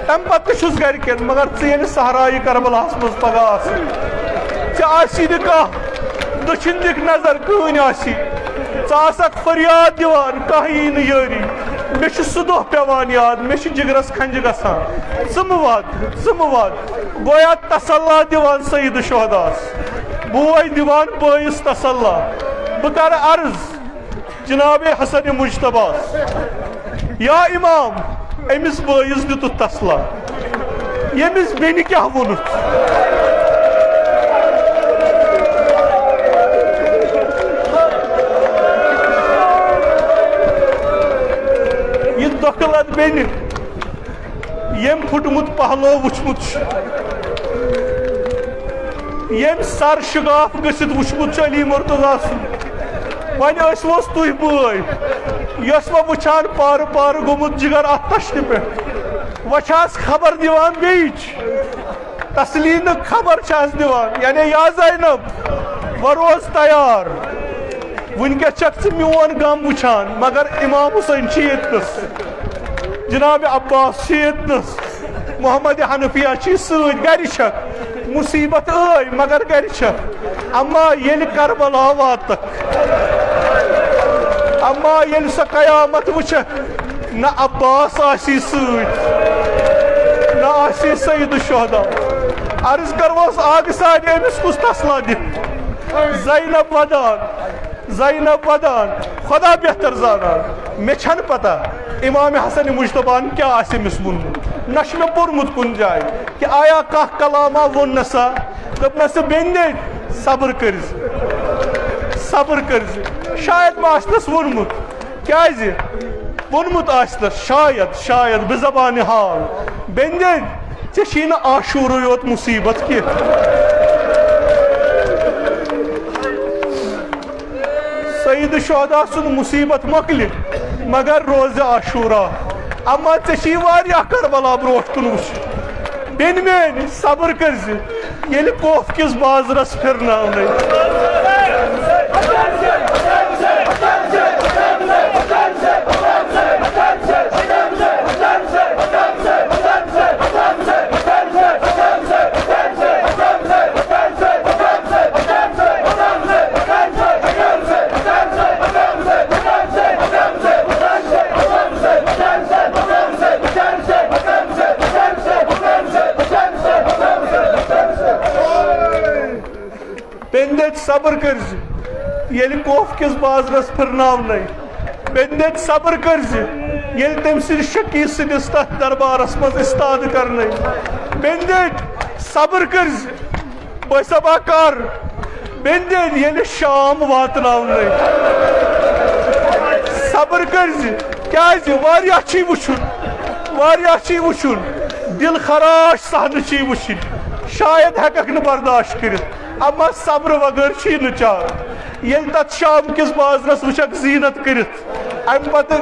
تمہ پتہٕ تہ چھس گھرکین مگر ژٕ ییٚلہِ صحرایہِ کربلاہس منٛز پگاہ آسہِ ژےٚ آسی نہٕ کانٛہہ دٔچھِنۍ دِکھ نظر کٕہٕنۍ آسی ژٕ آسکھ فریاد دِوان کانٛہہ یی نہٕ یٲری مے چھ سہ دۄہ پیوان یاد مے چھ جگرس کھنجہ گژھان ژٕ مہ ود گویا تسلا دِوان سید الشہداء بوے دِوان بٲیِس تسلا بہٕ کرٕ عرض جناب حسن مجتبہ یا امام أمِس بٲیِس دِتُتھ تسلا ییٚمِس بیٚنہِ کیٛاہ ووٚنُتھ یہِ دۄکھٕ بیٚنہِ یم پھٹمت پہلو وچھمت یم سر شگاف گژھت وچھمت علی مرتضیٰ سن ون ٲسوس تُہۍ بٲے یۄس وۄنۍ وٕچھان پارٕ پارٕ گوٚمُت جگر اتھ تشنہِ پٮ۪ٹھ وۄنۍ چھَس خبر دِوان بیٚیِچ تسلی نہٕ خبر چھَس دِوان یعنی یا زینب وۄنۍ روز تیار وٕنکٮ۪س چھکھ ژٕ میون غم وٕچھان مگر امام حسین چھِ ییٚتنس جناب عباس چھ ییٚتنس محمد حنفیہ چھ سۭتۍ گرِ چھکھ مصیبت مگر گرِ چھکھ اما ییٚلہِ کربلا واتکھ اما ییٚلہِ سۄ قیامت وٕچھکھ نہ عباس آسی سۭتۍ نہ آسی سید الشہداء عرض کروس آگہٕ سانہِ أمِس کُس تسلا دِتھ زینب ودان خدا بہتر زانان مے چھنہٕ پتہ امام حسن مجتبہ کیا آسہِ أمِس ووٚنمُت نہ چھُ مےٚ پوٚرمُت کُنہِ جایہِ کہِ آیا کانٛہہ کلاما ووٚن نہ سا دوٚپنس بیٚنہِ صبر کٔرزِ شاید ما آسنس ووٚنمُت کیازِ ووٚنمُت آسنس شاید بہِ زبانہِ حال بیٚنہِ ژےٚ چھی نہٕ عاشوٗرٕے یوت مُصیبت کینٛہہ سید الشہداء سُنٛد مُصیبت مۄکلہِ مگر روز عاشورہ اما ژےٚ واریاہ کربلا برونٛٹھ کُن وٕچھ بیٚنہِ میٛٲنۍ صبر کٔرزِ ییٚلہِ کوف کِس بازرس پھِرناونَے صبر کرزِ ییٚلہِ کوف کِس بازرس پھِرناونَے بیٚنہِ صبر کرزِ ییٚلہِ تٔمۍ سٕنٛدِ شکی سٕنٛدِس تتھ دربارس منٛز استاد کرنَے بیٚنہِ صبر کرزِ بٲیصبا کر بیٚنہِ ییٚلہِ شام واتناونَے صبر کرزِ کیٛازِ واریاہ چھُے وٕچھُن دل خراش صحنہٕ چھُے وٕچھِنۍ شاید ہٮ۪ککھ نہٕ برداشت کٔرِتھ اما صبر وغٲر چھُے نہٕ چار ییٚلہِ تتھ شام کِس بازرس وٕچھکھ زیٖنت کٔرِتھ امہِ پتہٕ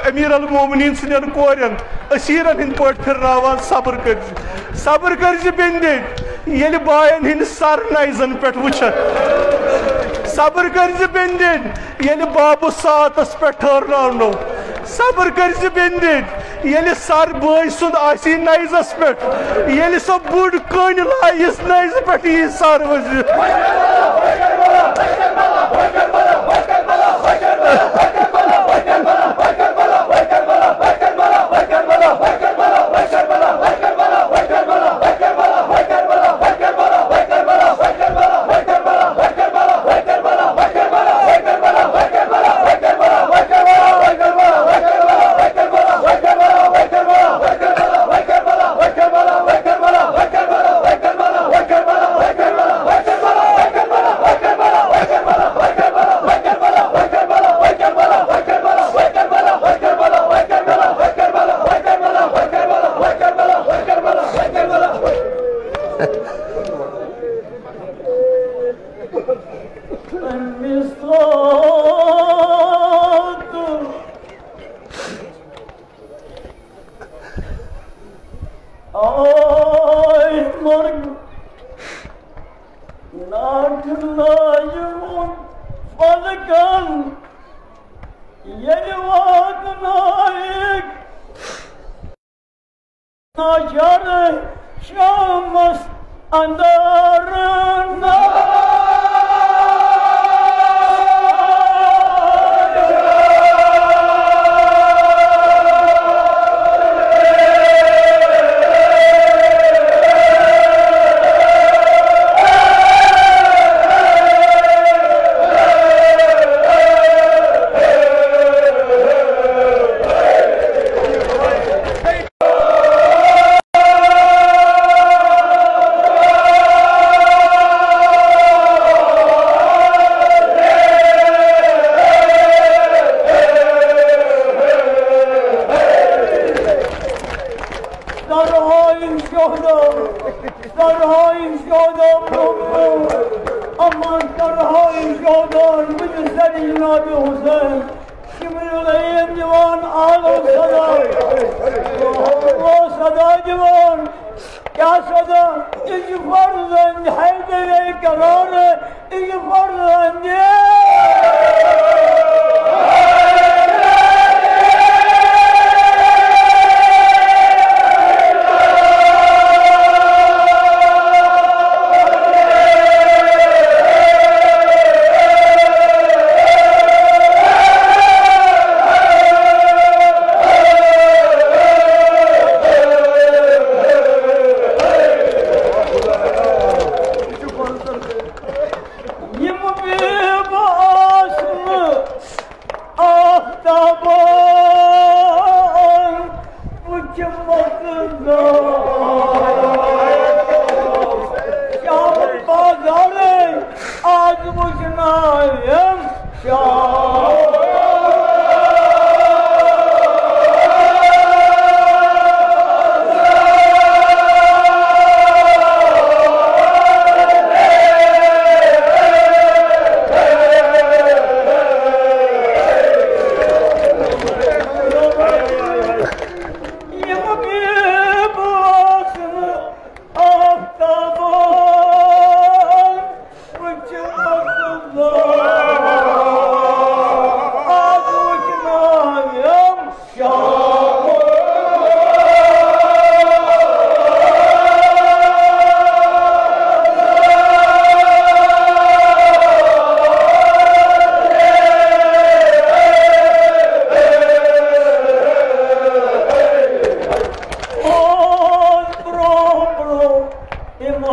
امیر المومنیٖن سٕنٛدٮ۪ن کورٮ۪ن أسیٖرن ہٕنٛدۍ پٲٹھۍ پھِرناوان صبر کرزِ بیٚنہِ ییٚلہِ باین ہٕنٛدۍ سر نایزن پٮ۪ٹھ وٕچھکھ صبر کرزِ بیٚنہِ ییٚلہِ بابہٕ ساتس پٮ۪ٹھ ٹھہرناونو صبر کرزِ بیٚنہِ ییٚلہِ سر بٲے سُنٛد آسی نایزس پٮ۪ٹھ ییٚلہِ سۄ بٔڑ کٔنۍ لایس نایزِ پٮ۪ٹھ یی سر ؤسِتھ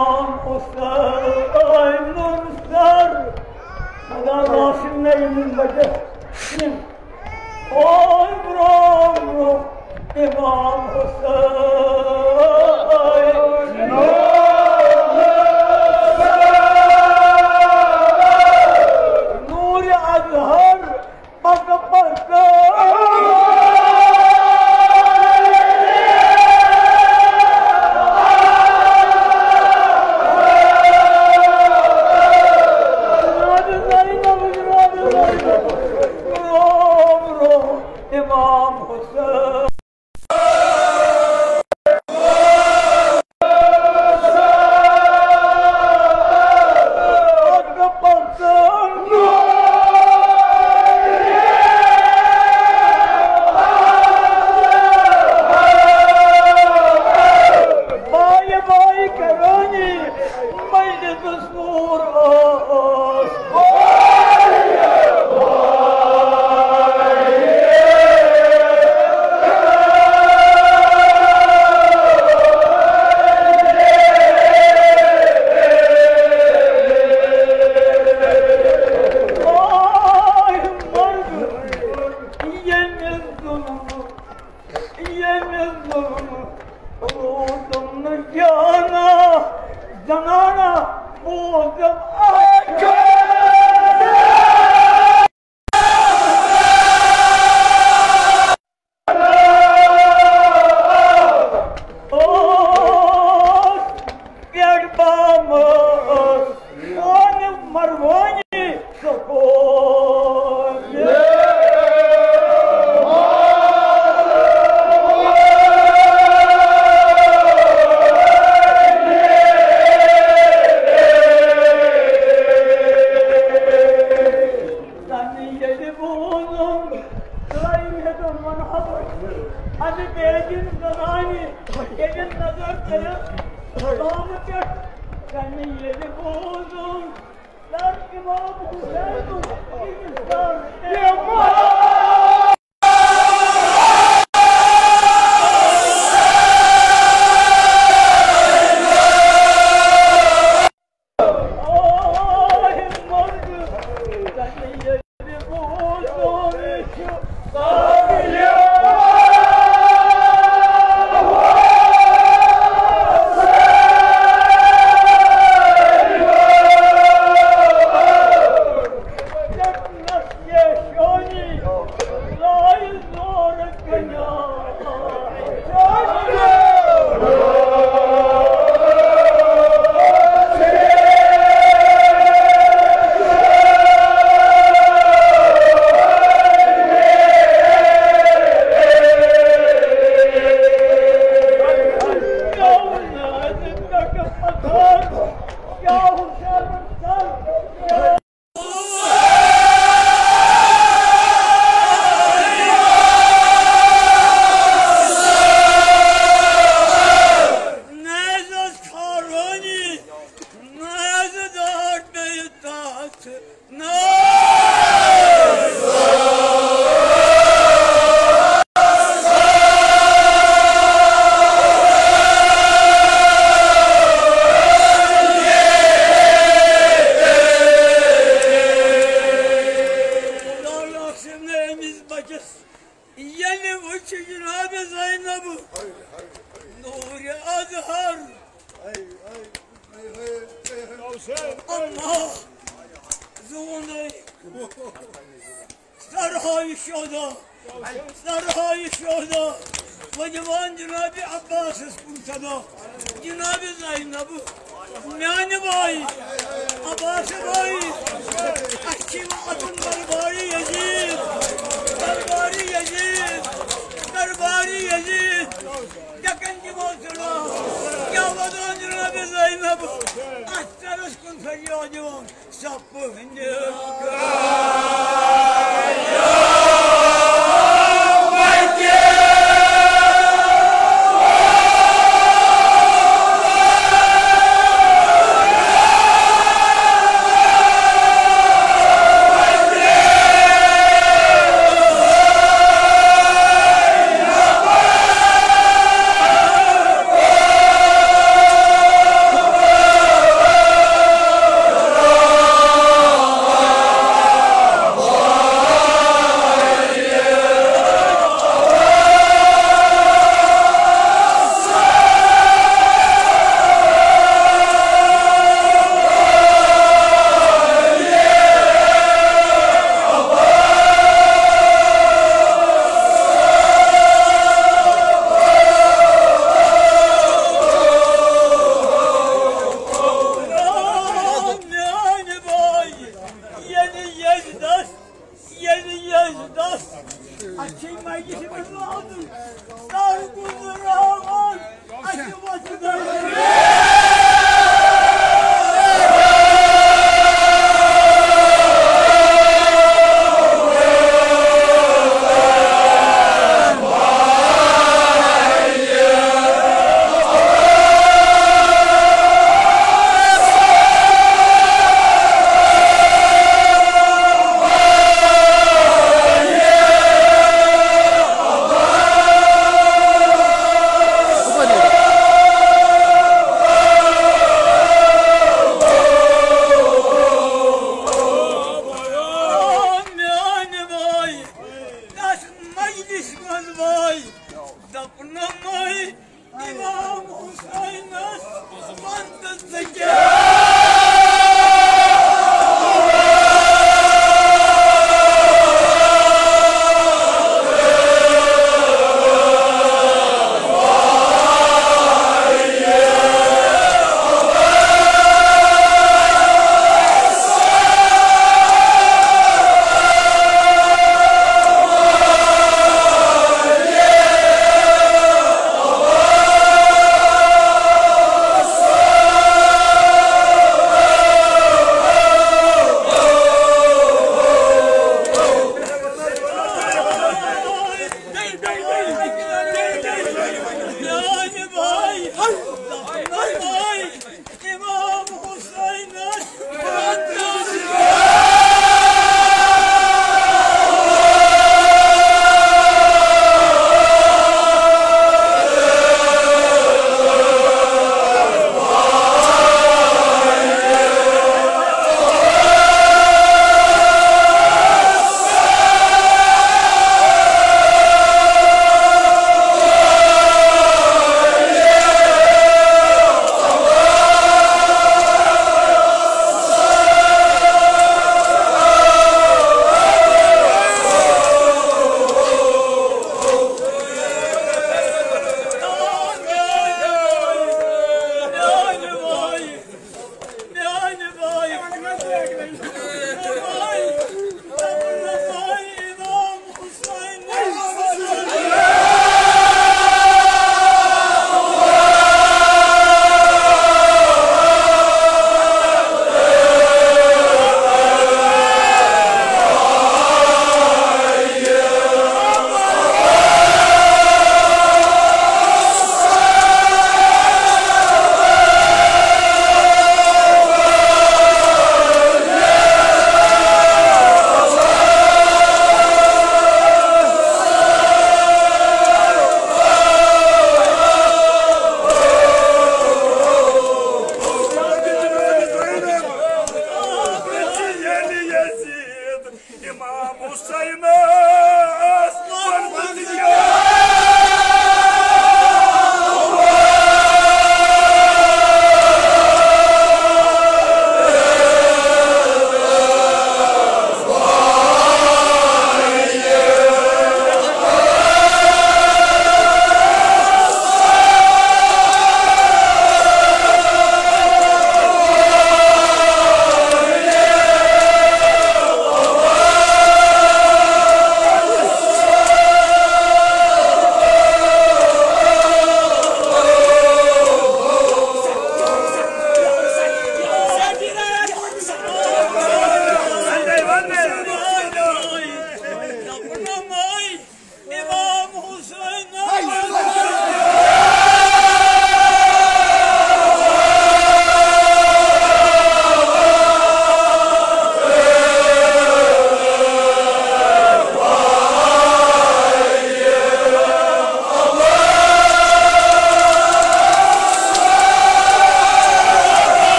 İmam Hüseyin'in sar kadar Rasim Bey'in bacısıyım. Oy bravo İmam Hüseyin. Nur-i Azhar baka baka İmam Hüseyin.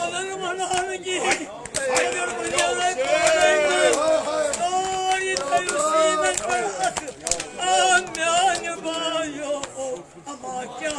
Amanın ananı giy. Hayır bıçağına Ay tayusine karat. Anne anne bayo. Ama kya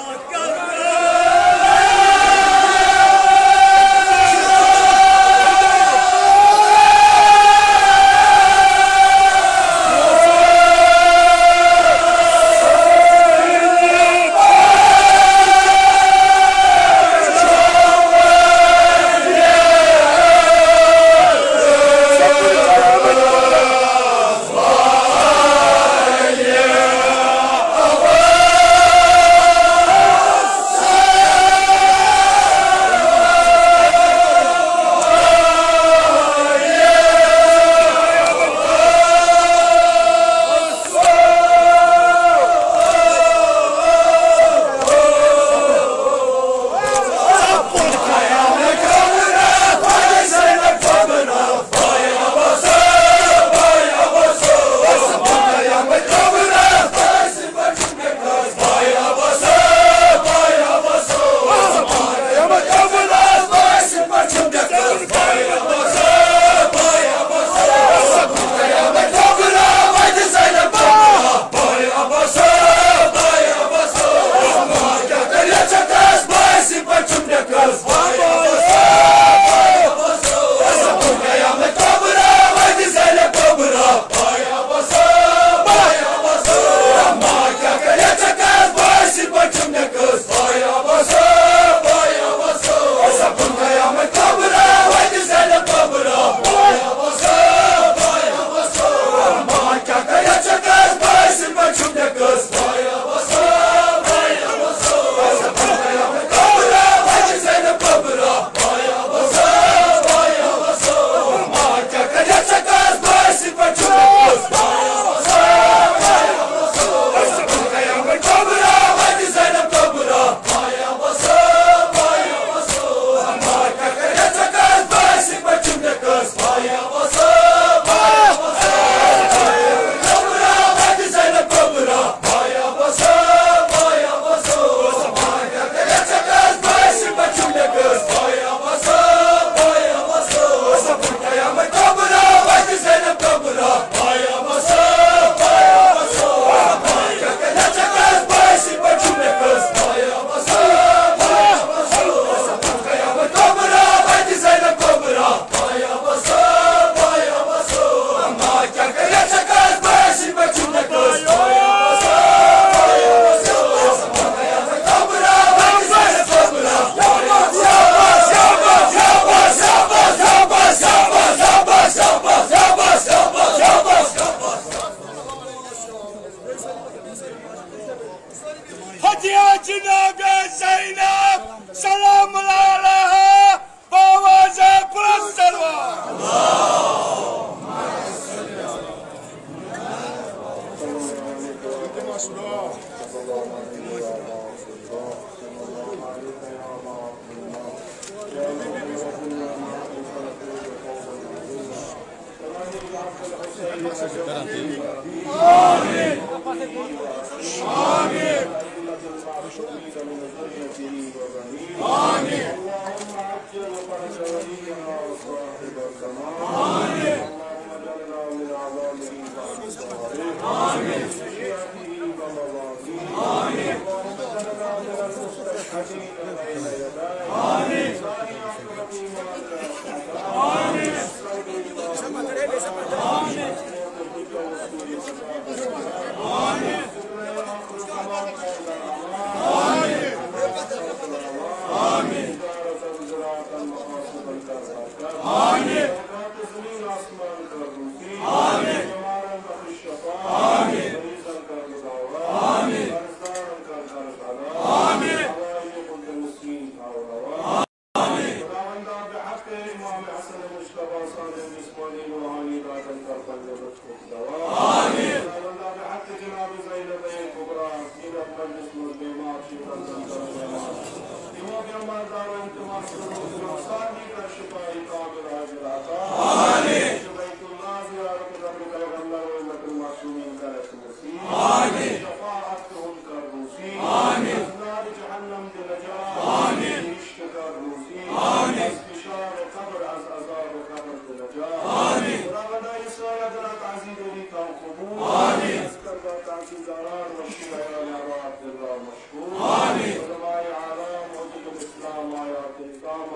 Amin.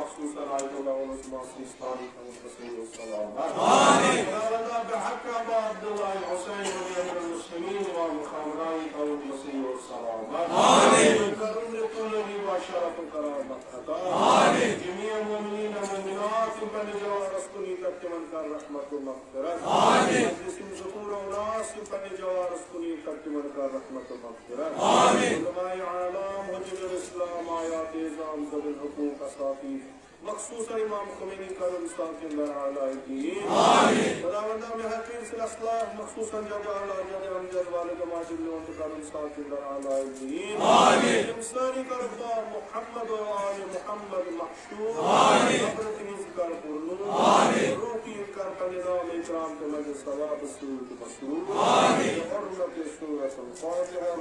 مخصوصا آیت اللہ عثمان سیستانی کا متصور السلام آمین خداوندہ بحق ابا عبداللہ حسین رضی اللہ المسلمین امام خامنائی کا متصور السلام آمین کرم لطولنی باشرف کرامت عطا آمین جميع المؤمنين والمؤمنات بل جوار اسكني تكتمن كان رحمة المغفرة آمين جسم ذكور وناس بل جوار اسكني تكتمن كان رحمة المغفرة آمين علماء عالم حجج الاسلام آیات اعظام ذو الحقوق اساطیر مخصوصا امام خمینی کا رمضان کے اندر اعلیٰ دین آمین خداوندہ میں حقیر سے اصلاح مخصوصا جب اعلیٰ جب امجد والد ماجد لون کا رمضان کے اندر اعلیٰ دین آمین انسانی کا ربا محمد و آل محمد محشور آمین حضرت ذکر قرنون آمین روحی کر نظام اکرام کے مجد ثواب سورت مسرور آمین حرمت سورت الفاتحہ